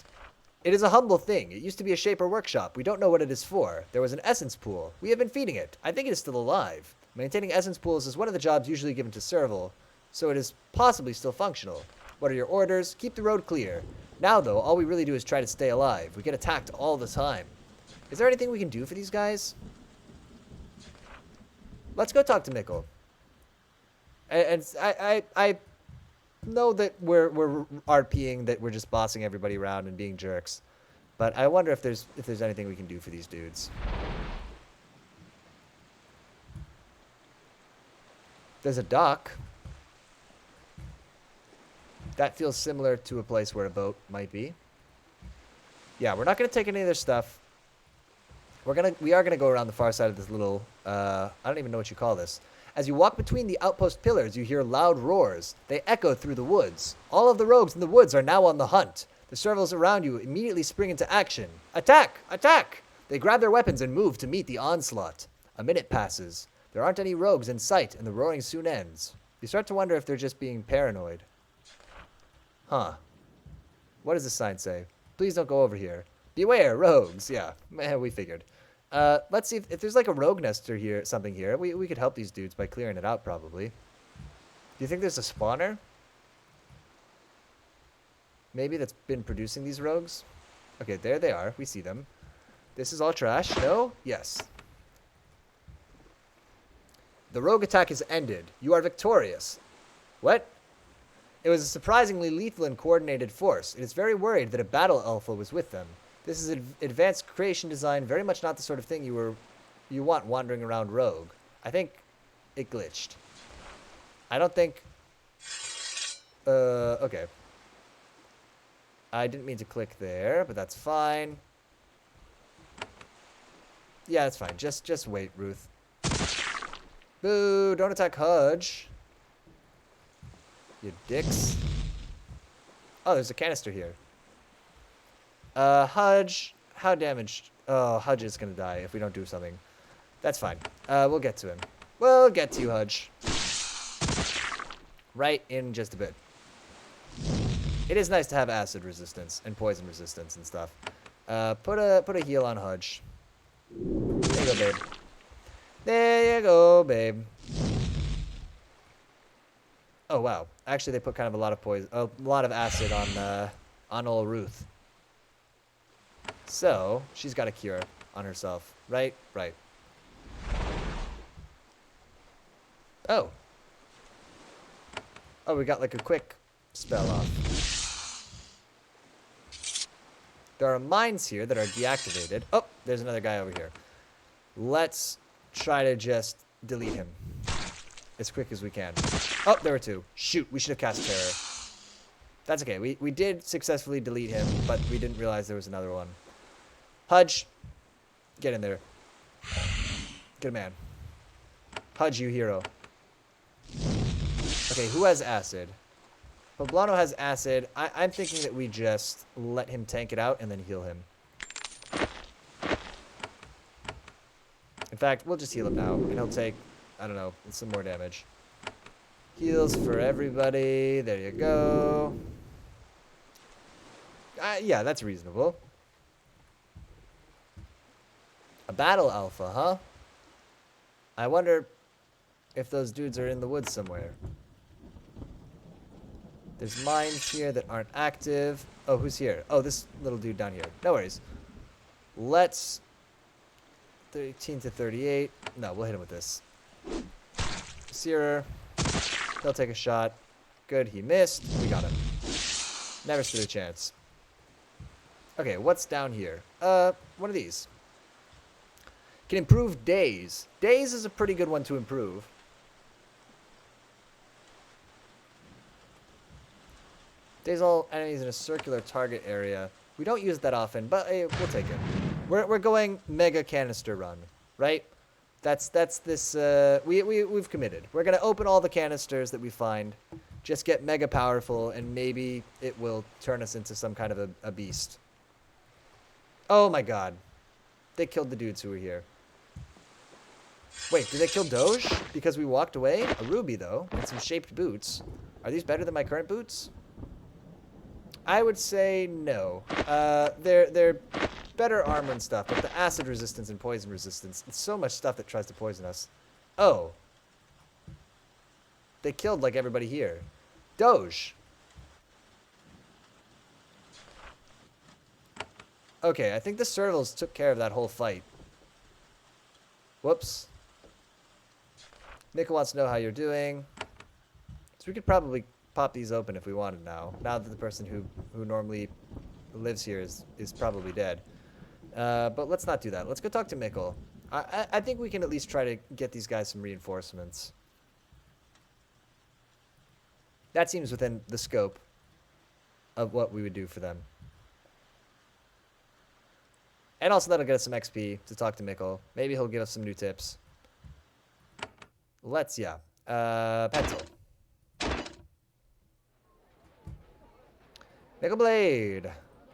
It is a humble thing. It used to be a Shaper workshop. We don't know what it is for. There was an essence pool. We have been feeding it. I think it is still alive. Maintaining essence pools is one of the jobs usually given to serval, so it is possibly still functional. What are your orders? Keep the road clear. Now, though, all we really do is try to stay alive. We get attacked all the time. Is there anything we can do for these guys? Let's go talk to Mikkel. And I know that we're RPing, that we're just bossing everybody around and being jerks. But I wonder if there's anything we can do for these dudes. There's a dock. That feels similar to a place where a boat might be. Yeah, we're not going to take any of their stuff. We are gonna go around the far side of this little, I don't even know what you call this. As you walk between the outpost pillars, you hear loud roars. They echo through the woods. All of the rogues in the woods are now on the hunt. The servals around you immediately spring into action. Attack! Attack! They grab their weapons and move to meet the onslaught. A minute passes. There aren't any rogues in sight, and the roaring soon ends. You start to wonder if they're just being paranoid. Huh. What does the sign say? Please don't go over here. Beware, rogues. Yeah, we figured. Let's see if there's like a rogue nester here, something here. We could help these dudes by clearing it out, probably. Do you think there's a spawner? Maybe that's been producing these rogues? Okay, there they are. We see them. This is all trash. No? Yes. The rogue attack is ended. You are victorious. What? It was a surprisingly lethal and coordinated force. It is very worried that a battle alpha was with them. This is advanced creation design, very much not the sort of thing you want wandering around rogue. I think it glitched. I don't think... okay. I didn't mean to click there, but that's fine. Yeah, that's fine. Just wait, Ruth. Boo! Don't attack Hudge. You dicks. Oh, there's a canister here. Hudge. How damaged? Oh, Hudge is gonna die if we don't do something. That's fine. We'll get to him. We'll get to you, Hudge. Right in just a bit. It is nice to have acid resistance and poison resistance and stuff. Put a heal on Hudge. There you go, babe. There you go, babe. Oh wow! Actually, they put kind of a lot of poison, a lot of acid on old Ruth. So she's got a cure on herself, right? Right. Oh. Oh, we got like a quick spell off. There are mines here that are deactivated. Oh, there's another guy over here. Let's try to just delete him as quick as we can. Oh, there were two. Shoot, we should have cast Terror. That's okay. We did successfully delete him, but we didn't realize there was another one. Hudge, get in there. Good man. Hudge, you hero. Okay, who has acid? Poblano has acid. I'm thinking that we just let him tank it out and then heal him. In fact, we'll just heal him now, and he'll take, I don't know, some more damage. Heals for everybody. There you go. Yeah, that's reasonable. A battle alpha, huh? I wonder if those dudes are in the woods somewhere. There's mines here that aren't active. Oh, who's here? Oh, this little dude down here. No worries. Let's 13 to 38. No, we'll hit him with this. Searer. He'll take a shot. Good, he missed. We got him. Never stood a chance. Okay, what's down here? What are these? Can improve days. Days is a pretty good one to improve. Days all enemies in a circular target area. We don't use that often, but hey, we'll take it. We're going mega canister run, right? That's this. We've committed. We're gonna open all the canisters that we find, just get mega powerful, and maybe it will turn us into some kind of a beast. Oh my god, they killed the dudes who were here. Wait, did they kill Doge because we walked away? A ruby though, and some shaped boots. Are these better than my current boots? I would say no. They're better armor and stuff, but the acid resistance and poison resistance, it's so much stuff that tries to poison us. Oh. They killed like everybody here. Doge. Okay, I think the Servals took care of that whole fight. Whoops. Nickel wants to know how you're doing. So we could probably pop these open if we wanted now. Now that the person who normally lives here is probably dead. But let's not do that. Let's go talk to Mikkel. I think we can at least try to get these guys some reinforcements. That seems within the scope of what we would do for them. And also that'll get us some XP to talk to Mikkel. Maybe he'll give us some new tips. Let's, yeah. Pencil. Mikkel Blade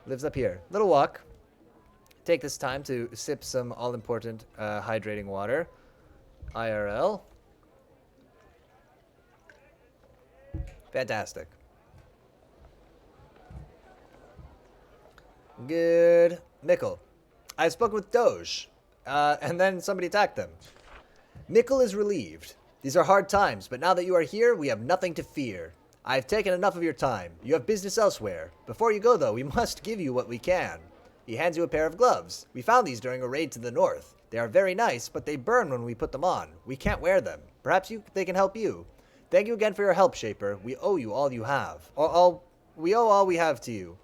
lives up here. Little walk. Take this time to sip some all-important hydrating water. IRL. Fantastic. Good. Mikkel. I spoke with Doge, and then somebody attacked them. Mikkel is relieved. These are hard times, but now that you are here, we have nothing to fear. I have taken enough of your time. You have business elsewhere. Before you go, though, we must give you what we can. He hands you a pair of gloves. We found these during a raid to the north. They are very nice, but they burn when we put them on. We can't wear them. Perhaps they can help you. Thank you again for your help, Shaper. We owe you all you have. We owe all we have to you.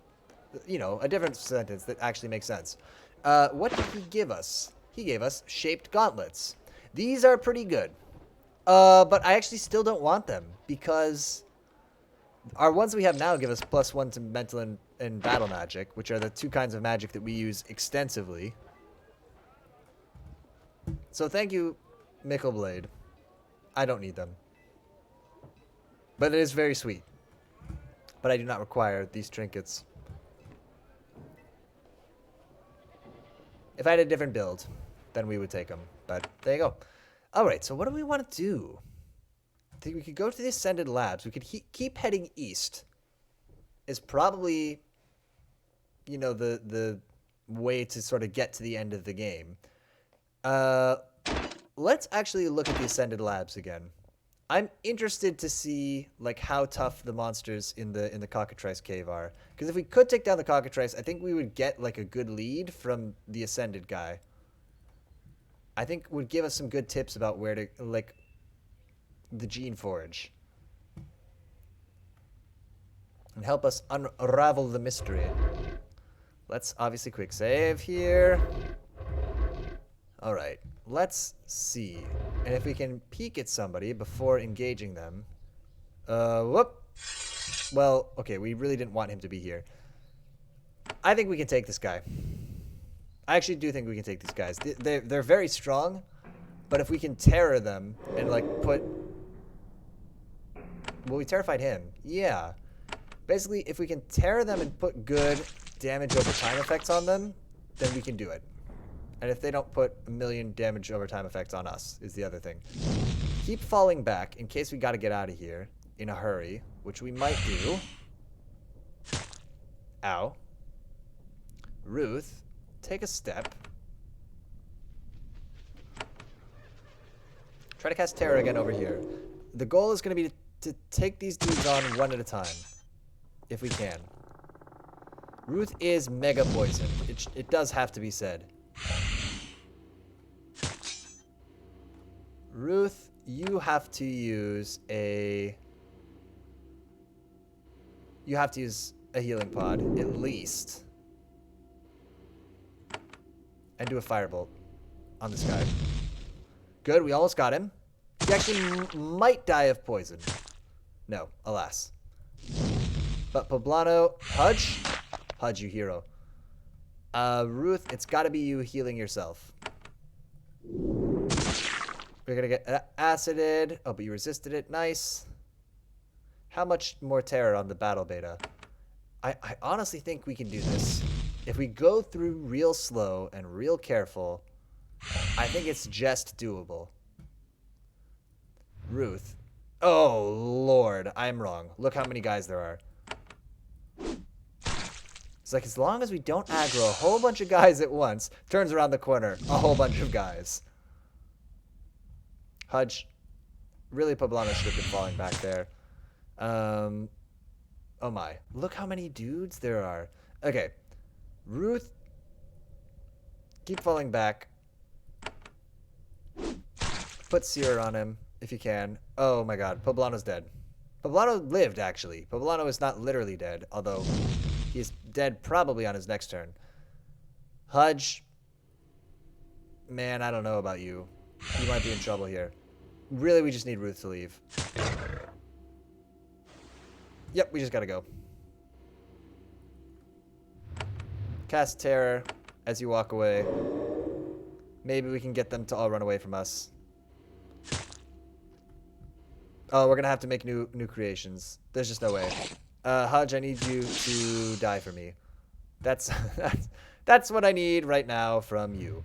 You know, a different sentence that actually makes sense. What did he give us? He gave us shaped gauntlets. These are pretty good. But I actually still don't want them because our ones we have now give us +1 to mental and battle magic, which are the two kinds of magic that we use extensively. So thank you, Mikkel Blade. I don't need them. But it is very sweet. But I do not require these trinkets. If I had a different build, then we would take them. But there you go. All right, so what do we want to do? I think we could go to the Ascended Labs. We could keep heading east. Is probably, you know, the way to sort of get to the end of the game. Let's actually look at the Ascended Labs again. I'm interested to see like how tough the monsters in the Cockatrice Cave are. Because if we could take down the Cockatrice, I think we would get like a good lead from the Ascended guy. I think would give us some good tips about where to, like, the Geneforge. And help us unravel the mystery. Let's obviously quick save here. Alright, let's see. And if we can peek at somebody before engaging them. Whoop. Well, okay, we really didn't want him to be here. I think we can take this guy. I actually do think we can take these guys. They're very strong, but if we can terror them and, like, put... Well, we terrified him. Yeah. Basically, if we can terror them and put good damage over time effects on them, then we can do it. And if they don't put 1,000,000 damage over time effects on us, is the other thing. Keep falling back in case we gotta get out of here in a hurry, which we might do. Ow. Ruth, take a step. Try to cast Terror again over here. The goal is going to be to take these dudes on one at a time, if we can. Ruth is mega poisoned. It does have to be said. Ruth, you have to use a... You have to use a healing pod, at least. And do a firebolt on this guy. Good, we almost got him. He actually might die of poison. No, alas. But Poblano, Hudge? Hudge, you hero. Ruth, it's gotta be you healing yourself. We're gonna get acided. Oh, but you resisted it. Nice. How much more terror on the battle beta? I honestly think we can do this. If we go through real slow and real careful, I think it's just doable. Ruth. Oh, Lord. I'm wrong. Look how many guys there are. It's like, as long as we don't aggro a whole bunch of guys at once, turns around the corner, a whole bunch of guys. Hudge. Really, Poblano should have been falling back there. Oh my. Look how many dudes there are. Okay. Ruth. Keep falling back. Put Seer on him, if you can. Oh my god. Poblano's dead. Poblano lived, actually. Poblano is not literally dead, although he's dead probably on his next turn. Hudge. Man, I don't know about you. You might be in trouble here. Really, we just need Ruth to leave. Yep, we just gotta go. Cast Terror as you walk away. Maybe we can get them to all run away from us. Oh, we're gonna have to make new creations. There's just no way. Hudge, I need you to die for me. That's that's what I need right now from you.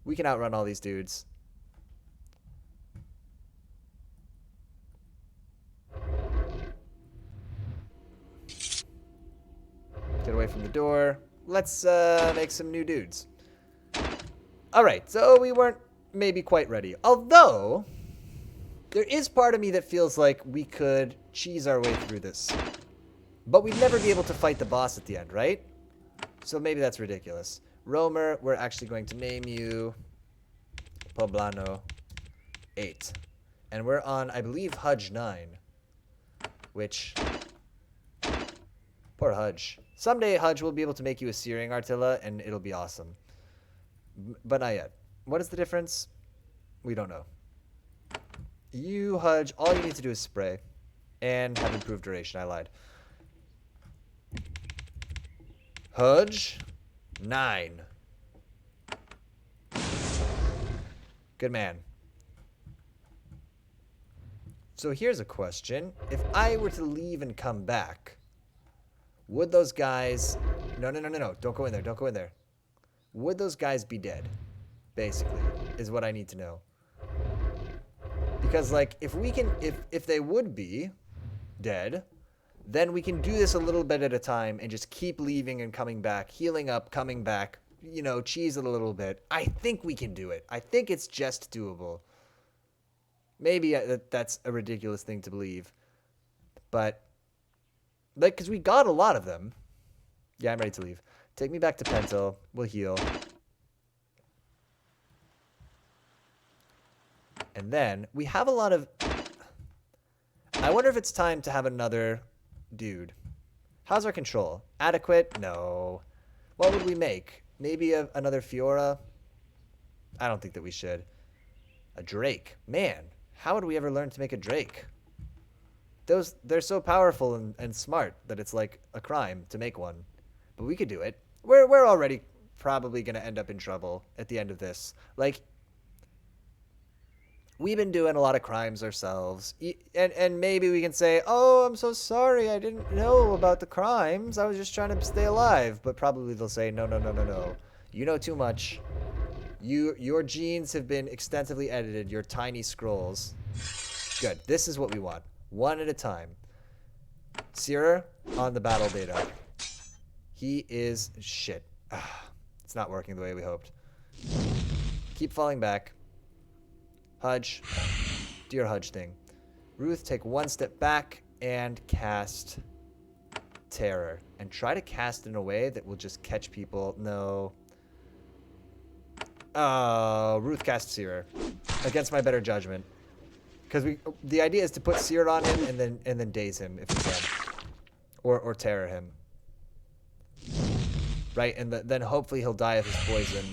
We can outrun all these dudes. Get away from the door. Let's make some new dudes. Alright, so we weren't maybe quite ready. Although, there is part of me that feels like we could cheese our way through this. But we'd never be able to fight the boss at the end, right? So maybe that's ridiculous. Roamer, we're actually going to name you Poblano 8. And we're on, I believe, Hudge 9. Which... Poor Hudge. Someday, Hudge will be able to make you a Searing Artilla, and it'll be awesome. But not yet. What is the difference? We don't know. You, Hudge, all you need to do is spray. And have improved duration. I lied. Hudge, 9. Good man. So here's a question. If I were to leave and come back, would those guys... No. Don't go in there. Don't go in there. Would those guys be dead? Basically, is what I need to know. Because, like, if we can... If they would be dead, then we can do this a little bit at a time and just keep leaving and coming back, healing up, coming back, you know, cheese it a little bit. I think we can do it. I think it's just doable. Maybe that's a ridiculous thing to believe. But... Like, because we got a lot of them. Yeah, I'm ready to leave. Take me back to Pentel. We'll heal. And then, we have a lot of... I wonder if it's time to have another dude. How's our control? Adequate? No. What would we make? Maybe another Fiora? I don't think that we should. A Drake. Man, how would we ever learn to make a Drake? They're so powerful and smart that it's like a crime to make one. But we could do it. We're already probably going to end up in trouble at the end of this. Like, we've been doing a lot of crimes ourselves. And maybe we can say, oh, I'm so sorry. I didn't know about the crimes. I was just trying to stay alive. But probably they'll say, no. You know too much. Your genes have been extensively edited. Your tiny scrolls. Good. This is what we want. One at a time. Searer on the battle beta. He is shit. It's not working the way we hoped. Keep falling back. Hudge. Do your Hudge thing. Ruth, take one step back and cast Terror. And try to cast in a way that will just catch people. No. Ruth cast Searer. against my better judgment. Because the idea is to put Sear on him and then daze him if we can. Or terror him. Right? And then hopefully he'll die of his poison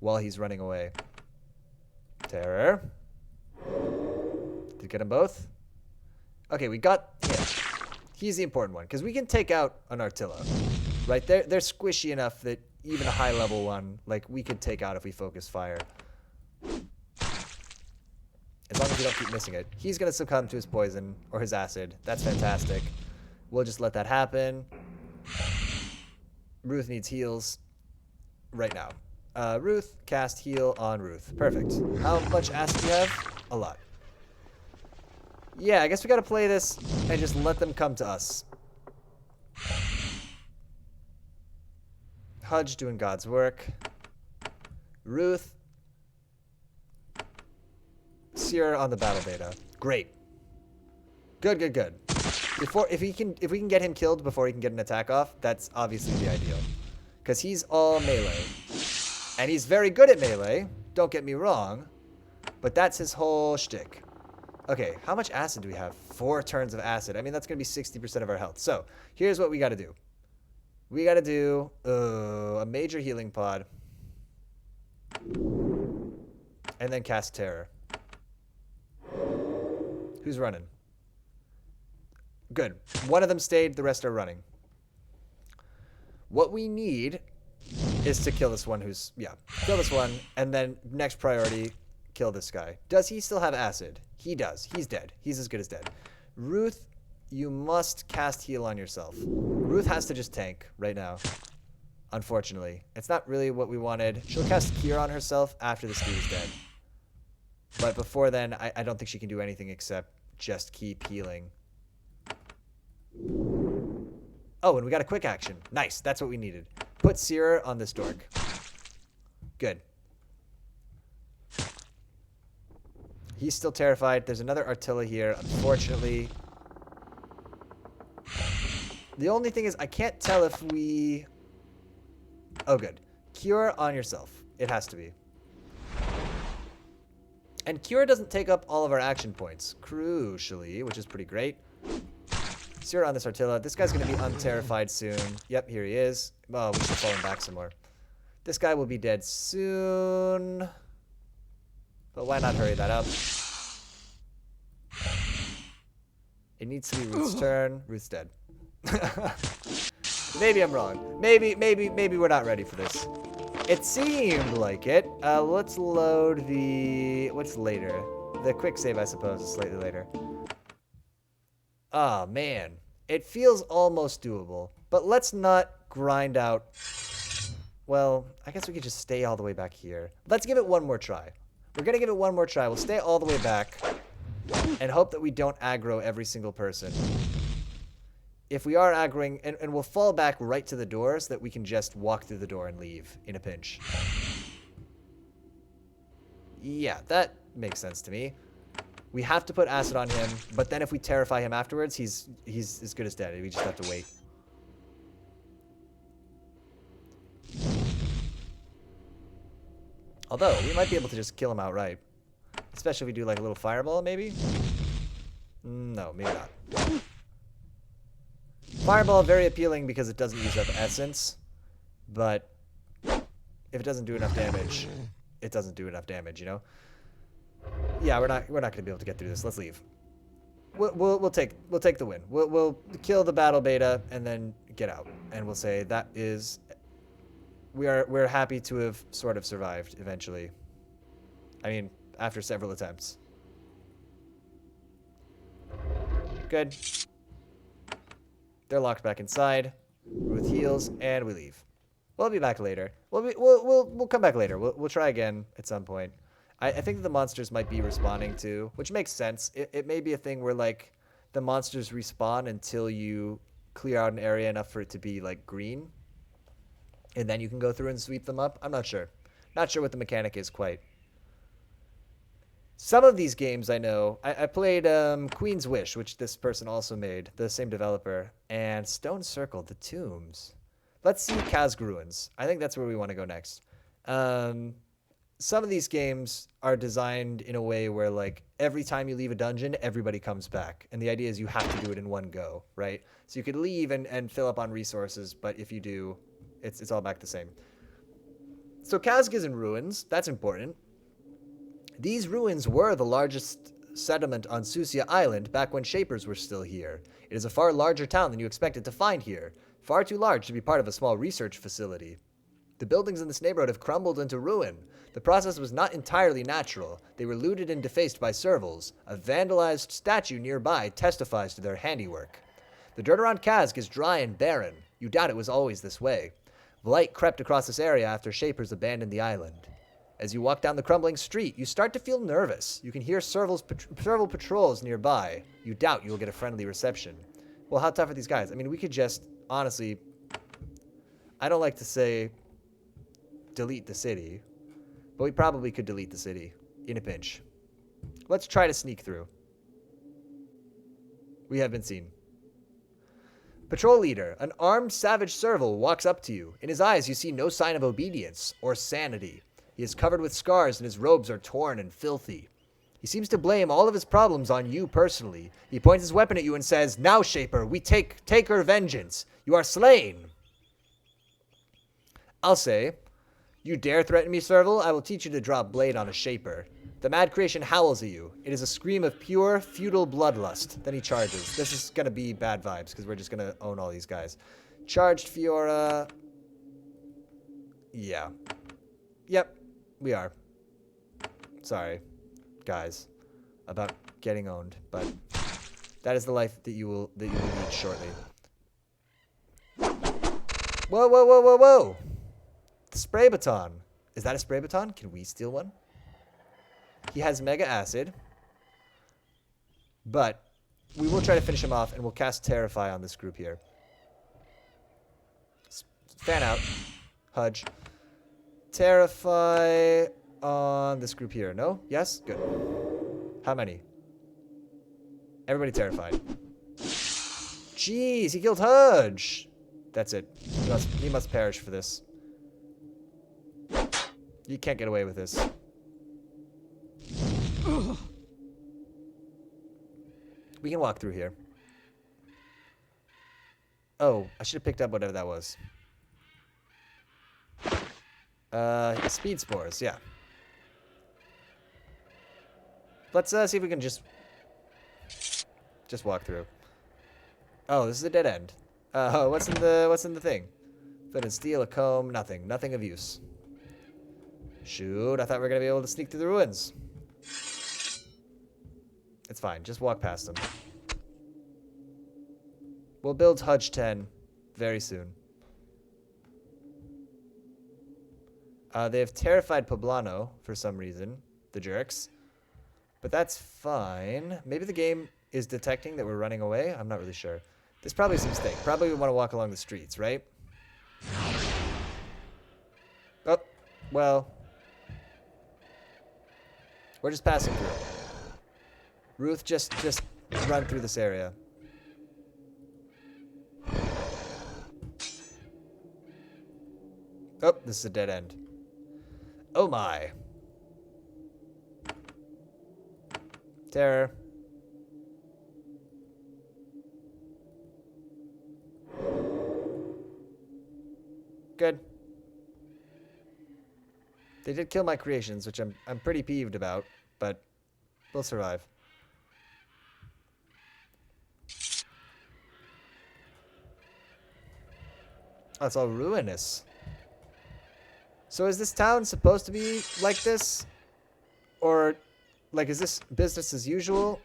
while he's running away. Terror. Did we get them both? Okay, we got him. He's the important one. Because we can take out an Artilla. Right? They're squishy enough that even a high level one, like, we could take out if we focus fire. As long as we don't keep missing it. He's going to succumb to his poison or his acid. That's fantastic. We'll just let that happen. Ruth needs heals right now. Ruth, cast heal on Ruth. Perfect. How much acid do you have? A lot. Yeah, I guess we got to play this and just let them come to us. Hudge doing God's work. Ruth. Sear on the battle beta. Great. Good, good, good. If we can get him killed before he can get an attack off, that's obviously the ideal. Because he's all melee. And he's very good at melee. Don't get me wrong. But that's his whole shtick. Okay, how much acid do we have? 4 turns of acid. I mean, that's going to be 60% of our health. So, here's what we got to do. We got to do a major healing pod. And then cast Terror. Who's running? Good. One of them stayed, the rest are running. What we need is to kill this one who's... Yeah, kill this one, and then next priority, kill this guy. Does he still have acid? He does. He's dead. He's as good as dead. Ruth, you must cast heal on yourself. Ruth has to just tank right now. Unfortunately. It's not really what we wanted. She'll cast Cure on herself after this dude is dead. But before then, I don't think she can do anything except just keep healing. Oh, and we got a quick action. Nice. That's what we needed. Put Searer on this dork. Good. He's still terrified. There's another Artilla here, unfortunately. The only thing is I can't tell if we... Oh, good. Cure on yourself. It has to be. And Cure doesn't take up all of our action points, crucially, which is pretty great. Sear on this Artilla. This guy's going to be unterrified soon. Yep, here he is. Oh, we should fall him back some more. This guy will be dead soon. But why not hurry that up? It needs to be Ruth's turn. Ruth's dead. Maybe I'm wrong. Maybe we're not ready for this. It seemed like it. Let's load the... What's later? The quick save, I suppose, is slightly later. Oh, man. It feels almost doable. But let's not grind out... Well, I guess we could just stay all the way back here. Let's give it one more try. We're going to give it one more try. We'll stay all the way back and hope that we don't aggro every single person. If we are aggroing, and we'll fall back right to the door so that we can just walk through the door and leave in a pinch. Yeah, that makes sense to me. We have to put acid on him, but then if we terrify him afterwards, he's as good as dead. We just have to wait. Although, we might be able to just kill him outright. Especially if we do like a little fireball, maybe? No, maybe not. Fireball, very appealing because it doesn't use up essence. But if it doesn't do enough damage, it doesn't do enough damage, you know? Yeah, we're not gonna be able to get through this. Let's leave. We'll take the win. We'll kill the battle beta and then get out. And we'll say that is... We're happy to have sort of survived eventually. I mean, after several attempts. Good. They're locked back inside. Ruth heals, and we leave. We'll be back later. We'll come back later. We'll try again at some point. I think the monsters might be respawning too, which makes sense. It may be a thing where like the monsters respawn until you clear out an area enough for it to be like green. And then you can go through and sweep them up. I'm not sure. Not sure what the mechanic is quite. Some of these games I know. I played Queen's Wish, which this person also made, the same developer, and Stone Circle, The Tombs. Let's see Kazg Ruins. I think that's where we want to go next. some of these games are designed in a way where like every time you leave a dungeon, everybody comes back. And the idea is you have to do it in one go, right? So you could leave and fill up on resources, but if you do, it's all back the same. So Kazg is in ruins. That's important. These ruins were the largest settlement on Susia Island back when Shapers were still here. It is a far larger town than you expected to find here. Far too large to be part of a small research facility. The buildings in this neighborhood have crumbled into ruin. The process was not entirely natural. They were looted and defaced by servals. A vandalized statue nearby testifies to their handiwork. The dirt around Kazg is dry and barren. You doubt it was always this way. Light crept across this area after Shapers abandoned the island. As you walk down the crumbling street, you start to feel nervous. You can hear serval patrols nearby. You doubt you will get a friendly reception. Well, how tough are these guys? I mean, we could just, honestly, I don't like to say delete the city, but we probably could delete the city in a pinch. Let's try to sneak through. We have been seen. Patrol leader, an armed savage serval, walks up to you. In his eyes, you see no sign of obedience or sanity. He is covered with scars and his robes are torn and filthy. He seems to blame all of his problems on you personally. He points his weapon at you and says, "Now, Shaper, we take our vengeance. You are slain." I'll say, "You dare threaten me, serval? I will teach you to draw a blade on a Shaper." The mad creation howls at you. It is a scream of pure, feudal bloodlust. Then he charges. This is going to be bad vibes because we're just going to own all these guys. Charged Fiora. Yeah. Yep, we are. Sorry, guys, about getting owned, but that is the life that you will lead shortly. Whoa, whoa, whoa, whoa, whoa! The spray baton. Is that a spray baton? Can we steal one? He has Mega Acid, but we will try to finish him off, and we'll cast Terrify on this group here. Fan out. Hudge. Terrify on this group here. No? Yes? Good. How many? Everybody terrified. Jeez, he killed Hudge. That's it. He must perish for this. You can't get away with this. We can walk through here. Oh, I should have picked up whatever that was. Speed spores, yeah. Let's see if we can just walk through. Oh, this is a dead end. What's in the thing? Flint and steel, a comb, nothing of use. Shoot, I thought we were gonna be able to sneak through the ruins. It's fine, just walk past them. We'll build Hudge 10 very soon. They have terrified Poblano for some reason, the jerks. But that's fine. Maybe the game is detecting that we're running away. I'm not really sure. This probably is a mistake. Probably we want to walk along the streets, right? Oh, well. We're just passing through. Ruth, just run through this area. Oh, this is a dead end. Oh my. Terror. Good. They did kill my creations, which I'm pretty peeved about, but we'll survive. Oh, it's all ruinous. So is this town supposed to be like this? Or, like, is this business as usual?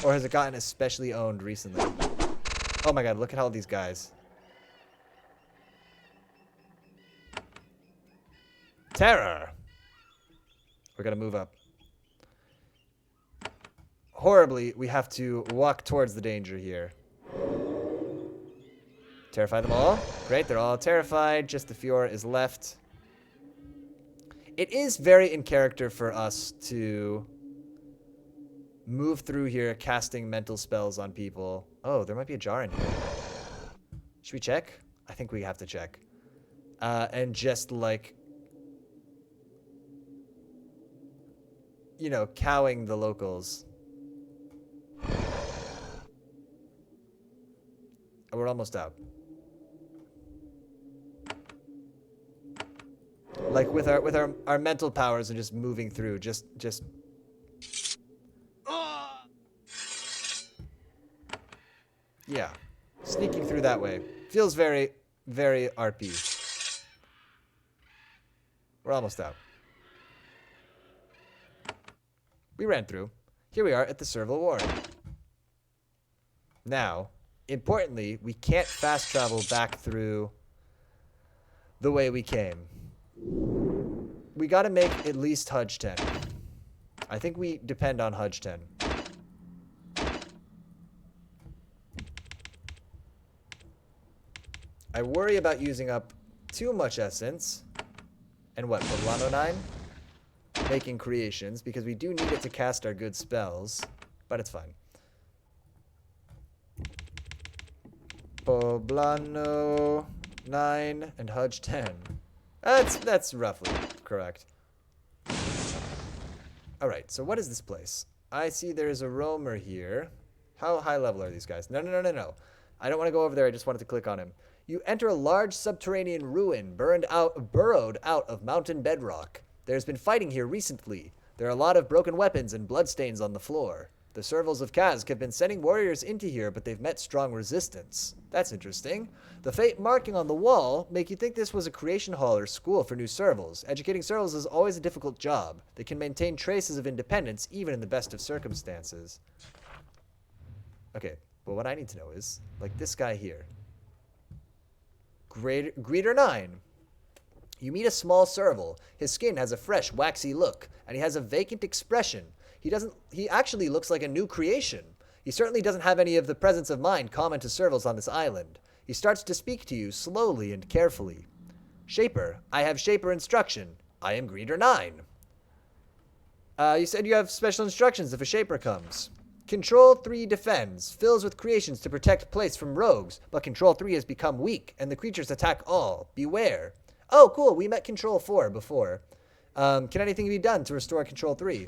Or has it gotten especially owned recently? Oh my god, look at all these guys. Terror! We're gonna move up. Horribly, we have to walk towards the danger here. Terrify them all. Great, they're all terrified. Just the Fiora is left. It is very in character for us to move through here casting mental spells on people. Oh, there might be a jar in here. Should we check? I think we have to check. And just like you know, cowing the locals. Oh, we're almost out. Like with our mental powers and just moving through, just yeah, sneaking through that way feels very, very RP. We're almost out. We ran through. Here we are at the Serval Warren. Now, importantly, we can't fast travel back through the way we came. We got to make at least Hudge 10. I think we depend on Hudge 10. I worry about using up too much essence. And what, Poblano 9? Making creations, because we do need it to cast our good spells. But it's fine. Poblano 9 and Hudge 10. That's roughly correct. Alright, so what is this place? I see there's a roamer here. How high level are these guys? No. I don't want to go over there, I just wanted to click on him. You enter a large subterranean ruin burrowed out of mountain bedrock. There's been fighting here recently. There are a lot of broken weapons and bloodstains on the floor. The Servals of Kazg have been sending warriors into here, but they've met strong resistance. That's interesting. The fate marking on the wall make you think this was a creation hall or school for new Servals. Educating Servals is always a difficult job. They can maintain traces of independence even in the best of circumstances. Okay, well what I need to know is, like this guy here. Greeter 9. You meet a small Serval. His skin has a fresh, waxy look, and he has a vacant expression. He actually looks like a new creation. He certainly doesn't have any of the presence of mind common to Servals on this island. He starts to speak to you slowly and carefully. Shaper, I have Shaper instruction. I am Greeter 9. You said you have special instructions if a Shaper comes. Control 3 defends, fills with creations to protect place from rogues, but Control 3 has become weak, and the creatures attack all. Beware. Oh, cool, we met Control 4 before. Can anything be done to restore Control 3?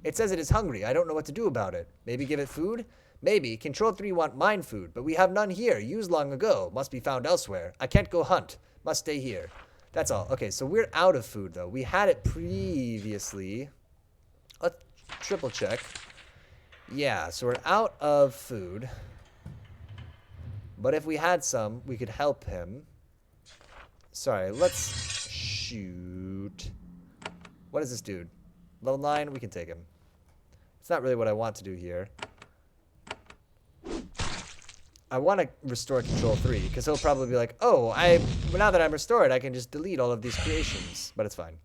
It says it is hungry. I don't know what to do about it. Maybe give it food? Maybe. Control 3 want mine food, but we have none here. Used long ago. Must be found elsewhere. I can't go hunt. Must stay here. That's all. Okay, so we're out of food, though. We had it previously. Let's triple check. Yeah, so we're out of food. But if we had some, we could help him. Sorry, let's shoot. What is this dude? Level 9, we can take him. It's not really what I want to do here. I want to restore Control 3, because he'll probably be like, oh, now that I'm restored, I can just delete all of these creations. But it's fine.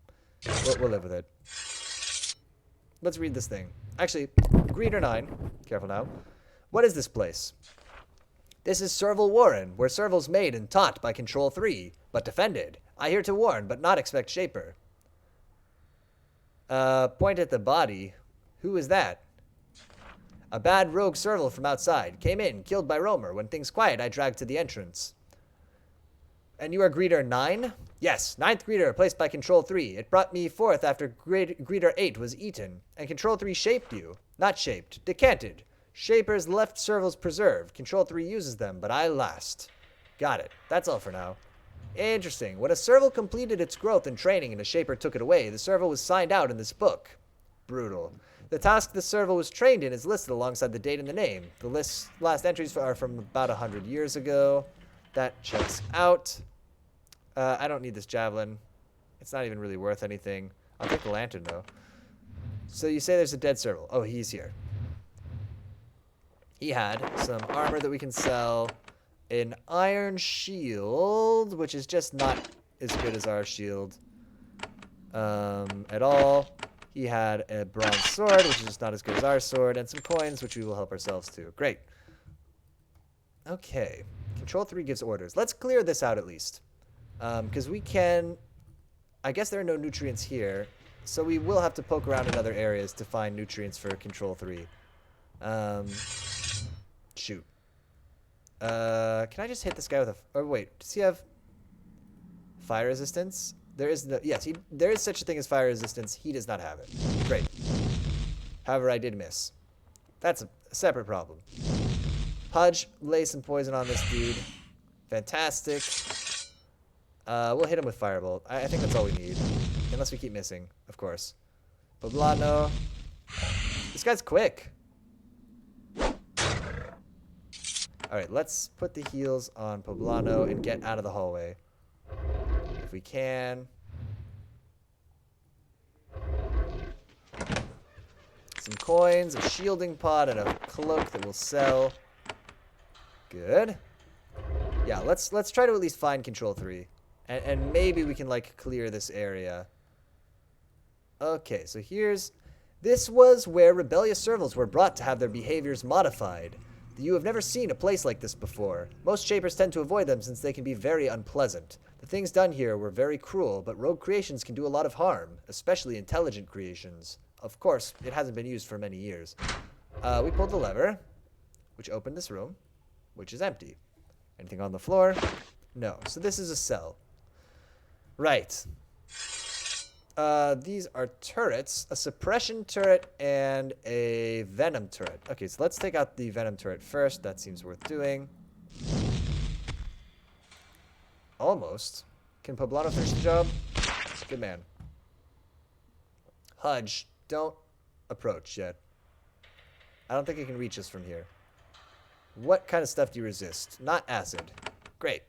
We'll live with it. Let's read this thing. Actually, Greeter 9, careful now. What is this place? This is Serval Warren, where Serval's made and taught by Control 3, but defended. I hear to warn, but not expect Shaper. Point at the body. Who is that? A bad rogue Serval from outside. Came in, killed by Roamer. When things quiet, I dragged to the entrance. And you are Greeter 9? Yes, 9th Greeter, replaced by Control 3. It brought me forth after Greeter 8 was eaten. And Control 3 shaped you. Not shaped, decanted. Shapers left Servals preserved. Control 3 uses them, but I last. Got it. That's all for now. Interesting. When a Serval completed its growth and training and a Shaper took it away, the Serval was signed out in this book. Brutal. The task the Serval was trained in is listed alongside the date and the name. The last entries are from about 100 years ago. That checks out. I don't need this javelin. It's not even really worth anything. I'll take the lantern, though. So you say there's a dead Serval. Oh, he's here. He had some armor that we can sell. An iron shield, which is just not as good as our shield at all. He had a bronze sword, which is just not as good as our sword, and some coins, which we will help ourselves to. Great. Okay. Control 3 gives orders. Let's clear this out at least. Because we can... I guess there are no nutrients here, so we will have to poke around in other areas to find nutrients for Control 3. Shoot. Can I just hit this guy with a... Oh, wait. Does he have fire resistance? There is no... Yes, there is such a thing as fire resistance. He does not have it. Great. However, I did miss. That's a separate problem. Hudge, lay some poison on this dude. Fantastic. We'll hit him with Firebolt. I think that's all we need. Unless we keep missing, of course. Poblano. This guy's quick. Alright, let's put the heals on Poblano and get out of the hallway. If we can. Some coins, a shielding pod, and a cloak that will sell. Good. Yeah, let's try to at least find Control 3. And maybe we can, like, clear this area. Okay, so here's... This was where rebellious servals were brought to have their behaviors modified. You have never seen a place like this before. Most shapers tend to avoid them since they can be very unpleasant. The things done here were very cruel, but rogue creations can do a lot of harm, especially intelligent creations. Of course, it hasn't been used for many years. We pulled the lever, which opened this room, which is empty. Anything on the floor? No. So this is a cell. Right. These are turrets, a suppression turret and a venom turret. Okay, so let's take out the venom turret first. That seems worth doing. Almost. Can Poblano finish the job? Good man. Hudge, don't approach yet. I don't think it can reach us from here. What kind of stuff do you resist? Not acid. Great.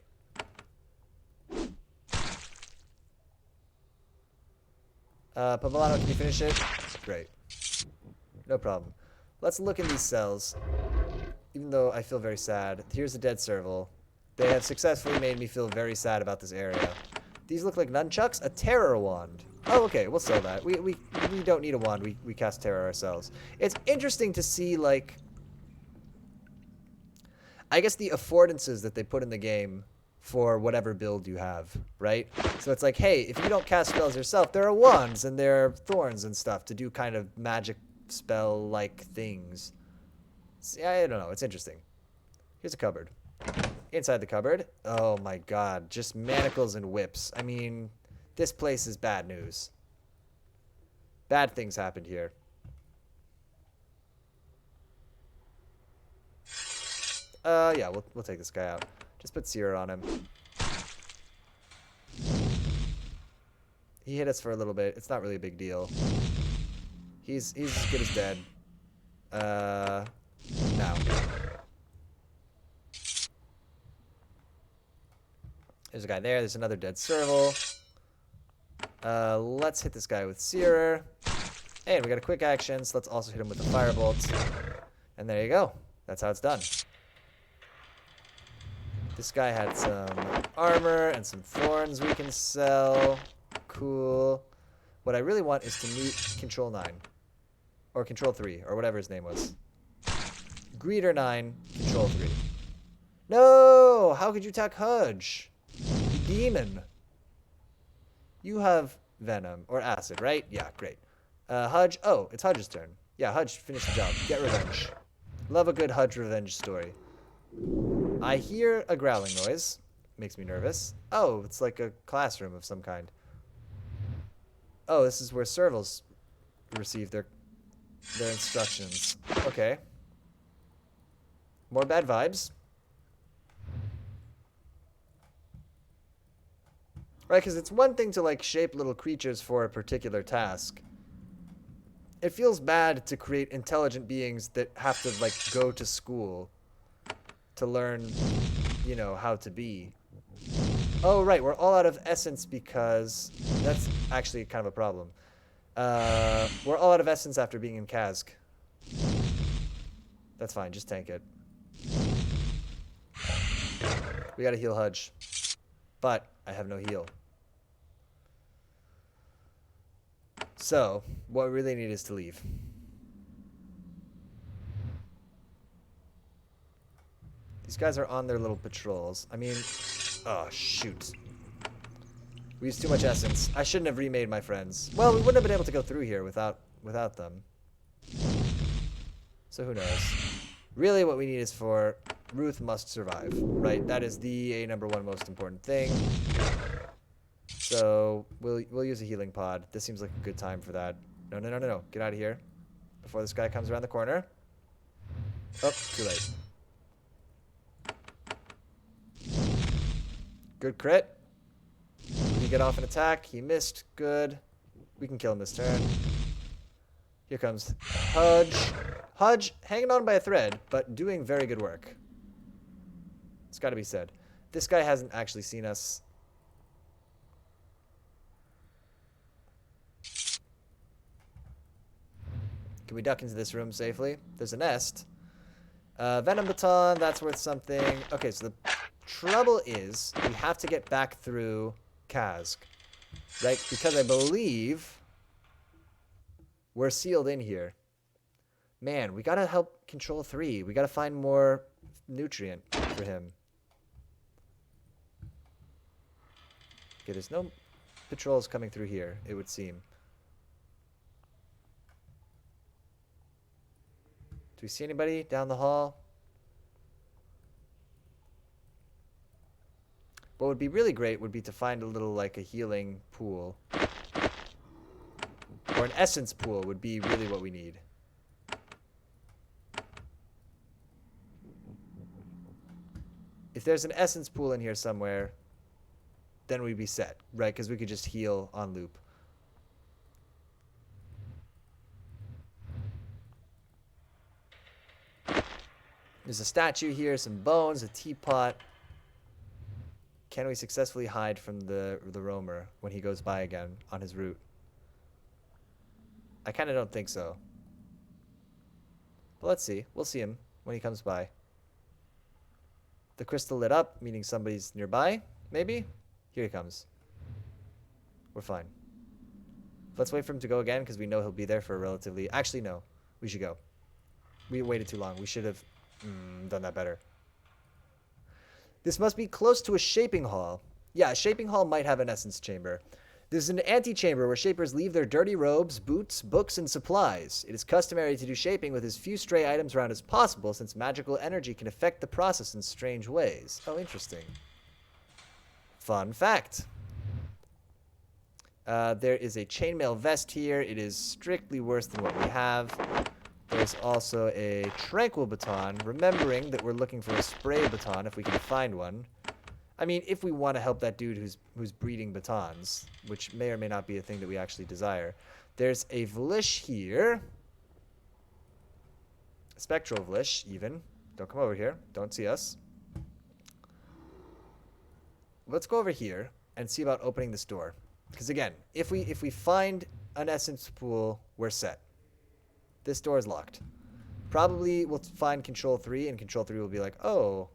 Poblano, can you finish it? Great. No problem. Let's look in these cells. Even though I feel very sad. Here's a dead serval. They have successfully made me feel very sad about this area. These look like nunchucks? A terror wand. Oh, okay, we'll sell that. We don't need a wand. We cast terror ourselves. It's interesting to see, like... I guess the affordances that they put in the game for whatever build you have, right? So it's like, hey, if you don't cast spells yourself, there are wands and there are thorns and stuff to do kind of magic spell-like things. See, I don't know. It's interesting. Here's a cupboard. Inside the cupboard, oh my god, just manacles and whips. I mean, this place is bad news. Bad things happened here. Yeah, we'll take this guy out. Just put Seer on him. He hit us for a little bit. It's not really a big deal. He's as good as dead. Now. There's a guy there. There's another dead serval. Let's hit this guy with Searer. And we got a quick action, so let's also hit him with the Firebolt. And there you go. That's how it's done. This guy had some armor and some thorns we can sell. Cool. What I really want is to meet Control 9. Or Control 3, or whatever his name was. Greeter 9, Control 3. No! How could you attack Hudge? You demon. You have Venom, or Acid, right? Yeah, great. Hudge, oh, it's Hudge's turn. Yeah, Hudge, finish the job. Get revenge. Love a good Hudge revenge story. I hear a growling noise. Makes me nervous. Oh, it's like a classroom of some kind. Oh, this is where servals receive their instructions. Okay. More bad vibes. Right, because it's one thing to, like, shape little creatures for a particular task. It feels bad to create intelligent beings that have to, like, go to school to learn, you know, how to be. Oh, right, we're all out of essence because... That's actually kind of a problem. We're all out of essence after being in Kazk. That's fine, just tank it. We gotta heal Hudge. But I have no heal. So, what we really need is to leave. These guys are on their little patrols. I mean, oh, shoot. We used too much essence. I shouldn't have remade my friends. Well, we wouldn't have been able to go through here without them. So who knows? Really, what we need is for Ruth must survive, right? That is the number one most important thing. So we'll use a healing pod. This seems like a good time for that. No. Get out of here. before this guy comes around the corner. Oh, too late. Good crit. Did he get off an attack? He missed. Good. We can kill him this turn. Here comes Hudge. Hudge hanging on by a thread, but doing very good work. It's got to be said. This guy hasn't actually seen us. Can we duck into this room safely? There's a nest. Venom Baton, that's worth something. Okay, so the trouble is we have to get back through Kazk, right? Because I believe we're sealed in here. Man, we gotta help Control 3. We gotta find more nutrient for him. Okay, there's no patrols coming through here, it would seem. Do we see anybody down the hall? What would be really great would be to find a little, like, a healing pool. Or an essence pool would be really what we need. If there's an essence pool in here somewhere, then we'd be set, right? Because we could just heal on loop. There's a statue here, some bones, a teapot. Can we successfully hide from the roamer when he goes by again on his route? I kind of don't think so. But let's see. We'll see him when he comes by. The crystal lit up, meaning somebody's nearby, maybe? Here he comes. We're fine. Let's wait for him to go again because we know he'll be there for a relatively... Actually, no. We should go. We waited too long. We should have done that better. This must be close to a shaping hall. Yeah, a shaping hall might have an essence chamber. There's an antechamber where shapers leave their dirty robes, boots, books, and supplies. It is customary to do shaping with as few stray items around as possible, since magical energy can affect the process in strange ways. Oh, interesting. Fun fact. There is a chainmail vest here. It is strictly worse than what we have. There's also a tranquil baton, remembering that we're looking for a spray baton if we can find one. I mean, if we want to help that dude who's breeding batons, which may or may not be a thing that we actually desire. There's a Vlish here. A spectral Vlish, even. Don't come over here. Don't see us. Let's go over here and see about opening this door. Because again, if we find an essence pool, we're set. This door is locked. Probably we'll find Control 3, and Control 3 will be like, oh...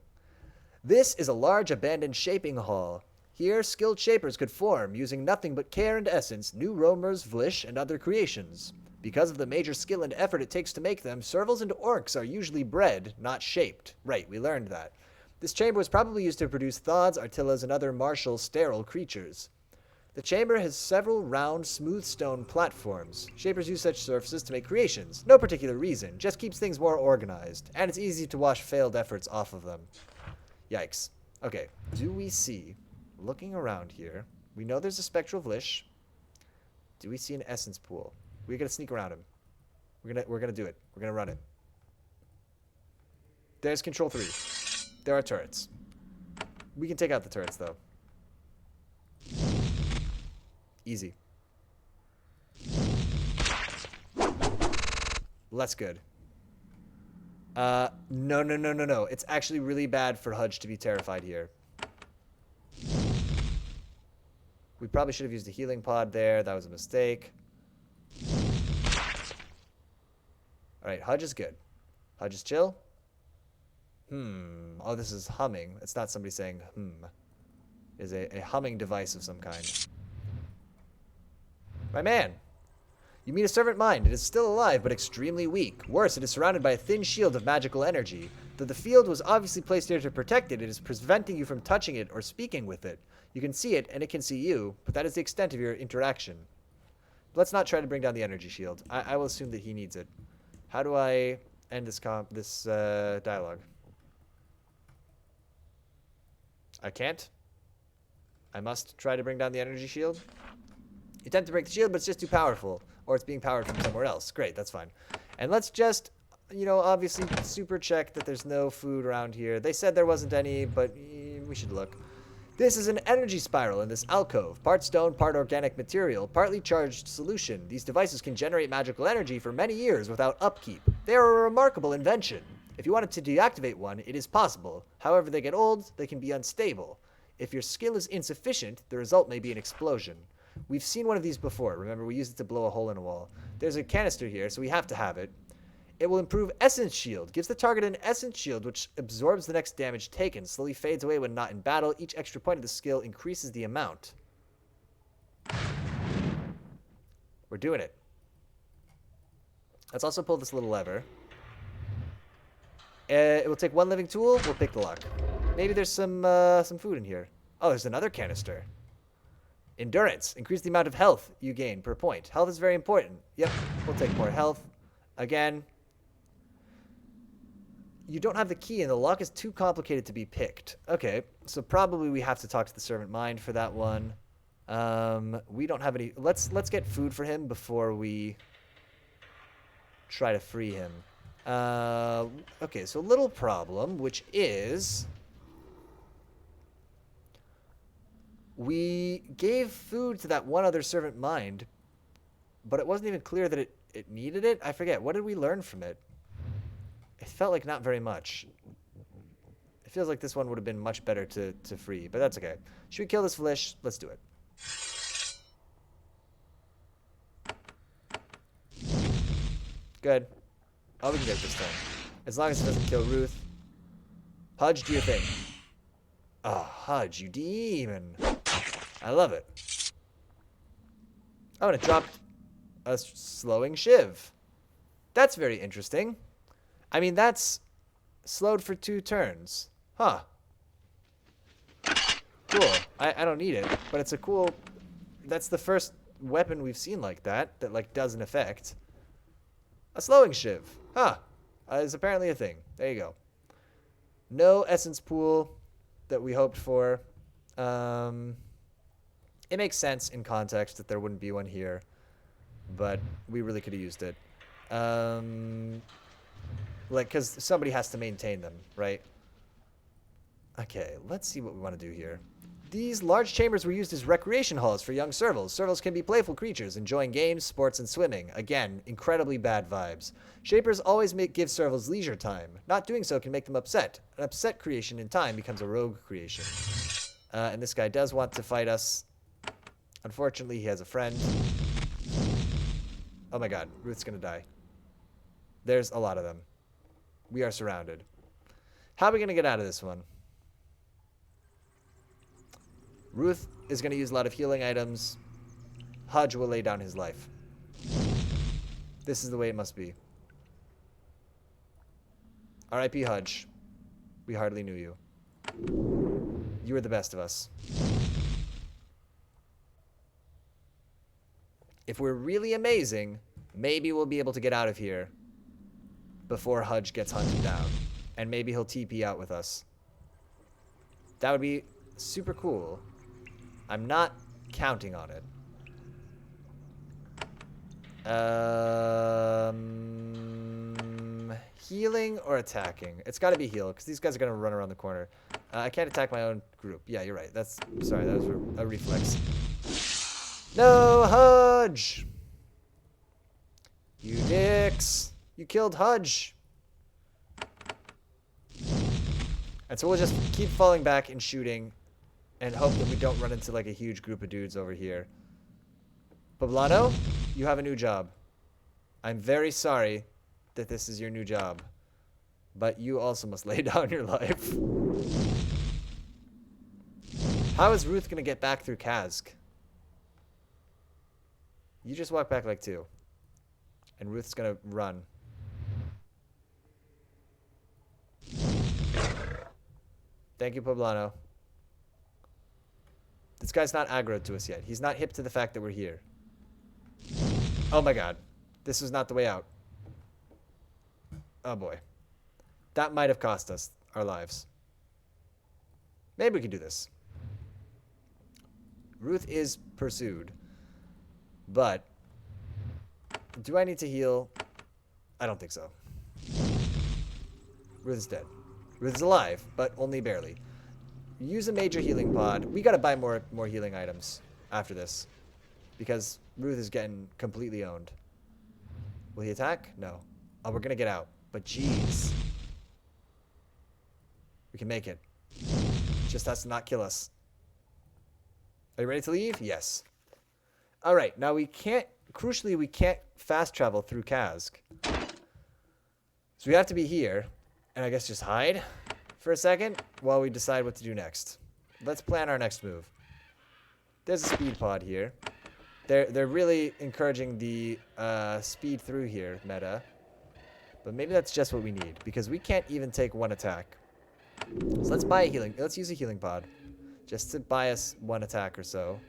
This is a large abandoned shaping hall. Here, skilled shapers could form, using nothing but care and essence, new roamers, vlish, and other creations. Because of the major skill and effort it takes to make them, servals and orcs are usually bred, not shaped. Right, we learned that. This chamber was probably used to produce thods, artillas, and other martial, sterile creatures. The chamber has several round, smooth stone platforms. Shapers use such surfaces to make creations. No particular reason, just keeps things more organized, and it's easy to wash failed efforts off of them. Yikes. Okay, do we see, looking around here, we know there's a spectral vlish. Do we see an essence pool? We're gonna sneak around him. We're gonna do it. We're gonna run it. There's Control 3. There are turrets. We can take out the turrets, though. Easy. Less good. No. It's actually really bad for Hudge to be terrified here. We probably should have used a healing pod there. That was a mistake. Alright, Hudge is good. Hudge is chill. Oh, this is humming. It's not somebody saying It is a humming device of some kind. My man! You meet a servant mind. It is still alive, but extremely weak. Worse, it is surrounded by a thin shield of magical energy. Though the field was obviously placed here to protect it, it is preventing you from touching it or speaking with it. You can see it, and it can see you, but that is the extent of your interaction. Let's not try to bring down the energy shield. I will assume that he needs it. How do I end this dialogue? I can't? I must try to bring down the energy shield? You attempt to break the shield, but it's just too powerful. Or it's being powered from somewhere else. Great, that's fine. And let's just, obviously super check that there's no food around here. They said there wasn't any, but we should look. This is an energy spiral in this alcove. Part stone, part organic material, partly charged solution. These devices can generate magical energy for many years without upkeep. They are a remarkable invention. If you wanted to deactivate one, it is possible. However, they get old, they can be unstable. If your skill is insufficient, the result may be an explosion. We've seen one of these before. Remember, we used it to blow a hole in a wall. There's a canister here, so we have to have it. It will improve Essence Shield. Gives the target an Essence Shield, which absorbs the next damage taken. Slowly fades away when not in battle. Each extra point of the skill increases the amount. We're doing it. Let's also pull this little lever. It will take one living tool. We'll pick the lock. Maybe there's some food in here. Oh, there's another canister. Endurance. Increase the amount of health you gain per point. Health is very important. Yep, we'll take more health. Again. You don't have the key, and the lock is too complicated to be picked. Okay, so probably we have to talk to the Servant Mind for that one. We don't have any... Let's get food for him before we try to free him. Okay, so a little problem, which is... We gave food to that one other Servant Mind, but it wasn't even clear that it needed it. I forget. What did we learn from it? It felt like not very much. It feels like this one would have been much better to free, but that's okay. Should we kill this Flish? Let's do it. Good. Oh, we can get it this time. As long as it doesn't kill Ruth. Hudge, do your thing. Oh, Hudge, you demon. I love it. Oh, and it dropped a slowing Shiv. That's very interesting. I mean, that's slowed for 2 turns. Huh. Cool. I don't need it, but it's a cool... That's the first weapon we've seen like that like, does an effect. A slowing Shiv. Huh. Is apparently a thing. There you go. No essence pool that we hoped for. It makes sense in context that there wouldn't be one here, but we really could have used it. Like, because somebody has to maintain them, right? Okay, let's see what we want to do here. These large chambers were used as recreation halls for young servals. Servals can be playful creatures, enjoying games, sports, and swimming. Again, incredibly bad vibes. Shapers always give servals leisure time. Not doing so can make them upset. An upset creation in time becomes a rogue creation. And this guy does want to fight us. Unfortunately, he has a friend. Oh my god, Ruth's gonna die. There's a lot of them. We are surrounded. How are we going to get out of this one? Ruth is going to use a lot of healing items. Hudge will lay down his life. This is the way it must be. R.I.P. Hudge. We hardly knew you. You were the best of us. If we're really amazing, maybe we'll be able to get out of here before Hudge gets hunted down. And maybe he'll TP out with us. That would be super cool. I'm not counting on it. Healing or attacking? It's got to be heal, because these guys are going to run around the corner. I can't attack my own group. Yeah, you're right. Sorry, that was a reflex. No, Hudge! You dicks! You killed Hudge. And so we'll just keep falling back and shooting and hope that we don't run into like a huge group of dudes over here. Poblano, you have a new job. I'm very sorry that this is your new job, but you also must lay down your life. How is Ruth going to get back through Kazk? You just walk back like 2. And Ruth's going to run. Thank you, Poblano. This guy's not aggroed to us yet. He's not hip to the fact that we're here. Oh my god. This is not the way out. Oh boy. That might have cost us our lives. Maybe we can do this. Ruth is pursued. But do I need to heal? I don't think so. Ruth is dead. Ruth is alive, but only barely. Use a major healing pod. We gotta buy more healing items after this. Because Ruth is getting completely owned. Will he attack? No. Oh, we're gonna get out. But jeez. We can make it. Just has to not kill us. Are you ready to leave? Yes. Alright, now we can't, crucially, we can't fast travel through Kazk. So we have to be here, and I guess just hide for a second while we decide what to do next. Let's plan our next move. There's a speed pod here. They're really encouraging the speed through here meta. But maybe that's just what we need, because we can't even take one attack. So let's buy a healing. Let's use a healing pod, just to buy us one attack or so.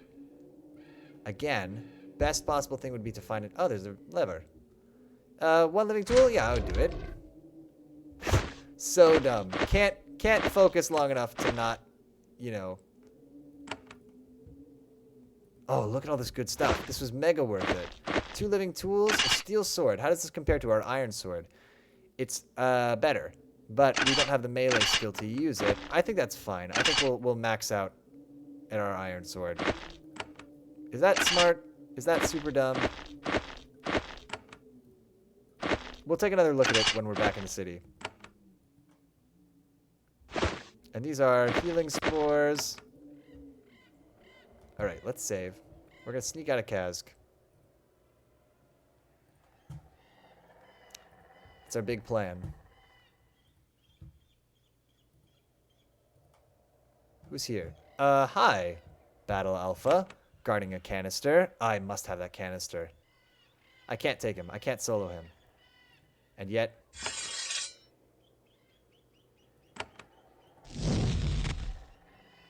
Again, best possible thing would be to find it. Oh, there's a lever. One living tool. Yeah, I would do it. So dumb. Can't focus long enough to not, you know. Oh, look at all this good stuff. This was mega worth it. 2 living tools, a steel sword. How does this compare to our iron sword? It's better, but we don't have the melee skill to use it. I think that's fine. I think we'll max out at our iron sword. Is that smart? Is that super dumb? We'll take another look at it when we're back in the city. And these are healing spores. Alright, let's save. We're going to sneak out of Kazk. It's our big plan. Who's here? Hi. Battle Alpha. Guarding a canister. I must have that canister. I can't take him. I can't solo him. And yet...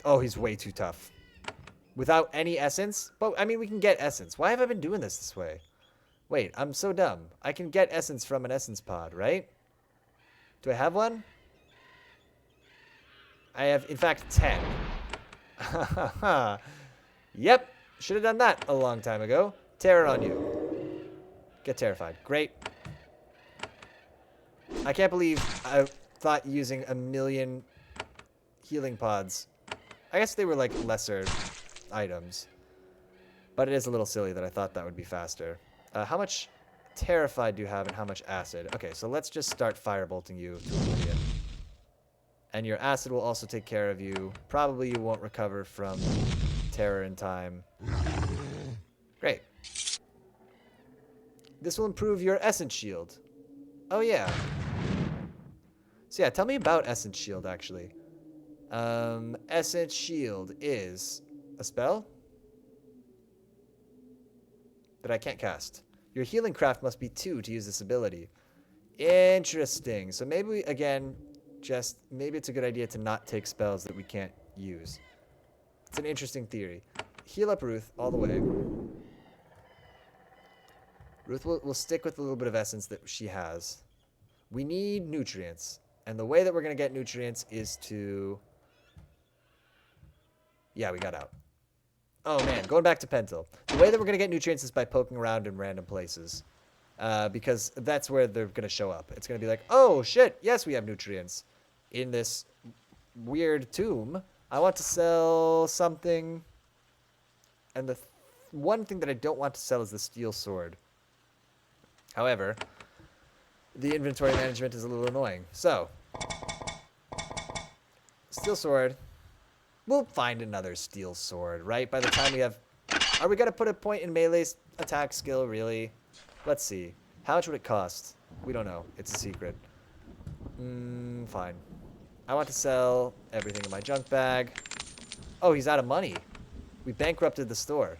Oh, he's way too tough. Without any essence? But, I mean, we can get essence. Why have I been doing this way? Wait, I'm so dumb. I can get essence from an essence pod, right? Do I have one? I have, in fact, 10. Yep. Should have done that a long time ago. Terror on you. Get terrified. Great. I can't believe I thought using 1,000,000 healing pods. I guess they were like lesser items. But it is a little silly that I thought that would be faster. How much terrified do you have and how much acid? Okay, so let's just start firebolting you to oblivion. And your acid will also take care of you. Probably you won't recover from terror in time. Great. This will improve your essence shield. Oh yeah. So yeah, tell me about essence shield actually. Essence shield is a spell that I can't cast. Your healing craft must be 2 to use this ability. Interesting. So maybe we, again, maybe it's a good idea to not take spells that we can't use. It's an interesting theory. Heal up Ruth all the way. Ruth will stick with a little bit of essence that she has. We need nutrients. And the way that we're going to get nutrients is to... Yeah, we got out. Oh, man. Going back to Pentil. The way that we're going to get nutrients is by poking around in random places. Because that's where they're going to show up. It's going to be like, oh, shit. Yes, we have nutrients. In this weird tomb. I want to sell something. And the one thing that I don't want to sell is the steel sword. However, the inventory management is a little annoying. So, steel sword. We'll find another steel sword, right? By the time we have... Are we going to put a point in melee attack skill, really? Let's see. How much would it cost? We don't know. It's a secret. Fine. I want to sell everything in my junk bag. Oh, he's out of money. We bankrupted the store.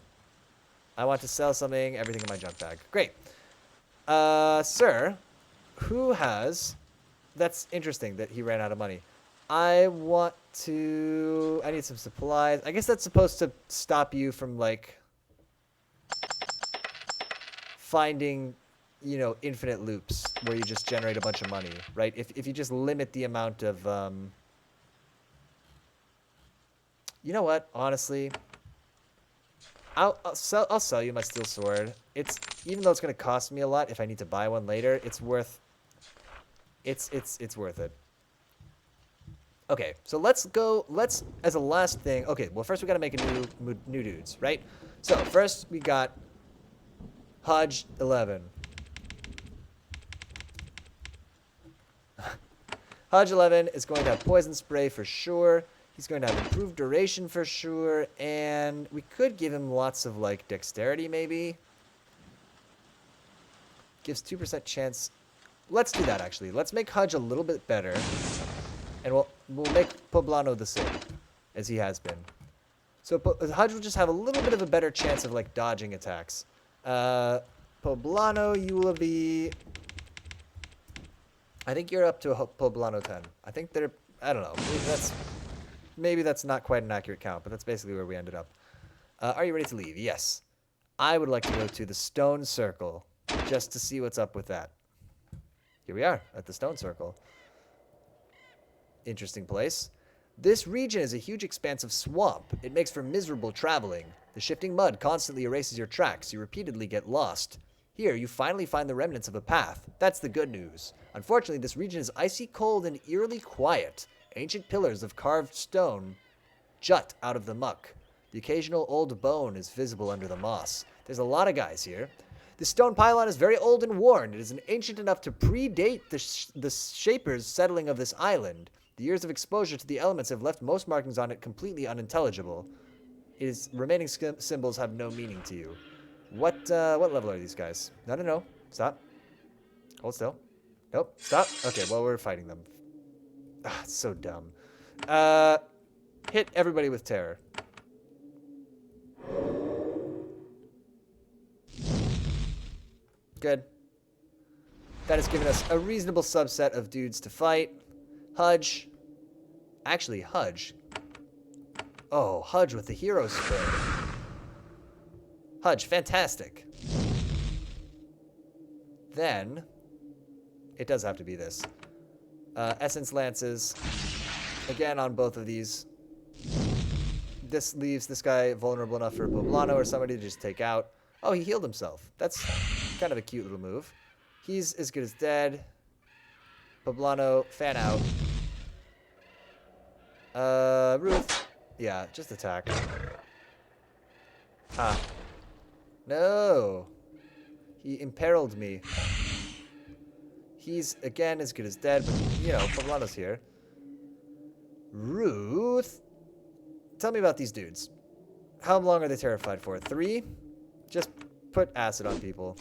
I want to sell something, everything in my junk bag. Great. Sir, who has... That's interesting that he ran out of money. I need some supplies. I guess that's supposed to stop you from, like, finding, you know, infinite loops where you just generate a bunch of money, right? If you just limit the amount of, you know what? Honestly, I'll sell you my steel sword. It's even though it's gonna cost me a lot if I need to buy one later, it's worth it's worth it. Okay, so let's go. Let's as a last thing. Okay, well first we gotta make a new dudes, right? So first we got Hodge 11. Hodge 11 is going to have poison spray for sure. He's going to have improved duration for sure, and we could give him lots of like dexterity maybe. Gives 2% chance. Let's do that actually. Let's make Hodge a little bit better, and we'll make Poblano the same as he has been. So Hodge will just have a little bit of a better chance of like dodging attacks. Poblano, you will be. I think you're up to a Poblano 10. I think they're. I don't know. Maybe that's not quite an accurate count, but that's basically where we ended up. Are you ready to leave? Yes. I would like to go to the Stone Circle just to see what's up with that. Here we are at the Stone Circle. Interesting place. This region is a huge expanse of swamp. It makes for miserable traveling. The shifting mud constantly erases your tracks. You repeatedly get lost. Here, you finally find the remnants of a path. That's the good news. Unfortunately, this region is icy cold and eerily quiet. Ancient pillars of carved stone jut out of the muck. The occasional old bone is visible under the moss. There's a lot of guys here. The stone pylon is very old and worn. It is ancient enough to predate the shapers' settling of this island. The years of exposure to the elements have left most markings on it completely unintelligible. Its remaining symbols have no meaning to you. What level are these guys? No. Stop. Hold still. Nope. Stop. Okay, well, we're fighting them. Ah, it's so dumb. Hit everybody with terror. Good. That has given us a reasonable subset of dudes to fight. Hudge. Actually, Hudge. Oh, Hudge with the hero spray. Hudge, fantastic. Then, it does have to be this. Essence Lances. Again on both of these. This leaves this guy vulnerable enough for Poblano or somebody to just take out. Oh, he healed himself. That's kind of a cute little move. He's as good as dead. Poblano, fan out. Ruth. Yeah, just attack. Ah. No. He imperiled me. He's, again, as good as dead, but, you know, Poblano's here. Ruth. Tell me about these dudes. How long are they terrified for? 3? Just put acid on people.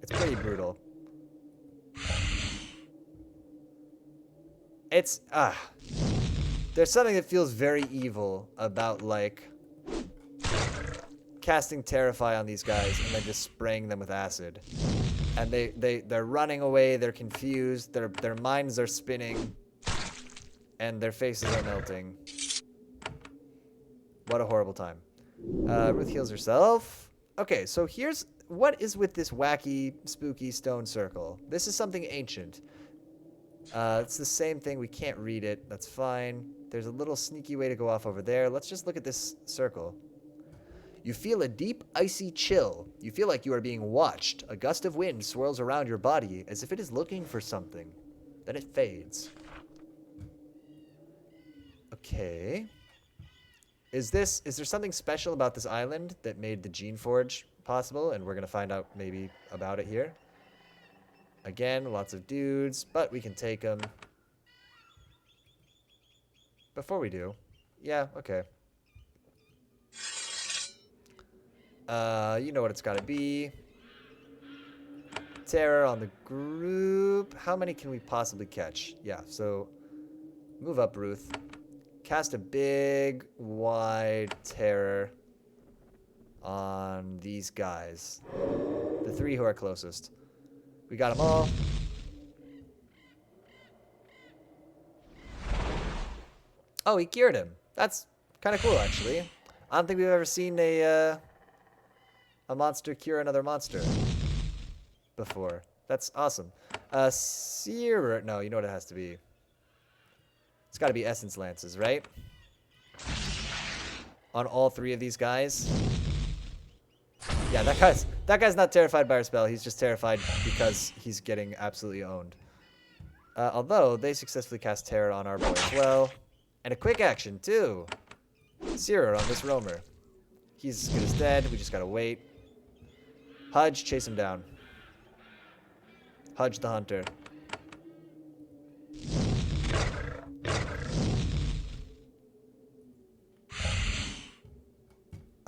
It's pretty brutal. It's, there's something that feels very evil about, like, casting Terrify on these guys and then just spraying them with acid. And they're running away, they're confused, their minds are spinning, and their faces are melting. What a horrible time. Ruth heals herself. Okay, so here's what is with this wacky, spooky stone circle. This is something ancient. It's the same thing. We can't read it. That's fine. There's a little sneaky way to go off over there. Let's just look at this circle. You feel a deep, icy chill. You feel like you are being watched. A gust of wind swirls around your body as if it is looking for something. Then it fades. Okay. Is there something special about this island that made the Geneforge possible? And we're going to find out maybe about it here. Again, lots of dudes, but we can take them. Before we do. Yeah, okay. You know what it's got to be. Terror on the group. How many can we possibly catch? Yeah, so move up, Ruth. Cast a big, wide terror on these guys. The 3 who are closest. We got them all. Oh, he cured him. That's kind of cool, actually. I don't think we've ever seen a monster cure another monster before. That's awesome. Seer... No, you know what it has to be. It's got to be Essence Lances, right? on all three of these guys. Yeah, that guy's not terrified by our spell. He's just terrified because he's getting absolutely owned. Although they successfully cast Terror on our boy as well. And a quick action, too. Searer on this roamer. He's as good as dead. We just gotta wait. Hudge, chase him down. Hudge the hunter.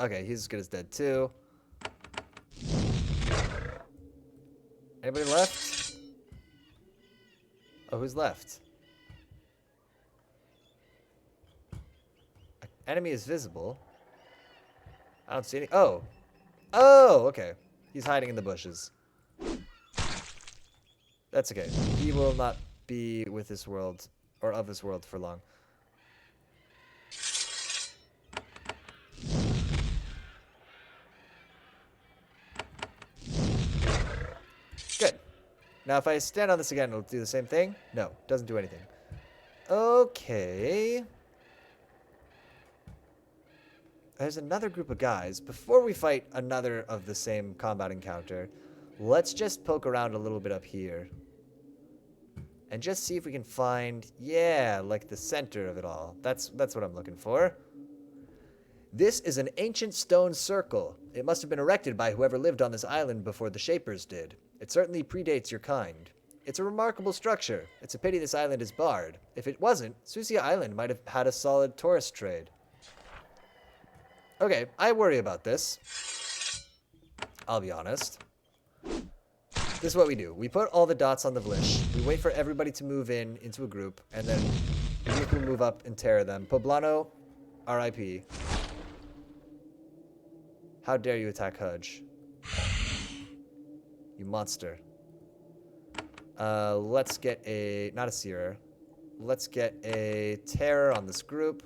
Okay, he's as good as dead, too. Anybody left? Oh, who's left? Enemy is visible. I don't see any. Oh. Oh, okay. He's hiding in the bushes. That's okay. He will not be with this world, or of this world, for long. Good. Now, if I stand on this again, it'll do the same thing? No, doesn't do anything. Okay. There's another group of guys. Before we fight another of the same combat encounter, let's just poke around a little bit up here. And just see if we can find, yeah, like the center of it all. That's what I'm looking for. This is an ancient stone circle. It must have been erected by whoever lived on this island before the Shapers did. It certainly predates your kind. It's a remarkable structure. It's a pity this island is barred. If it wasn't, Susia Island might have had a solid tourist trade. Okay, I worry about this. I'll be honest. This is what we do. We put all the dots on the Vlish. We wait for everybody to move into a group, and then we can move up and tear them. Poblano, R.I.P. How dare you attack Hudge? You monster. Let's get a... not a Searer. Let's get a Terror on this group.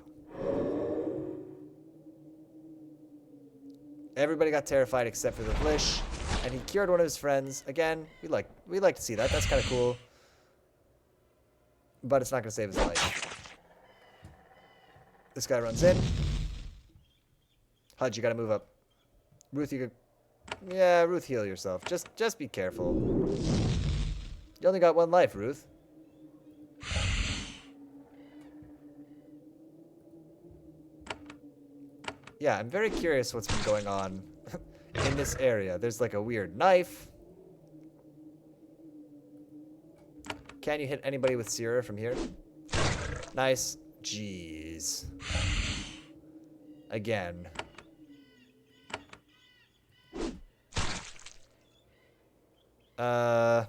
Everybody got terrified except for the Vlish, and he cured one of his friends. Again, we like to see that. That's kind of cool. But it's not going to save his life. This guy runs in. Hudge, you got to move up. Ruth, you could... yeah, Ruth, heal yourself. Just be careful. You only got one life, Ruth. Yeah, I'm very curious what's been going on in this area. There's like a weird knife. Can you hit anybody with Searer from here? Nice. Jeez. Again. I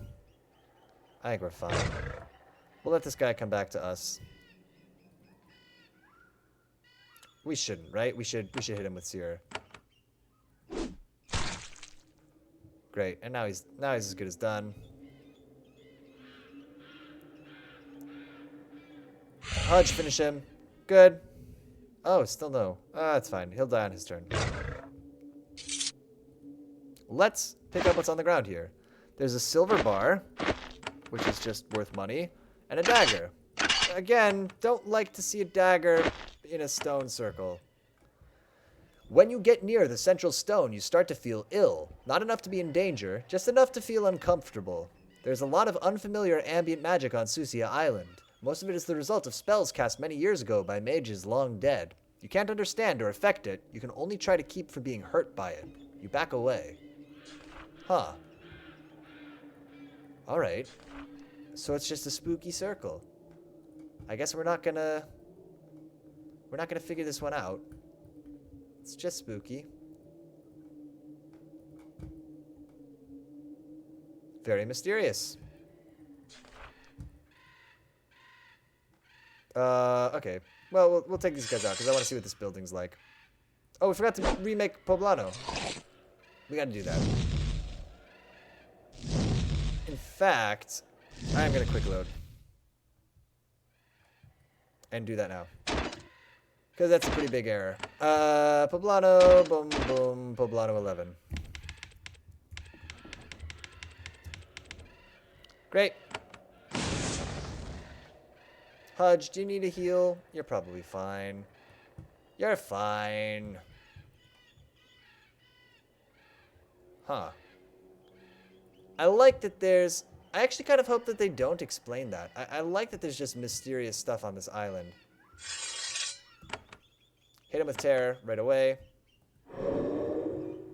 think we're fine. We'll let this guy come back to us. We shouldn't, right? We should hit him with Searer. Great, and now he's as good as done. Hudge, finish him. Good. Oh, still no. That's fine. He'll die on his turn. Let's pick up what's on the ground here. There's a silver bar, which is just worth money, and a dagger. Again, don't like to see a dagger in a stone circle. When you get near the central stone, you start to feel ill. Not enough to be in danger, just enough to feel uncomfortable. There's a lot of unfamiliar ambient magic on Susia Island. Most of it is the result of spells cast many years ago by mages long dead. You can't understand or affect it. You can only try to keep from being hurt by it. You back away. Huh. Alright. So it's just a spooky circle. I guess we're not gonna figure this one out. It's just spooky. Very mysterious. Okay. Well, we'll take these guys out because I want to see what this building's like. Oh, we forgot to remake Poblano. We got to do that. In fact, I'm going to quick load. And do that now. Because that's a pretty big error. Poblano, boom, boom, Poblano 11. Great. Hudge, do you need a heal? You're probably fine. You're fine. Huh. I like that there's... I actually kind of hope that they don't explain that. I like that there's just mysterious stuff on this island. Hit him with terror right away.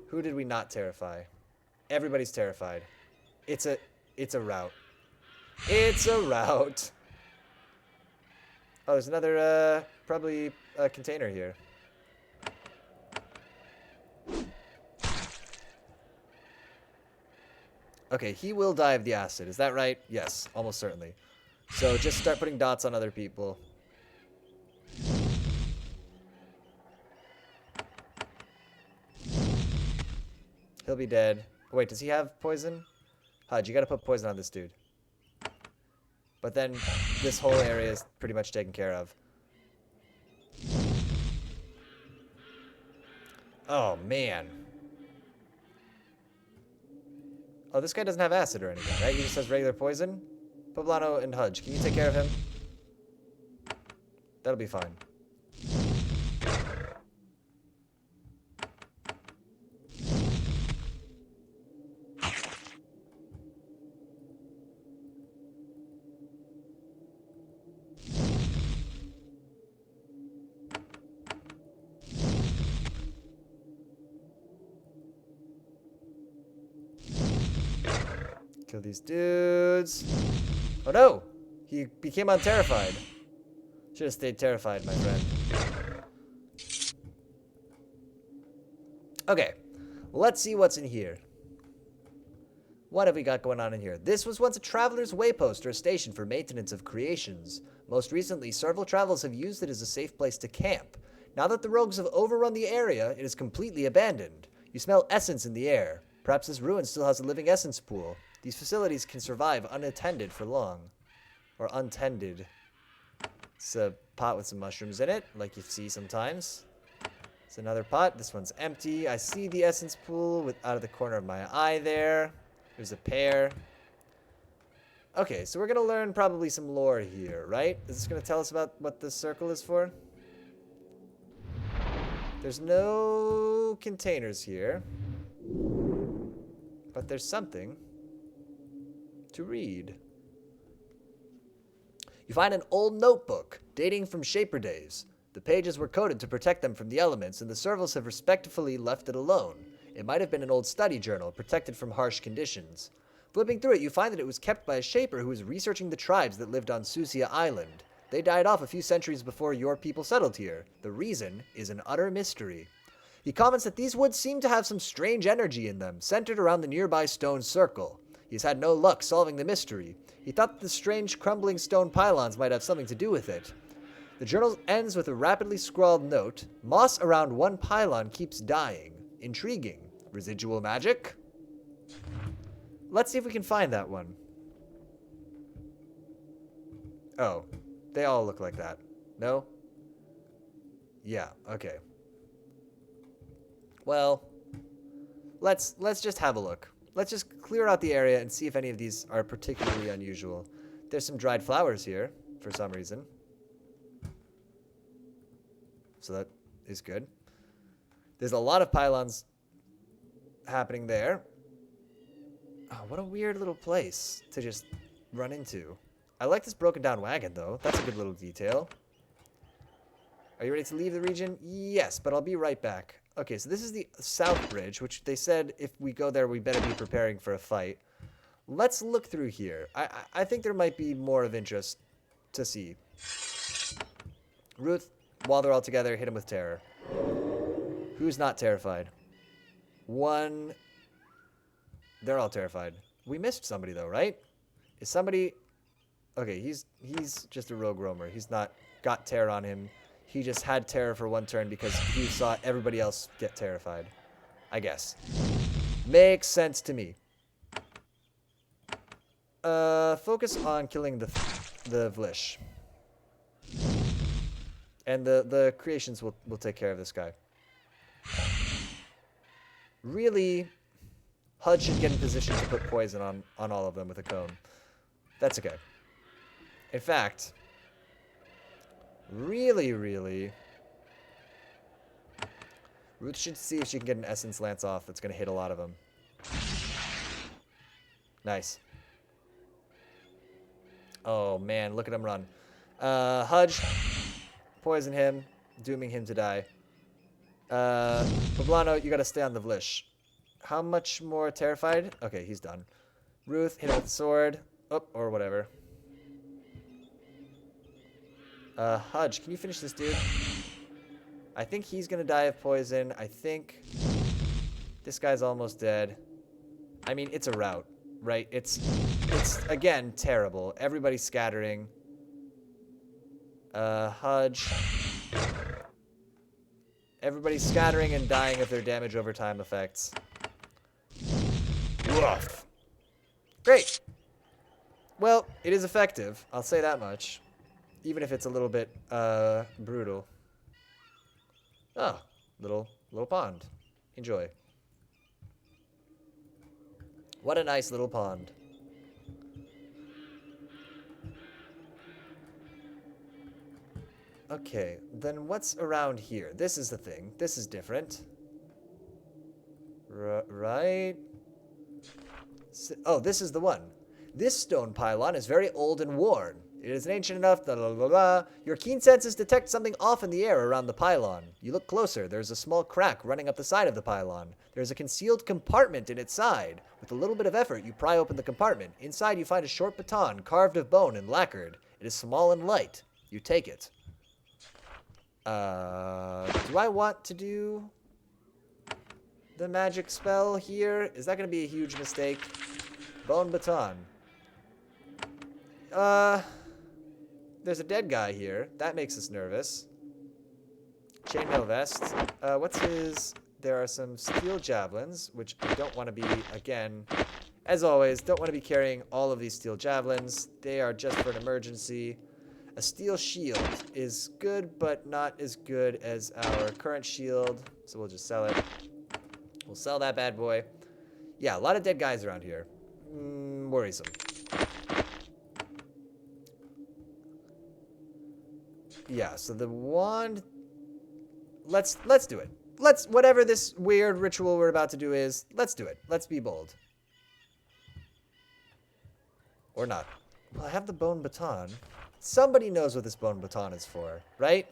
Who did we not terrify? Everybody's terrified. It's a rout. It's a rout. Oh, there's another, probably a container here. Okay, he will die of the acid. Is that right? Yes, almost certainly. So just start putting dots on other people. He'll be dead. Wait, does he have poison? Hudge, you gotta put poison on this dude. But then this whole area is pretty much taken care of. Oh, man. Oh, this guy doesn't have acid or anything, right? He just has regular poison? Poblano and Hudge, can you take care of him? That'll be fine. Kill these dudes. Oh no! He became unterrified. Should have stayed terrified, my friend. Okay, let's see what's in here. What have we got going on in here? This was once a traveler's waypost or a station for maintenance of creations. Most recently, several travelers have used it as a safe place to camp. Now that the rogues have overrun the area, it is completely abandoned. You smell essence in the air. Perhaps this ruin still has a living essence pool. These facilities can survive unattended for long. Or untended. It's a pot with some mushrooms in it, like you see sometimes. It's another pot. This one's empty. I see the essence pool out of the corner of my eye there. There's a pear. Okay, so we're going to learn probably some lore here, right? Is this going to tell us about what the circle is for? There's no containers here. But there's something to read. You find an old notebook dating from Shaper days. The pages were coded to protect them from the elements, and the servals have respectfully left it alone. It might have been an old study journal, protected from harsh conditions. Flipping through it, you find that it was kept by a Shaper who was researching the tribes that lived on Susia Island. They died off a few centuries before your people settled here. The reason is an utter mystery. He comments that these woods seem to have some strange energy in them, centered around the nearby stone circle. He's had no luck solving the mystery. He thought that the strange crumbling stone pylons might have something to do with it. The journal ends with a rapidly scrawled note. Moss around one pylon keeps dying. Intriguing. Residual magic? Let's see if we can find that one. Oh, they all look like that. No? Yeah, okay. Well, let's just have a look. Let's just clear out the area and see if any of these are particularly unusual. There's some dried flowers here, for some reason. So that is good. There's a lot of pylons happening there. Oh, what a weird little place to just run into. I like this broken down wagon, though. That's a good little detail. Are you ready to leave the region? Yes, but I'll be right back. Okay, so this is the South Bridge, which they said if we go there, we better be preparing for a fight. Let's look through here. I think there might be more of interest to see. Ruth, while they're all together, hit him with terror. Who's not terrified? One. They're all terrified. We missed somebody, though, right? Is somebody... Okay, he's just a rogue roamer. He's not got terror on him. He just had terror for one turn because he saw everybody else get terrified. I guess. Makes sense to me. Focus on killing the Vlish. And the creations will take care of this guy. Really, HUD should get in position to put poison on all of them with a cone. That's okay. In fact... Really, Ruth should see if she can get an Essence Lance off that's going to hit a lot of them. Nice. Oh, man. Look at him run. Hudge. Poison him. Dooming him to die. Poblano, you got to stay on the Vlish. How much more terrified? Okay, he's done. Ruth, hit him with the sword. Oh, or whatever. Hudge, can you finish this dude? I think he's going to die of poison. I think this guy's almost dead. I mean, it's a rout, right? It's again, terrible. Everybody's scattering. Hudge. Everybody's scattering and dying of their damage over time effects. Woof. Great. Well, it is effective. I'll say that much. Even if it's a little bit, brutal. Oh, little pond. Enjoy. What a nice little pond. Okay, then what's around here? This is the thing. This is different. Right? Oh, this is the one. This stone pylon is very old and worn. It is ancient enough, blah, blah, blah, blah. Your keen senses detect something off in the air around the pylon. You look closer. There's a small crack running up the side of the pylon. There's a concealed compartment in its side. With a little bit of effort, you pry open the compartment. Inside, you find a short baton carved of bone and lacquered. It is small and light. You take it. Do I want to do the magic spell here? Is that going to be a huge mistake? Bone baton. There's a dead guy here. That makes us nervous. Chainmail vest. What's his... There are some steel javelins, which I don't want to be, again, as always, don't want to be carrying all of these steel javelins. They are just for an emergency. A steel shield is good, but not as good as our current shield, so we'll just sell it. We'll sell that bad boy. Yeah, a lot of dead guys around here. Worrisome. Yeah, so the wand... Let's do it. Whatever this weird ritual we're about to do is, let's do it. Let's be bold. Or not. Well, I have the bone baton. Somebody knows what this bone baton is for, right?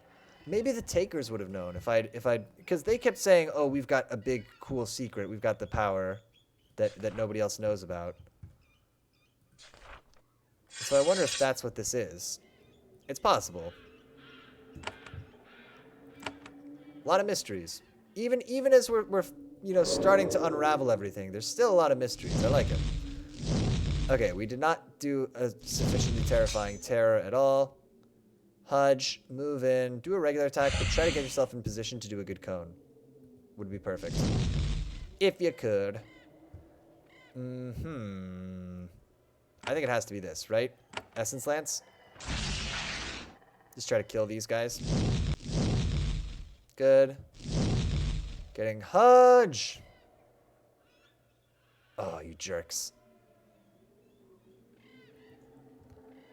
Maybe the takers would have known if I'd, because they kept saying, oh, we've got a big, cool secret. We've got the power that nobody else knows about. So I wonder if that's what this is. It's possible. A lot of mysteries. Even as we're starting to unravel everything, there's still a lot of mysteries. I like it. Okay, we did not do a sufficiently terrifying terror at all. Hudge, move in, do a regular attack, but try to get yourself in position to do a good cone. Would be perfect. If you could. I think it has to be this, right? Essence Lance? Just try to kill these guys. Good. Getting Hudge! Oh, you jerks.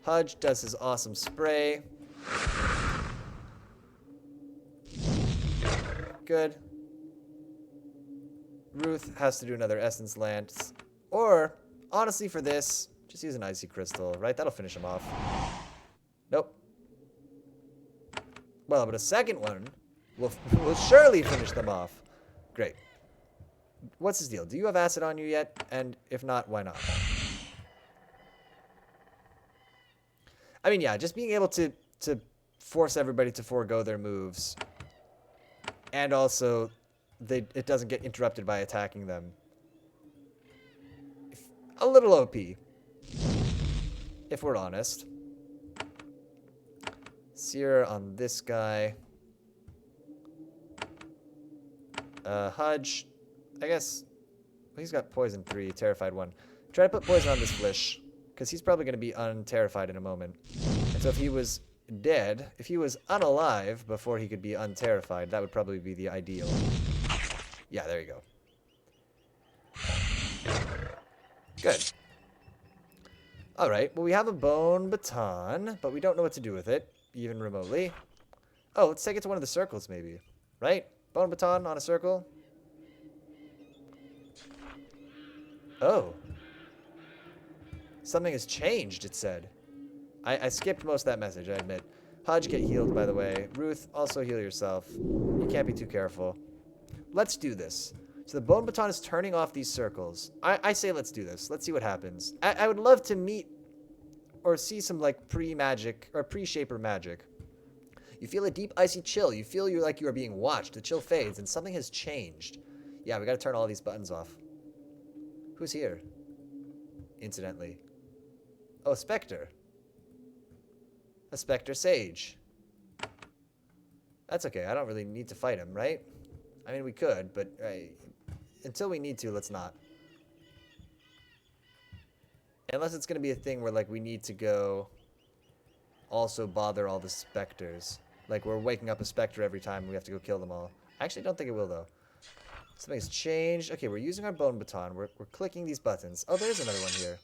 Hudge does his awesome spray. Good. Ruth has to do another Essence Lance. Or, honestly for this, just use an Icy Crystal, right? That'll finish him off. Nope. Well, but a second one will surely finish them off. Great. What's his deal? Do you have acid on you yet? And if not, why not? I mean, yeah, just being able to force everybody to forego their moves. And also, it doesn't get interrupted by attacking them. A little OP. If we're honest. Sear on this guy. Hudge. I guess... Well, he's got poison 3, terrified 1. Try to put poison on this Flish. Because he's probably going to be unterrified in a moment. And so if he was dead, if he was unalive before he could be unterrified, that would probably be the ideal. Yeah, there you go. Good. Alright, well we have a bone baton, but we don't know what to do with it, even remotely. Oh, let's take it to one of the circles maybe, right? Bone baton on a circle. Oh. Something has changed, it said. I skipped most of that message, I admit. Hudge, get healed, by the way. Ruth, also heal yourself. You can't be too careful. Let's do this. So the bone baton is turning off these circles. I say let's do this. Let's see what happens. I would love to meet or see some like pre-magic or pre-shaper magic. You feel a deep icy chill. You feel like you are being watched. The chill fades and something has changed. Yeah, we gotta turn all these buttons off. Who's here? Incidentally. Oh, a Spectre. A Spectre Sage. That's okay. I don't really need to fight him, right? I mean, we could, but until we need to, let's not. Unless it's going to be a thing where, like, we need to go also bother all the Spectres. Like, we're waking up a Spectre every time. We have to go kill them all. I actually don't think it will, though. Something's changed. Okay, we're using our bone baton. We're clicking these buttons. Oh, there's another one here.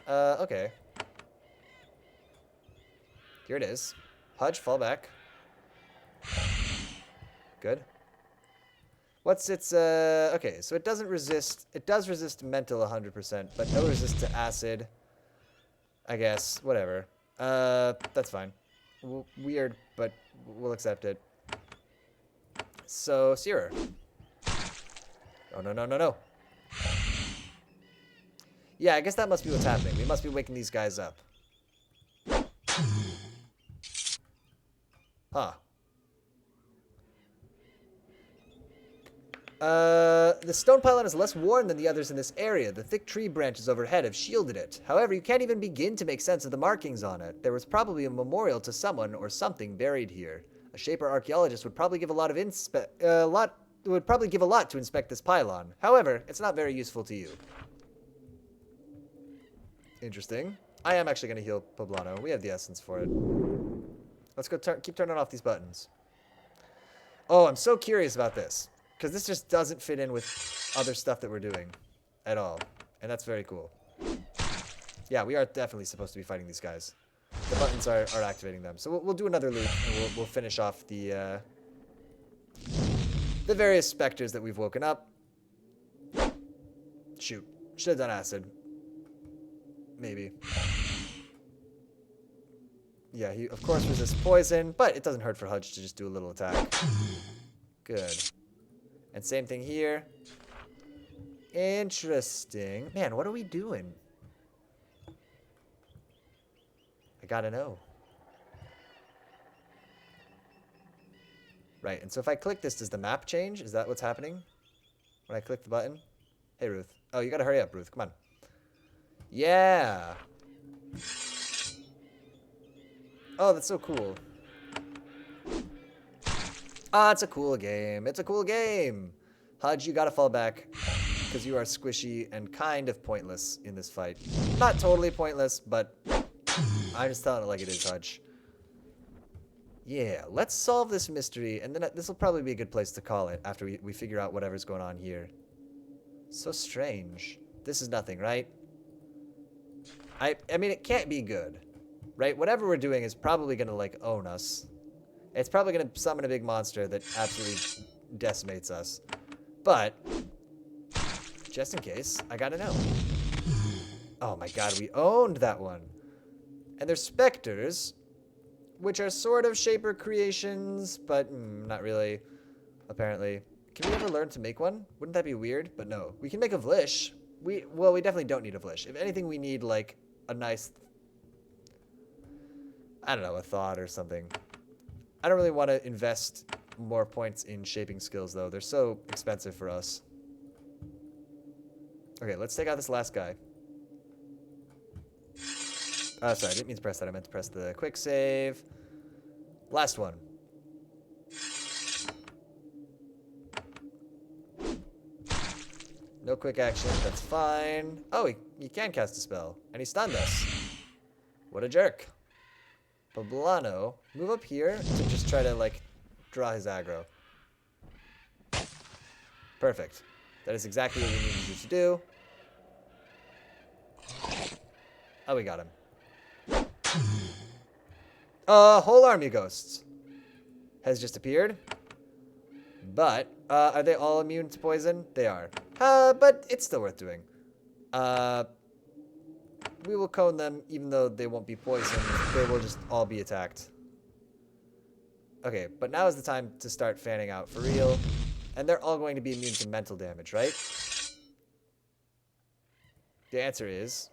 Okay. Here it is. Hudge, fall back. Good. What's its, okay, so it doesn't resist, it does resist mental 100%, but no resist to acid. I guess, whatever. That's fine. Weird, but we'll accept it. So, Searer. Oh, no, no, no, no. Yeah, I guess that must be what's happening. We must be waking these guys up. Huh. The stone pylon is less worn than the others in this area. The thick tree branches overhead have shielded it. However, you can't even begin to make sense of the markings on it. There was probably a memorial to someone or something buried here. A shaper archaeologist would probably give a lot to inspect this pylon. However, it's not very useful to you. Interesting. I am actually going to heal Poblano. We have the essence for it. Let's go keep turning off these buttons. Oh, I'm so curious about this. Because this just doesn't fit in with other stuff that we're doing at all. And that's very cool. Yeah, we are definitely supposed to be fighting these guys. The buttons are activating them. So we'll do another loop, and we'll finish off the various specters that we've woken up. Shoot. Should have done acid. Maybe. Yeah, he, of course, resists poison, but it doesn't hurt for Hudge to just do a little attack. Good. And same thing here. Interesting. Man, what are we doing? I gotta know. Right, and so if I click this, does the map change? Is that what's happening when I click the button? Hey, Ruth. Oh, you gotta hurry up, Ruth. Come on. Yeah. Oh, that's so cool. Ah, it's a cool game. It's a cool game. Hudge, you gotta fall back because you are squishy and kind of pointless in this fight. Not totally pointless, but I'm just telling it like it is, Hudge. Yeah, let's solve this mystery, and then this will probably be a good place to call it after we figure out whatever's going on here. So strange. This is nothing, right? I mean, it can't be good, right? Whatever we're doing is probably gonna, like, own us. It's probably going to summon a big monster that absolutely decimates us. But, just in case, I gotta know. Oh my god, we owned that one. And they're specters, which are sort of shaper creations, but not really, apparently. Can we ever learn to make one? Wouldn't that be weird? But no. We can make a Vlish. Well, we definitely don't need a Vlish. If anything, we need, like, a nice, I don't know, a thought or something. I don't really want to invest more points in shaping skills, though. They're so expensive for us. Okay, let's take out this last guy. Sorry, I didn't mean to press that. I meant to press the quick save. Last one. No quick action. That's fine. Oh, he can cast a spell. And he stunned us. What a jerk. Poblano, move up here to just try to, like, draw his aggro. Perfect. That is exactly what we needed you to do. Oh, we got him. Whole army of ghosts has just appeared. But, are they all immune to poison? They are. But it's still worth doing. We will cone them, even though they won't be poisoned. They will just all be attacked. Okay, but now is the time to start fanning out for real. And they're all going to be immune to mental damage, right? The answer is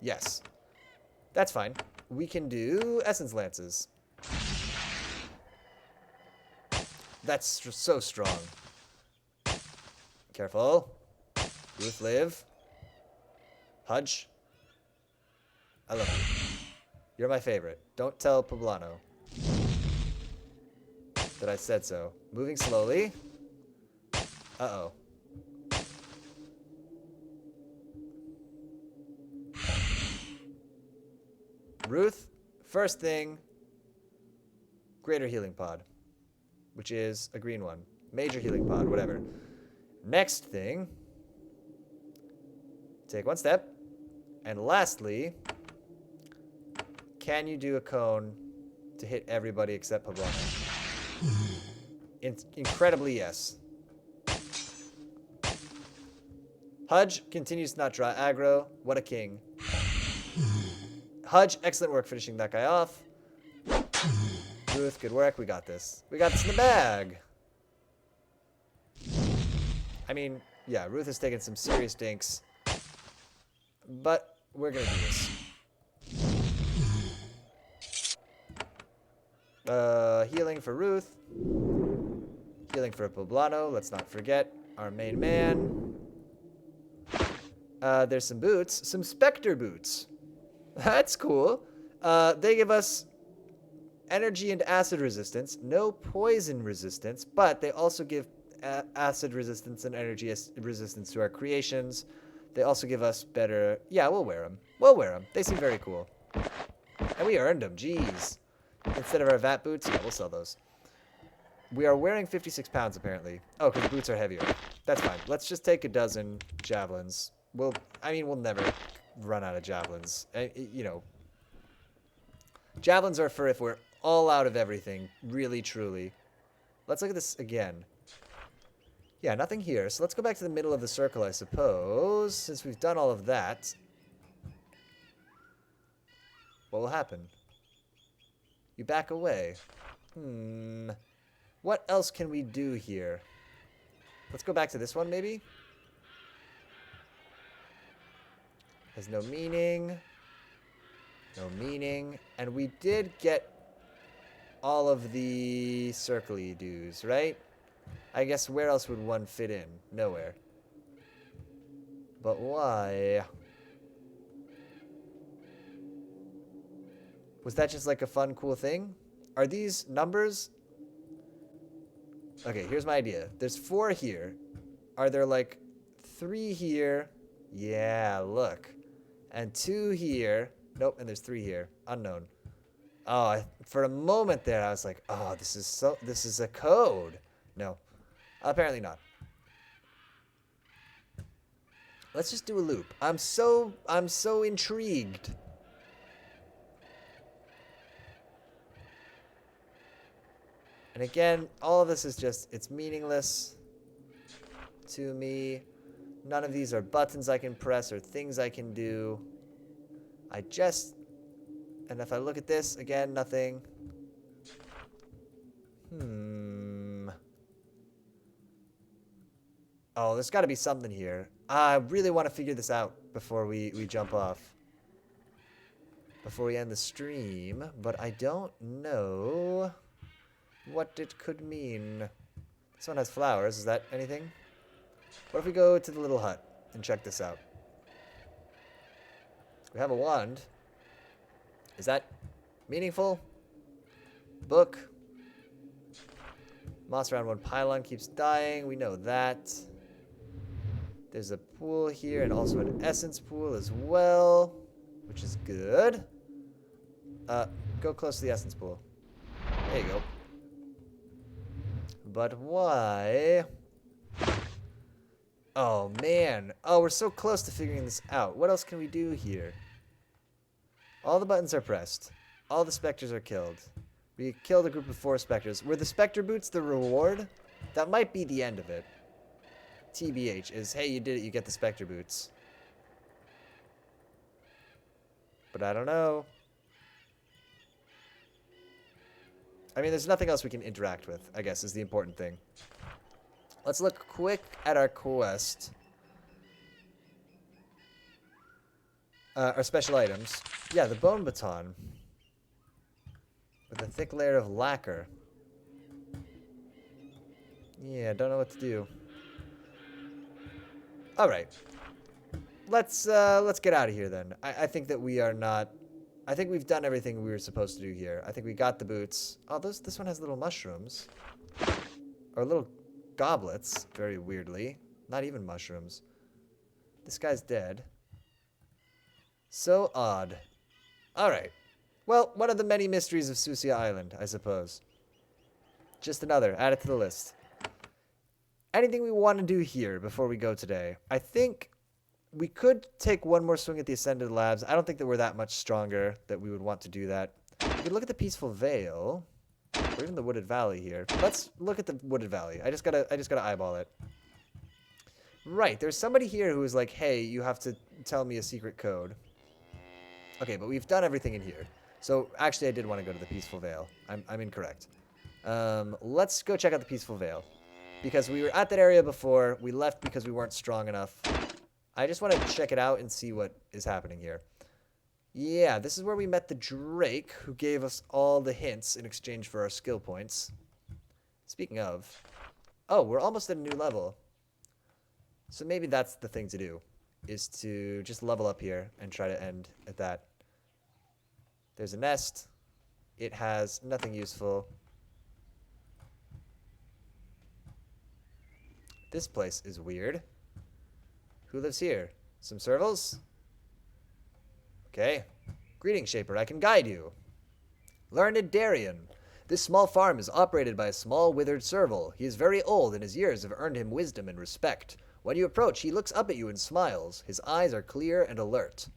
yes. That's fine. We can do Essence Lances. That's so strong. Careful. Ruth, live. Hudge. I love you. You're my favorite. Don't tell Poblano that I said so. Moving slowly. Uh-oh. Ruth, first thing, Greater Healing Pod, which is a green one. Major Healing Pod, whatever. Next thing, take one step. And lastly, can you do a cone to hit everybody except Poblano? Incredibly, yes. Hudge continues to not draw aggro. What a king. Hudge, excellent work finishing that guy off. Ruth, good work. We got this. We got this in the bag. I mean, yeah, Ruth has taken some serious dinks. But we're going to do this. Healing for Ruth. Healing for Poblano. Let's not forget our main man. There's some boots. Some Spectre boots. That's cool. They give us energy and acid resistance. No poison resistance. But they also give acid resistance and energy resistance to our creations. They also give us better... Yeah, we'll wear them. We'll wear them. They seem very cool. And we earned them. Jeez. Instead of our vat boots, yeah, we'll sell those. We are wearing 56 pounds, apparently. Oh, because the boots are heavier. That's fine. Let's just take a dozen javelins. We'll never run out of javelins. You know, javelins are for if we're all out of everything, really, truly. Let's look at this again. Yeah, nothing here. So let's go back to the middle of the circle, I suppose, since we've done all of that. What will happen? You back away. What else can we do here? Let's go back to this one, maybe? Has no meaning. No meaning. And we did get all of the circle-y dues, right? I guess where else would one fit in? Nowhere. But why? Was that just like a fun, cool thing? Are these numbers? Okay, here's my idea. There's 4 here. Are there like 3 here? Yeah, look. And 2 here. Nope, and there's 3 here. Unknown. Oh, for a moment there, I was like, oh, this is a code. No, apparently not. Let's just do a loop. I'm so intrigued. And again, all of this is just, it's meaningless to me. None of these are buttons I can press or things I can do. And if I look at this, again, nothing. Oh, there's got to be something here. I really want to figure this out before we jump off. Before we end the stream. But I don't know what it could mean. This one has flowers. Is that anything? What if we go to the little hut and check this out? We have a wand. Is that meaningful? Book. Moss around one pylon keeps dying. We know that. There's a pool here and also an essence pool as well, which is good. Go close to the essence pool. There you go. But why? Oh, man. Oh, we're so close to figuring this out. What else can we do here? All the buttons are pressed. All the specters are killed. We killed a group of 4 specters. Were the specter boots the reward? That might be the end of it. TBH is, hey, you did it, you get the Spectre boots. But I don't know. I mean, there's nothing else we can interact with, I guess, is the important thing. Let's look quick at our quest. Our special items. Yeah, the bone baton. With a thick layer of lacquer. Yeah, don't know what to do. Alright. Let's get out of here then. I think that we are not... I think we've done everything we were supposed to do here. I think we got the boots. Oh, this one has little mushrooms. Or little goblets, very weirdly. Not even mushrooms. This guy's dead. So odd. Alright. Well, one of the many mysteries of Susia Island, I suppose. Just another. Add it to the list. Anything we want to do here before we go today? I think we could take one more swing at the Ascended Labs. I don't think that we're that much stronger that we would want to do that. We could look at the Peaceful Vale. Or even the Wooded Valley here. Let's look at the Wooded Valley. I just gotta eyeball it. Right, there's somebody here who is like, hey, you have to tell me a secret code. Okay, but we've done everything in here. So, actually, I did want to go to the Peaceful Vale. I'm incorrect. Let's go check out the Peaceful Vale. Because we were at that area before. We left because we weren't strong enough. I just want to check it out and see what is happening here. Yeah, this is where we met the Drake, who gave us all the hints in exchange for our skill points. Speaking of... Oh, we're almost at a new level. So maybe that's the thing to do. Is to just level up here and try to end at that. There's a nest. It has nothing useful. This place is weird. Who lives here? Some servals? Okay. Greetings, Shaper. I can guide you. Learned Darien. This small farm is operated by a small, withered serval. He is very old, and his years have earned him wisdom and respect. When you approach, he looks up at you and smiles. His eyes are clear and alert.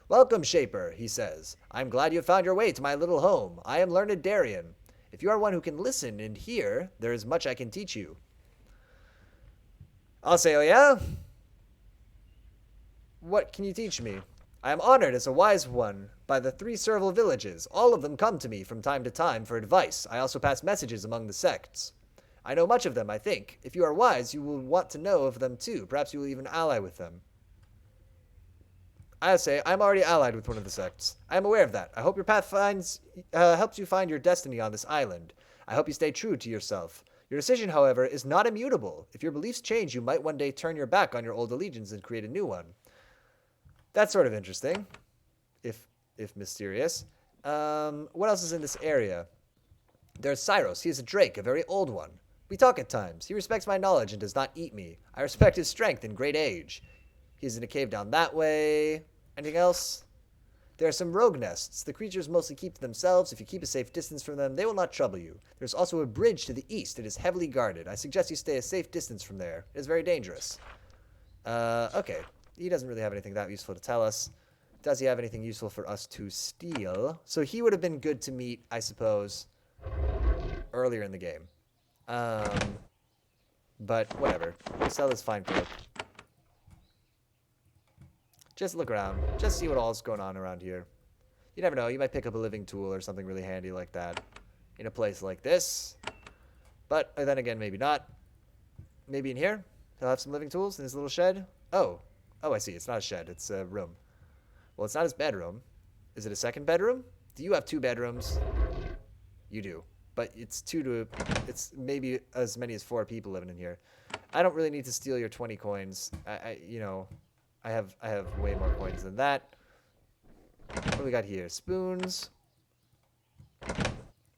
Welcome, Shaper, he says. I am glad you have found your way to my little home. I am Learned Darien. If you are one who can listen and hear, there is much I can teach you. I'll say, oh yeah? What can you teach me? I am honored as a wise one by the 3 serval villages. All of them come to me from time to time for advice. I also pass messages among the sects. I know much of them, I think. If you are wise, you will want to know of them too. Perhaps you will even ally with them. I say, I'm already allied with one of the sects. I am aware of that. I hope your path helps you find your destiny on this island. I hope you stay true to yourself. Your decision, however, is not immutable. If your beliefs change, you might one day turn your back on your old allegiance and create a new one. That's sort of interesting, if mysterious. What else is in this area? There's Cyros. He is a Drake, a very old one. We talk at times. He respects my knowledge and does not eat me. I respect his strength and great age. He's in a cave down that way. Anything else? There are some rogue nests. The creatures mostly keep to themselves. If you keep a safe distance from them, they will not trouble you. There's also a bridge to the east. It is heavily guarded. I suggest you stay a safe distance from there. It is very dangerous. Okay. He doesn't really have anything that useful to tell us. Does he have anything useful for us to steal? So he would have been good to meet, I suppose, earlier in the game. But whatever. We'll sell this fine cloak. Just look around. Just see what all's going on around here. You never know. You might pick up a living tool or something really handy like that in a place like this. But then again, maybe not. Maybe in here. He'll have some living tools in his little shed. Oh. Oh, I see. It's not a shed. It's a room. Well, it's not his bedroom. Is it a second bedroom? Do you have 2 bedrooms? You do. But it's maybe as many as 4 people living in here. I don't really need to steal your 20 coins. I have way more coins than that. What do we got here? Spoons.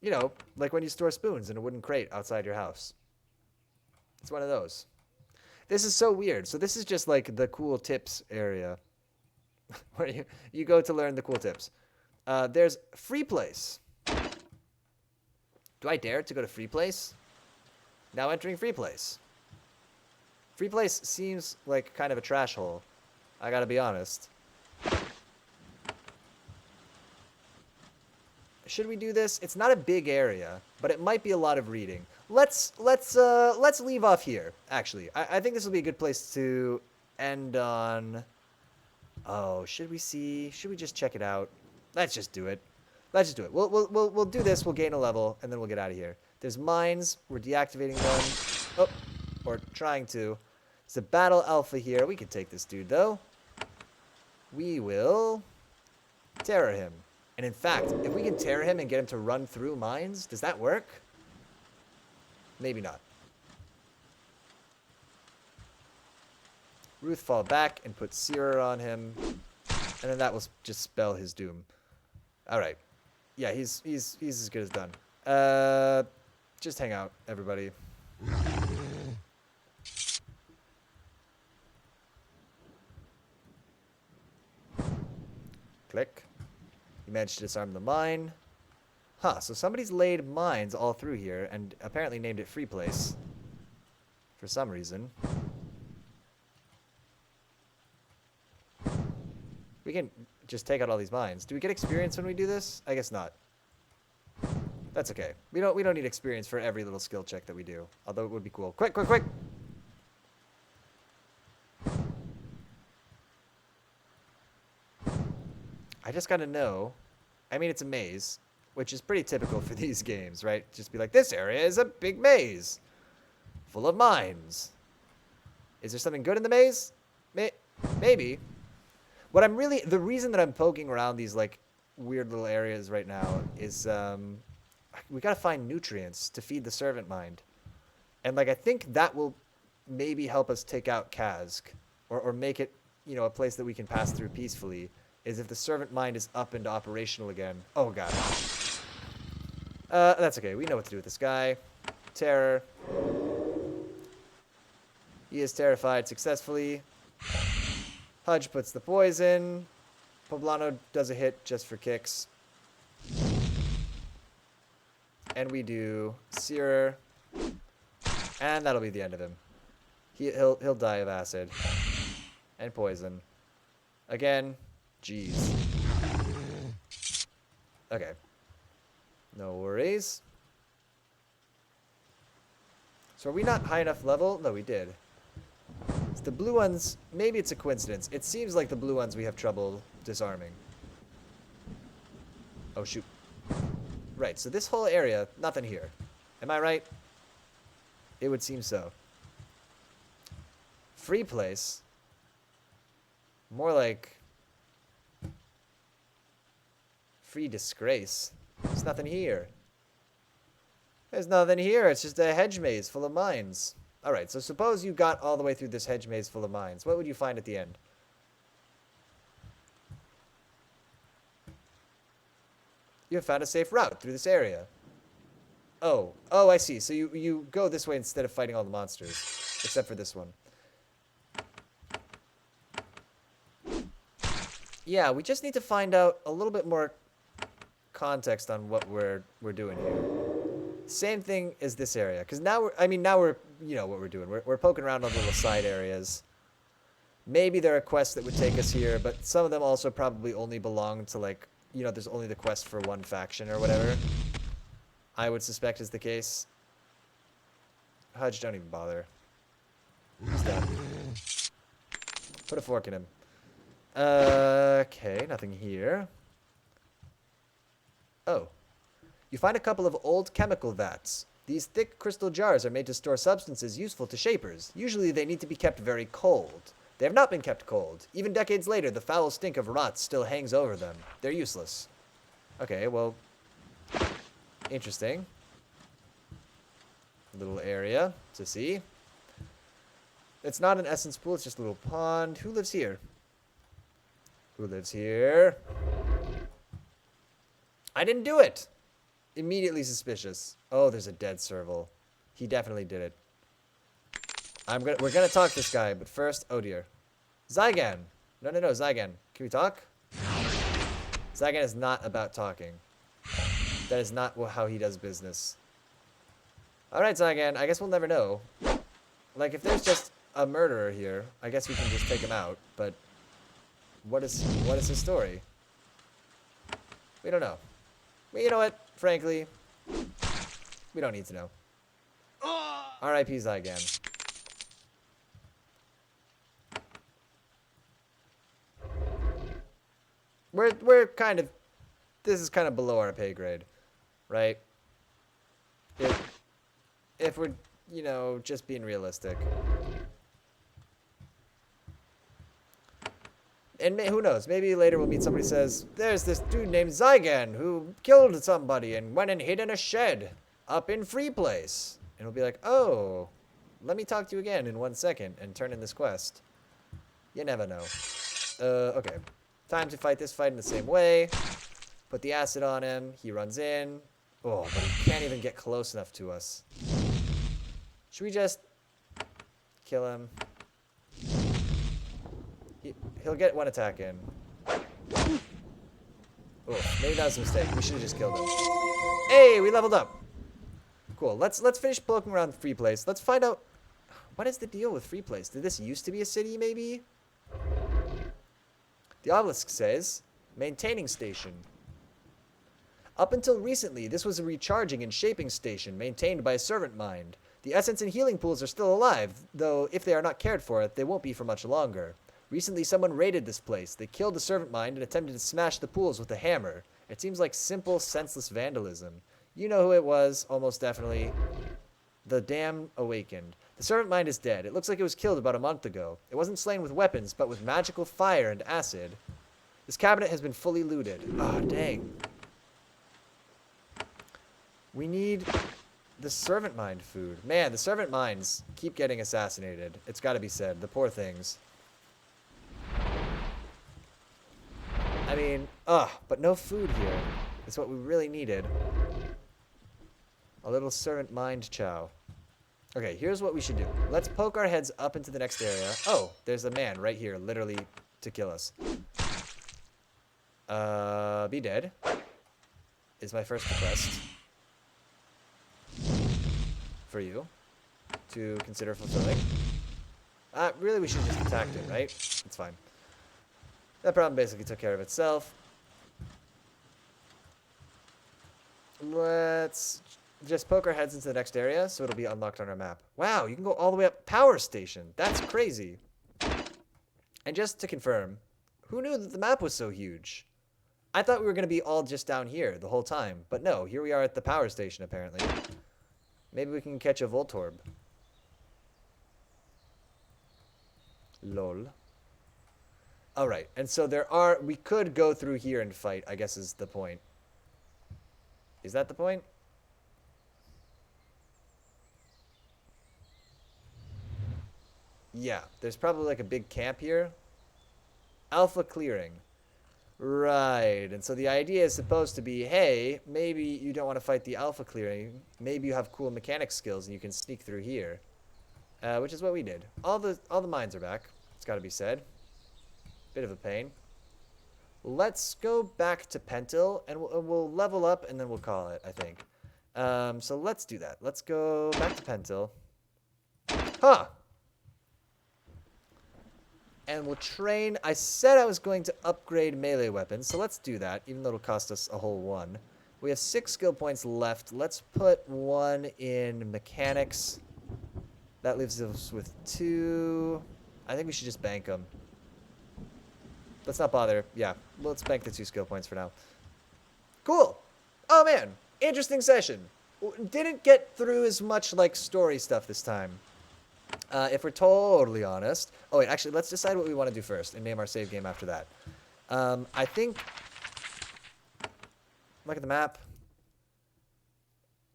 You know, like when you store spoons in a wooden crate outside your house. It's one of those. This is so weird. So this is just like the cool tips area. Where you go to learn the cool tips. There's Free Place. Do I dare to go to Free Place? Now entering Free Place. Free Place seems like kind of a trash hole. I gotta be honest. Should we do this? It's not a big area, but it might be a lot of reading. let's leave off here. Actually, I think this will be a good place to end on. Oh, should we see? Should we just check it out? Let's just do it. Let's just do it. We'll do this. We'll gain a level, and then we'll get out of here. There's mines. We're deactivating them. Oh, or trying to. It's a battle alpha here. We can take this dude, though. We will terror him. And in fact, if we can terror him and get him to run through mines, does that work? Maybe not. Ruth fall back and put Searer on him. And then that will just spell his doom. Alright. Yeah, he's as good as done. Just hang out, everybody. Click. You managed to disarm the mine. Huh, so somebody's laid mines all through here and apparently named it Free Place. For some reason. We can just take out all these mines. Do we get experience when we do this? I guess not. That's okay. We don't need experience for every little skill check that we do. Although it would be cool. Quick, quick, quick! I just gotta know. I mean, it's a maze, which is pretty typical for these games, right? Just be like, this area is a big maze. Full of mines. Is there something good in the maze? Maybe. The reason that I'm poking around these, like, weird little areas right now is, we gotta find nutrients to feed the servant mind. And, like, I think that will maybe help us take out Kazk. Or make it, you know, a place that we can pass through peacefully. Is if the servant mind is up and operational again. Oh, God. That's okay. We know what to do with this guy. Terror. He is terrified successfully. Hudge puts the poison. Poblano does a hit just for kicks. And we do Searer. And that'll be the end of him. He'll die of acid. And poison. Again. Jeez. Okay. No worries. So are we not high enough level? No, we did. It's the blue ones. Maybe it's a coincidence. It seems like the blue ones we have trouble disarming. Oh, shoot. Right, so this whole area, nothing here. Am I right? It would seem so. Free place. More like... free disgrace. There's nothing here. There's nothing here. It's just a hedge maze full of mines. Alright, so suppose you got all the way through this hedge maze full of mines. What would you find at the end? You have found a safe route through this area. Oh, I see. So you go this way instead of fighting all the monsters. Except for this one. Yeah, we just need to find out a little bit more context on what we're doing here. Same thing as this area, because now we're you know what we're doing. We're poking around on little side areas. Maybe there are quests that would take us here, but some of them also probably only belong to, like, you know, there's only the quest for one faction or whatever. I would suspect is the case. Hudge, don't even bother. He's dead. Put a fork in him. Okay, nothing here. Oh. You find a couple of old chemical vats. These thick crystal jars are made to store substances useful to shapers. Usually they need to be kept very cold. They have not been kept cold. Even decades later, the foul stink of rot still hangs over them. They're useless. Okay, well... interesting. Little area to see. It's not an essence pool, it's just a little pond. Who lives here? Who lives here? I didn't do it! Immediately suspicious. Oh, there's a dead serval. He definitely did it. We're gonna talk to this guy, but first, oh dear. Zygan! No, Zygan. Can we talk? Zygan is not about talking. That is not how he does business. Alright, Zygan, I guess we'll never know. Like, if there's just a murderer here, I guess we can just take him out, but... What is his story? We don't know. Well, you know what? Frankly, we don't need to know. R.I.P. Zygan. We're kind of... This is kind of below our pay grade, right? If we're, you know, just being realistic. And who knows? Maybe later we'll meet somebody who says, there's this dude named Zygan who killed somebody and went and hid in a shed up in Free Place. And we'll be like, oh, let me talk to you again in 1 second and turn in this quest. You never know. Okay. Time to fight this fight in the same way. Put the acid on him. He runs in. Oh, but he can't even get close enough to us. Should we just kill him? He'll get 1 attack in. Oh, maybe that was a mistake. We should have just killed him. Hey, we leveled up. Cool. Let's finish poking around Free Place. Let's find out what is the deal with Free Place. Did this used to be a city, maybe? The obelisk says, maintaining station. Up until recently, this was a recharging and shaping station maintained by a servant mind. The essence and healing pools are still alive, though if they are not cared for, they won't be for much longer. Recently, someone raided this place. They killed the servant mind and attempted to smash the pools with a hammer. It seems like simple, senseless vandalism. You know who it was, almost definitely. The Damned Awakened. The servant mind is dead. It looks like it was killed about a month ago. It wasn't slain with weapons, but with magical fire and acid. This cabinet has been fully looted. Ah, oh, dang. We need the servant mind food. Man, the servant minds keep getting assassinated. It's got to be said. The poor things. I mean, but no food here. It's what we really needed. A little servant mind chow. Okay, here's what we should do. Let's poke our heads up into the next area. Oh, there's a man right here, literally to kill us. Be dead. Is my first request. For you to consider fulfilling. Really, we should just attack him, right? It's fine. That problem basically took care of itself. Let's just poke our heads into the next area, so it'll be unlocked on our map. Wow, you can go all the way up Power Station. That's crazy. And just to confirm, who knew that the map was so huge? I thought we were going to be all just down here the whole time. But no, here we are at the Power Station, apparently. Maybe we can catch a Voltorb. Lol. Alright, and so we could go through here and fight, I guess is the point. Is that the point? Yeah, there's probably like a big camp here. Alpha clearing. Right, and so the idea is supposed to be, hey, maybe you don't want to fight the alpha clearing. Maybe you have cool mechanic skills and you can sneak through here. Which is what we did. All the mines are back. It's got to be said. Bit of a pain. Let's go back to Pentil and we'll level up and then we'll call it, I think. So let's do that. Let's go back to Pentil. Huh. And we'll train. I said I was going to upgrade melee weapons, so let's do that, even though it'll cost us a whole 1. We have 6 skill points left. Let's put 1 in mechanics. That leaves us with 2. I think we should just bank them. Let's not bother. Yeah, let's bank the 2 skill points for now. Cool. Oh, man. Interesting session. Didn't get through as much, like, story stuff this time. If we're totally honest. Oh, wait, actually, let's decide what we want to do first and name our save game after that. I think... Look at the map.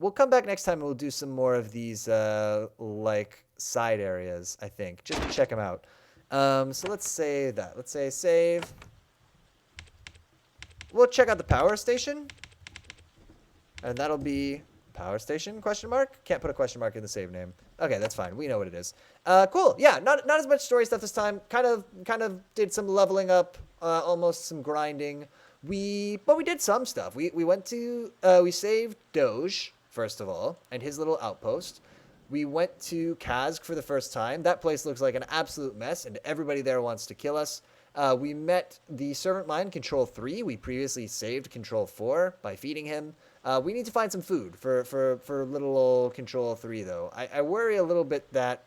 We'll come back next time and we'll do some more of these, like, side areas, I think, just to check them out. So let's say that. Let's say save. We'll check out the power station. And that'll be power station, question mark? Can't put a question mark in the save name. Okay, that's fine. We know what it is. Cool. Yeah, not as much story stuff this time. Kind of did some leveling up, almost some grinding. But we did some stuff. We went to, we saved Doge, first of all, and his little outpost. We went to Kazg for the first time. That place looks like an absolute mess, and everybody there wants to kill us. We met the Servant Mind Control 3. We previously saved Control 4 by feeding him. We need to find some food for little old Control 3, though. I worry a little bit that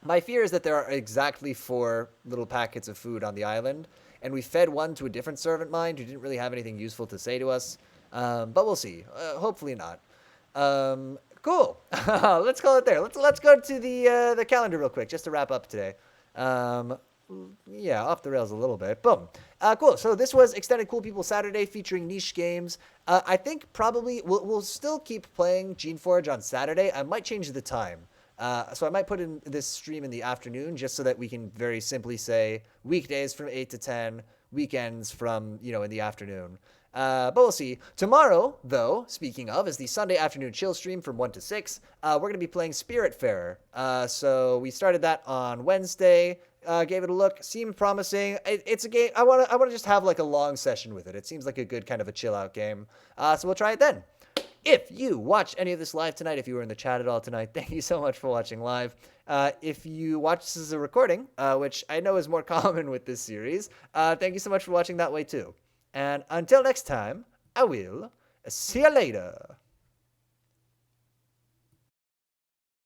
my fear is that there are exactly 4 little packets of food on the island, and we fed one to a different servant mind who didn't really have anything useful to say to us. But we'll see. Hopefully not. Cool. Let's call it there. Let's go to the calendar real quick just to wrap up today. Yeah, off the rails a little bit. Boom. Cool. So this was Extended Cool People Saturday featuring niche games. I think probably we'll still keep playing Geneforge on Saturday. I might change the time. So I might put in this stream in the afternoon just so that we can very simply say weekdays from 8 to 10, weekends from, in the afternoon. But we'll see. Tomorrow, though, speaking of, is the Sunday afternoon chill stream from 1 to 6. We're going to be playing Spiritfarer. So we started that on Wednesday. Gave it a look. Seemed promising. It's a game. I want to just have like a long session with it. It seems like a good kind of a chill out game. So we'll try it then. If you watched any of this live tonight, if you were in the chat at all tonight, thank you so much for watching live. If you watch this as a recording, which I know is more common with this series, thank you so much for watching that way too. And until next time, I will see you later.